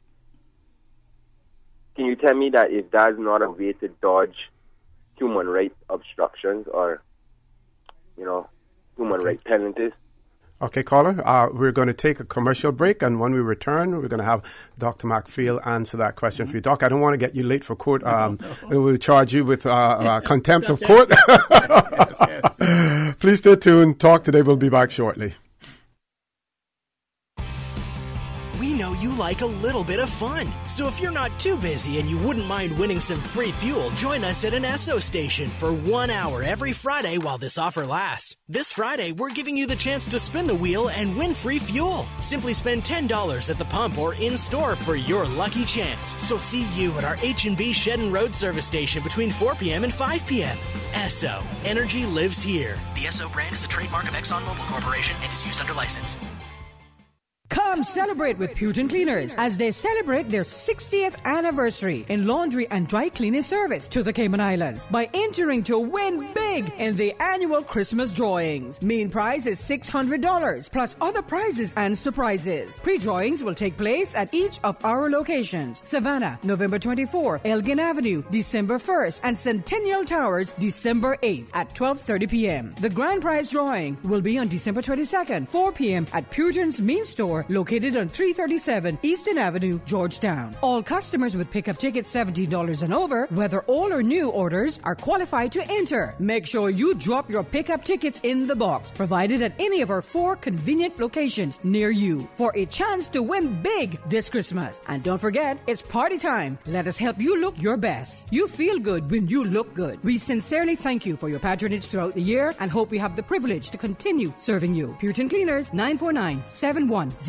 can you tell me that if that's not a way to dodge human rights obstructions or, human rights penalties? Okay, caller, we're going to take a commercial break, and when we return, we're going to have Dr. McPhail answer that question for you. Doc, I don't want to get you late for court. We'll charge you with contempt of court. Yes. Please stay tuned. Talk Today. We'll be back shortly. like a little bit of fun. So if you're not too busy and you wouldn't mind winning some free fuel, join us at an Esso station for 1 hour every Friday while this offer lasts. This Friday, we're giving you the chance to spin the wheel and win free fuel. Simply spend $10 at the pump or in-store for your lucky chance. So see you at our H&B Shedden Road service station between 4 p.m. and 5 p.m. Esso. Energy lives here. The Esso brand is a trademark of ExxonMobil Corporation and is used under license. Come celebrate with Putin Cleaners as they celebrate their 60th anniversary in laundry and dry cleaning service to the Cayman Islands by entering to win big in the annual Christmas drawings. Main prize is $600 plus other prizes and surprises. Pre-drawings will take place at each of our locations: Savannah, November 24, Elgin Avenue, December 1st, and Centennial Towers, December 8th at 12:30 p.m. The grand prize drawing will be on December 22nd, 4 p.m. at Putin's main store located on 337 Easton Avenue, Georgetown. All customers with pickup tickets $17 and over, whether old or new orders, are qualified to enter. Make sure you drop your pickup tickets in the box provided at any of our 4 convenient locations near you for a chance to win big this Christmas. And don't forget, it's party time. Let us help you look your best. You feel good when you look good. We sincerely thank you for your patronage throughout the year and hope we have the privilege to continue serving you. Putin Cleaners, 949-7104.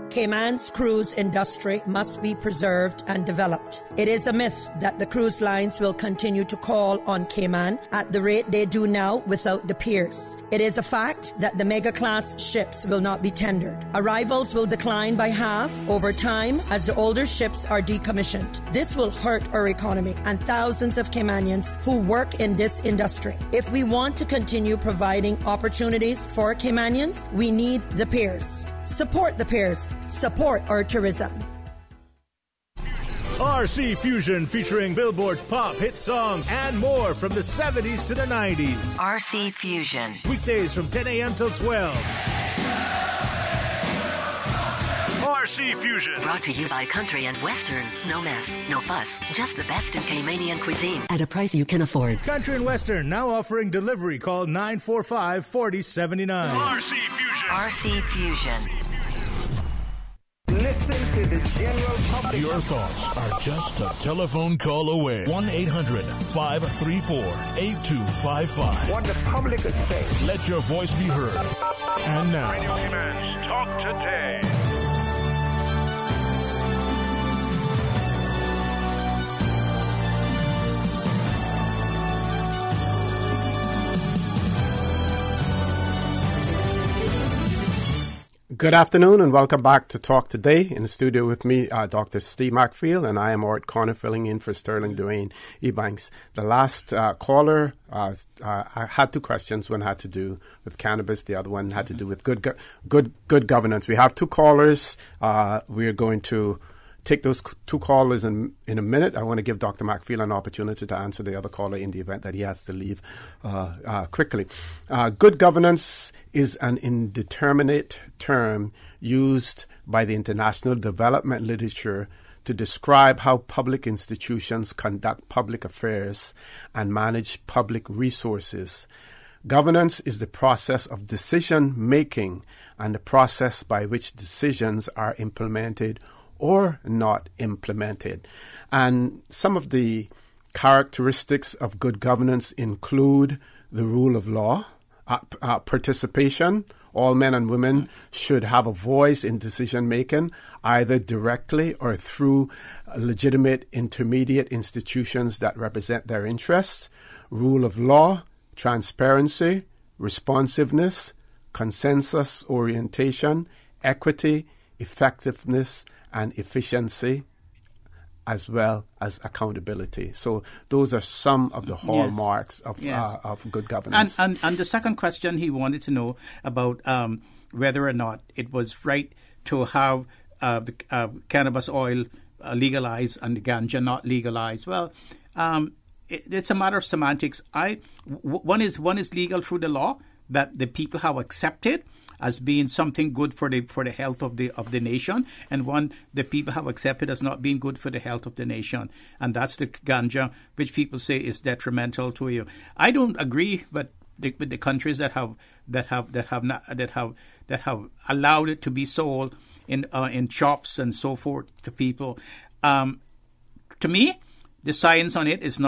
Cayman's cruise industry must be preserved and developed. It is a myth that the cruise lines will continue to call on Cayman at the rate they do now without the piers. It is a fact that the mega-class ships will not be tendered. Arrivals will decline by half over time as the older ships are decommissioned. This will hurt our economy and thousands of Caymanians who work in this industry. If we want to continue providing opportunities for Caymanians, we need the piers. Support the piers. Support our tourism. RC Fusion, featuring Billboard pop hit songs and more from the 70s to the 90s. RC Fusion. Weekdays from 10 a.m. till 12. RC Fusion. Brought to you by Country and Western. No mess, no fuss, just the best in Caymanian cuisine at a price you can afford. Country and Western now offering delivery. Call 945-4079. RC Fusion. RC Fusion. Listen to the general public. Your thoughts are just a telephone call away. 1-800-534-8255. What the public is saying. Let your voice be heard. And now, Radio Cayman's Talk Today. Good afternoon and welcome back to Talk Today. In the studio with me, Dr. Steve Macfield, and I am Orrett Connor filling in for Sterling Dwayne Ebanks. The last caller I had 2 questions. One had to do with cannabis. The other one had to do with good governance. We have 2 callers. We are going to take those 2 callers in a minute. I want to give Dr. Macfield an opportunity to answer the other caller in the event that he has to leave quickly. Good governance is an indeterminate term used by the international development literature to describe how public institutions conduct public affairs and manage public resources. Governance is the process of decision-making and the process by which decisions are implemented or not implemented. And some of the characteristics of good governance include the rule of law, participation. All men and women should have a voice in decision-making, either directly or through legitimate intermediate institutions that represent their interests. Rule of law, transparency, responsiveness, consensus orientation, equity, effectiveness, and efficiency, as well as accountability. So those are some of the hallmarks of good governance. And the second question, he wanted to know about whether or not it was right to have the cannabis oil legalized and the ganja not legalized. Well, it's a matter of semantics. One is legal through the law that the people have accepted as being something good for the health of the nation, and one that people have accepted as not being good for the health of the nation, and that's the ganja, which people say is detrimental to you. I don't agree, but with the countries that have allowed it to be sold in shops and so forth to people. To me, the science on it is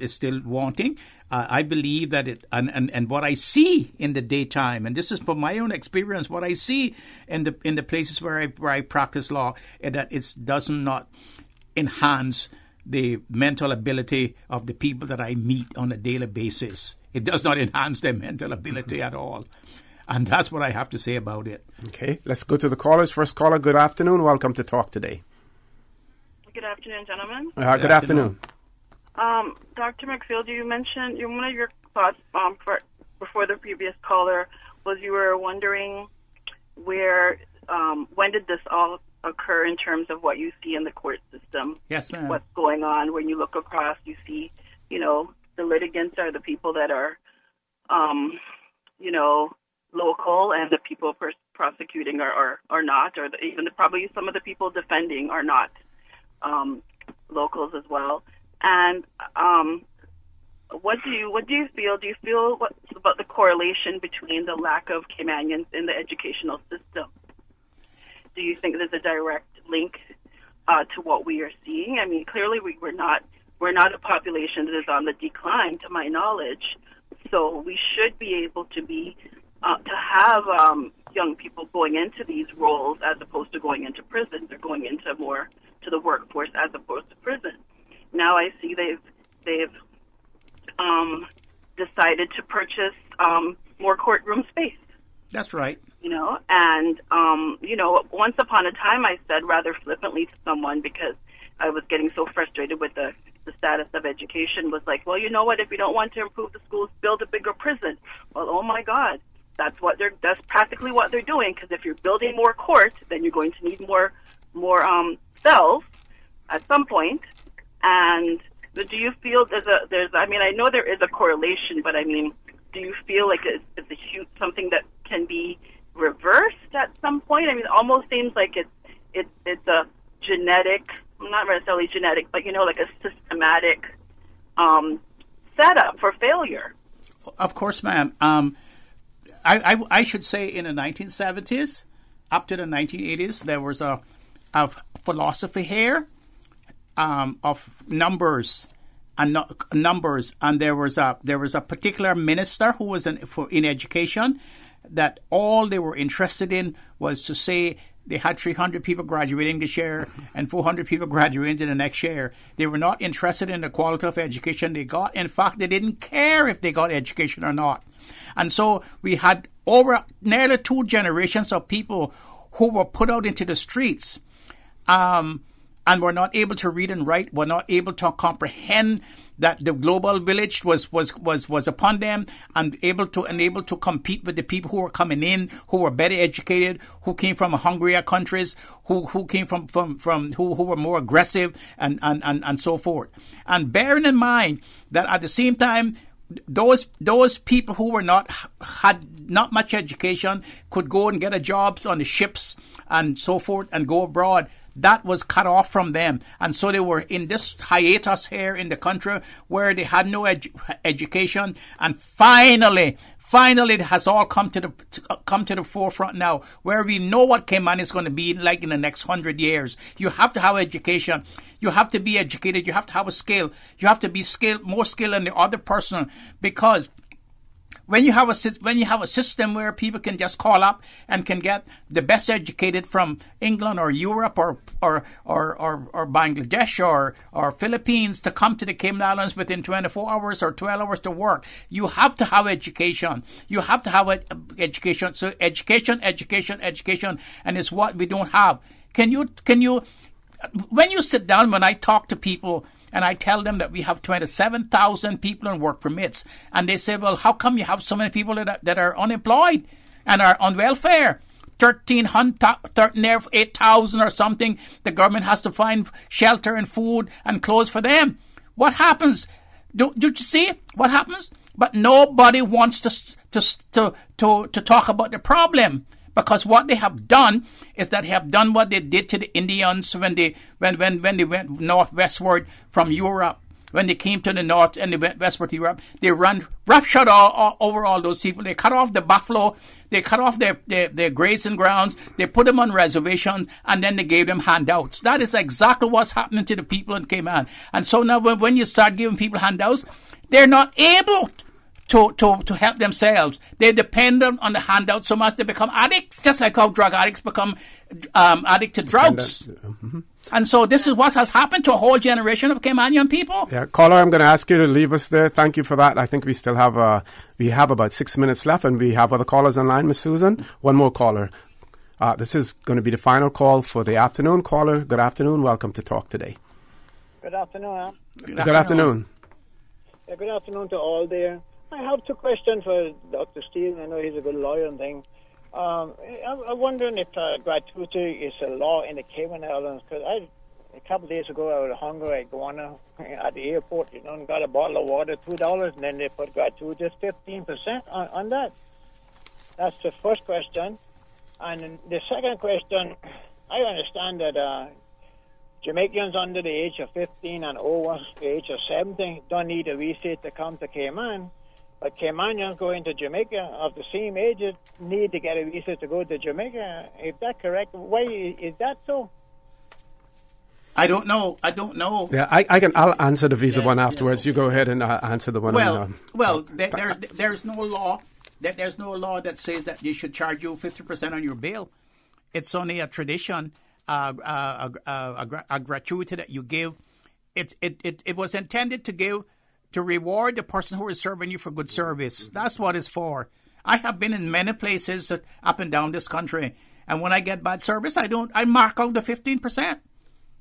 still wanting. I believe that it and what I see in the daytime, and this is from my own experience, what I see in the places where I practice law, that it does not enhance the mental ability of the people that I meet on a daily basis. It does not enhance their mental ability at all. And that's what I have to say about it. Okay, let's go to the callers. First caller, good afternoon. Welcome to Talk Today. Good afternoon, gentlemen. Good afternoon. Dr. McField, you mentioned one of your thoughts before the previous caller was you were wondering when did this all occur in terms of what you see in the court system? Yes, ma'am. What's going on when you look across? You see, the litigants are the people that are, local, and the people prosecuting are not, or even probably some of the people defending are not locals as well. And what do you feel? Do you feel what's about the correlation between the lack of Caymanians in the educational system? Do you think there's a direct link to what we are seeing? I mean, clearly we're not a population that is on the decline, to my knowledge. So we should be able to have young people going into these roles as opposed to going into prisons or going into more to the workforce as opposed to prison. Now I see they've decided to purchase more courtroom space. That's right. And once upon a time I said rather flippantly to someone, because I was getting so frustrated with the status of education, was like, well, you know what? If you don't want to improve the schools, build a bigger prison. Well, oh my God, that's practically what they're doing. Because if you're building more courts, then you're going to need more cells at some point. And do you feel I know there is a correlation, but I mean, do you feel like it's a huge something that can be reversed at some point? I mean, it almost seems like it's a genetic, not necessarily genetic, but like a systematic setup for failure. Of course, ma'am. I should say in the 1970s up to the 1980s, there was a philosophy here of numbers, and there was a particular minister who was in education that all they were interested in was to say they had 300 people graduating this year and 400 people graduating the next year. They were not interested in the quality of education they got. In fact, they didn't care if they got education or not. And so we had over nearly 2 generations of people who were put out into the streets and were not able to read and write, were not able to comprehend that the global village was upon them, and able to compete with the people who were coming in, who were better educated, who came from hungrier countries, who came from who were more aggressive and so forth. And bearing in mind that at the same time, those people who had not much education could go and get a jobs on the ships and so forth and go abroad. That was cut off from them. And so they were in this hiatus here in the country where they had no education. And finally, it has all come to the forefront now, where we know what Cayman is going to be like in the next 100 years. You have to have education. You have to be educated. You have to have a skill. You have to be more skilled than the other person, because when you have a system where people can just call up and can get the best educated from England or Europe or Bangladesh or Philippines to come to the Cayman Islands within 24 hours or 12 hours to work, you have to have education. You have to have education. So education, and it's what we don't have. Can you when you sit down, when I talk to people and I tell them that we have 27,000 people on work permits, and they say, well, how come you have so many people that are unemployed and are on welfare? 8,000 or something. The government has to find shelter and food and clothes for them. What happens? Do you see what happens? But nobody wants to talk about the problem. Because what they have done is that they have done what they did to the Indians when they went northwestward from Europe. when they came to the north and they went westward to Europe, they run roughshod all over all those people. They cut off the buffalo, they cut off their grazing grounds, they put them on reservations, and then they gave them handouts. That is exactly what's happening to the people in Cayman. And so now when you start giving people handouts, they're not able to help themselves. They depend on the handout so much they become addicts, just like how drug addicts become addicted to drugs. Mm-hmm. And so this is what has happened to a whole generation of Caymanian people. Yeah, caller, I'm going to ask you to leave us there. Thank you for that. I think we still have about 6 minutes left, and we have other callers online, Miss Susan. One more caller. This is going to be the final call for the afternoon. Caller, good afternoon. Welcome to Talk Today. Good afternoon. Good afternoon. Yeah, good afternoon to all there. I have two questions for Dr. Steele. I know he's a good lawyer and thing. I'm wondering if gratuity is a law in the Cayman Islands, because a couple of days ago I was hungry. I go on at the airport, and got a bottle of water, $2, and then they put gratuity just 15% on that. That's the first question. And the second question, I understand that Jamaicans under the age of 15 and over the age of 70 don't need a visa to come to Cayman. But Caymanians going to Jamaica of the same age need to get a visa to go to Jamaica. Is that correct? Why is that so? I don't know. Yeah, I'll answer the visa one afterwards. Yes. You go ahead and answer the one. There's no law. There's no law that says that you should charge you 50% on your bill. It's only a tradition, a gratuity that you give. It was intended to reward the person who is serving you for good service. That's what it's for. I have been in many places up and down this country, and when I get bad service, I mark out the 15%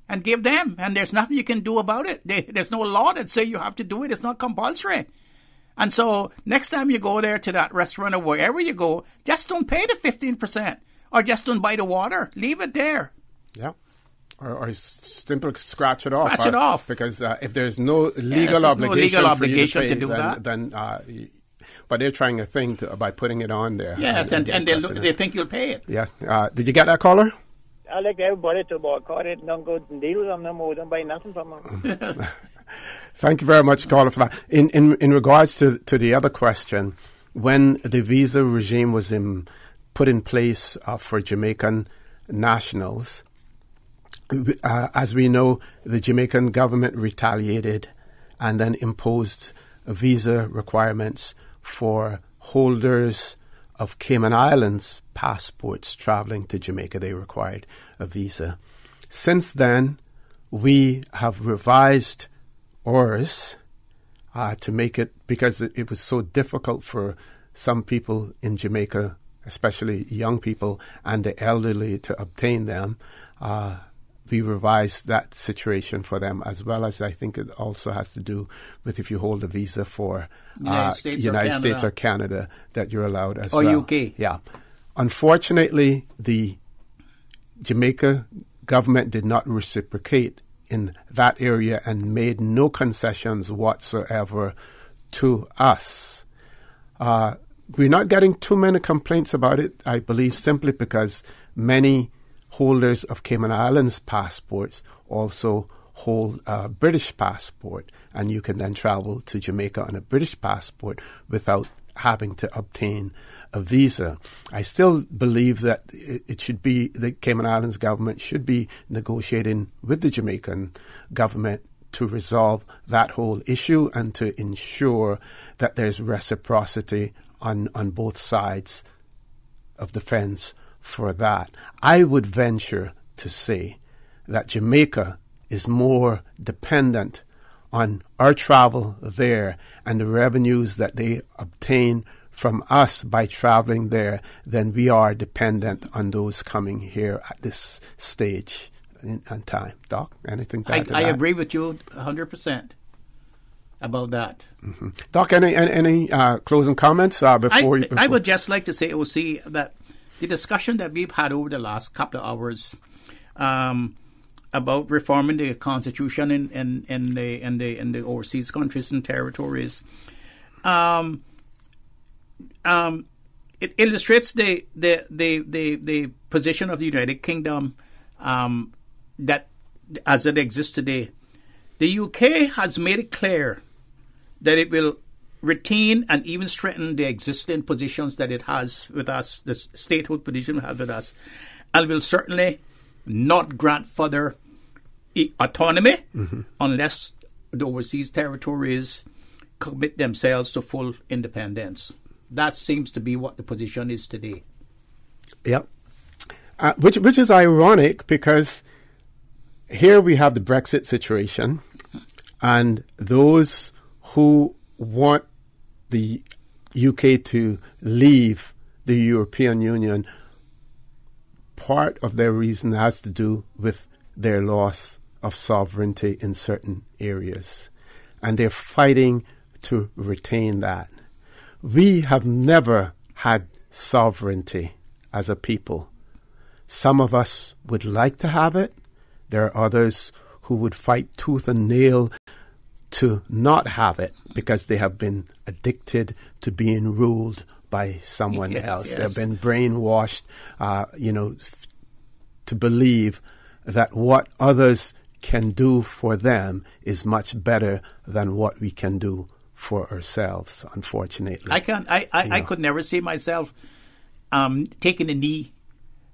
and give them, and there's nothing you can do about it. There's no law that say you have to do it. It's not compulsory. And so next time you go there to that restaurant or wherever you go, just don't pay the 15% or just don't buy the water. Leave it there. Yeah. Or simply scratch it off. Scratch it off. Because if there's no legal obligation to do that, then but they're trying a thing by putting it on there. Yes, and they think you'll pay it. Yes. Did you get that, caller? I like everybody to boycott it and don't go and deal with them no more. Don't buy nothing from them. Thank you very much, caller, for that. In regards to the other question, when the visa regime was put in place for Jamaican nationals, as we know, the Jamaican government retaliated and then imposed visa requirements for holders of Cayman Islands passports traveling to Jamaica. They required a visa. Since then, we have revised ours to make it, because it was so difficult for some people in Jamaica, especially young people and the elderly, to obtain them. We revised that situation for them, as well as I think it also has to do with if you hold a visa for United States or Canada, that you're allowed as well. Or UK. Yeah. Unfortunately, the Jamaica government did not reciprocate in that area and made no concessions whatsoever to us. We're not getting too many complaints about it, I believe, simply because many holders of Cayman Islands passports also hold a British passport, and you can then travel to Jamaica on a British passport without having to obtain a visa. I still believe that it should be, the Cayman Islands government should be negotiating with the Jamaican government to resolve that whole issue and to ensure that there's reciprocity on both sides of the fence for that. I would venture to say that Jamaica is more dependent on our travel there and the revenues that they obtain from us by traveling there than we are dependent on those coming here at this stage in time. Doc, anything to add to that? I agree with you 100% about that. Mm-hmm. Doc, any closing comments before you... I would just like to say, OC, that the discussion that we've had over the last couple of hours about reforming the constitution in the overseas countries and territories, it illustrates the position of the United Kingdom that as it exists today. The UK has made it clear that it will retain and even strengthen the existing positions that it has with us, the statehood position it has with us, and will certainly not grant further autonomy unless the overseas territories commit themselves to full independence. That seems to be what the position is today. Yep. Which is ironic, because here we have the Brexit situation, and those who want the UK to leave the European Union, part of their reason has to do with their loss of sovereignty in certain areas. And they're fighting to retain that. We have never had sovereignty as a people. Some of us would like to have it. There are others who would fight tooth and nail to not have it because they have been addicted to being ruled by someone else. Yes. They've been brainwashed, to believe that what others can do for them is much better than what we can do for ourselves, unfortunately. I could never see myself taking a knee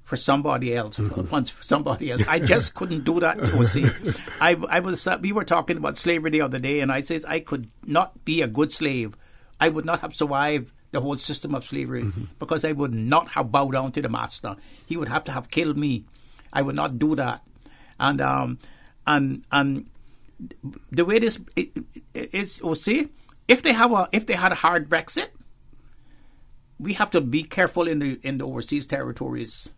for somebody else, for somebody else. I just couldn't do that. We were talking about slavery the other day, and I says I could not be a good slave. I would not have survived the whole system of slavery because I would not have bowed down to the master. He would have to have killed me. I would not do that. And the way this is, we'll see, if they had a hard Brexit, we have to be careful in the overseas territories,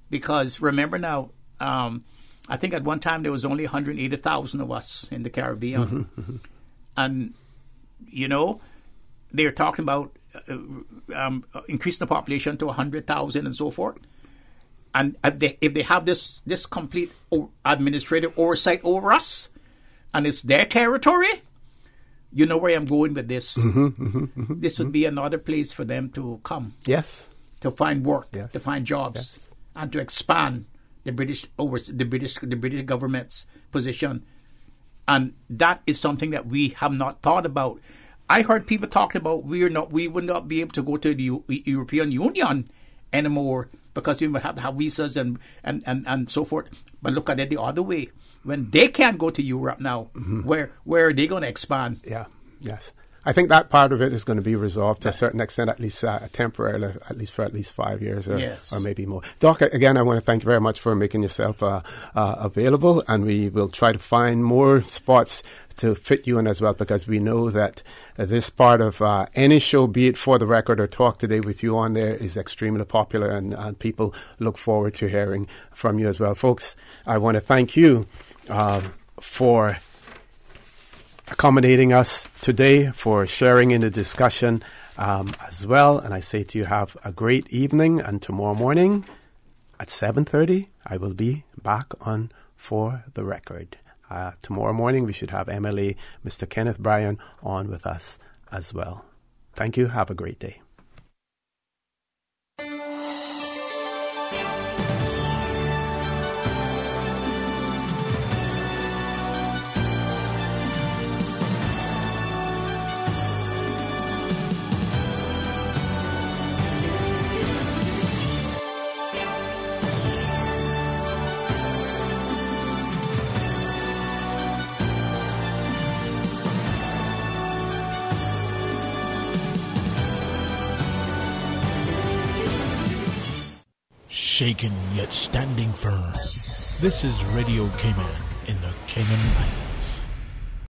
because remember now, I think at one time there was only 180,000 of us in the Caribbean, and they're talking about increasing the population to 100,000 and so forth. And if they have this complete administrative oversight over us, and it's their territory, you know where I'm going with this. This would be another place for them to come. Yes. To find work, to find jobs, and to expand the British government's position. And that is something that we have not thought about. I heard people talking about we would not be able to go to the European Union anymore because we would have to have visas and so forth. But look at it the other way. When they can't go to Europe now, where are they going to expand? Yeah, yes. I think that part of it is going to be resolved to a certain extent, at least temporarily, at least for at least 5 years or maybe more. Doc, again, I want to thank you very much for making yourself available, and we will try to find more spots to fit you in as well, because we know that this part of any show, be it For the Record or Talk Today with you on there, is extremely popular, and people look forward to hearing from you as well. Folks, I want to thank you for accommodating us today, for sharing in the discussion as well. And I say to you, have a great evening. And tomorrow morning at 7:30, I will be back on For the Record. Tomorrow morning, we should have MLA Mr. Kenneth Bryan on with us as well. Thank you. Have a great day. Shaken yet standing firm. This is Radio Cayman in the Cayman Islands.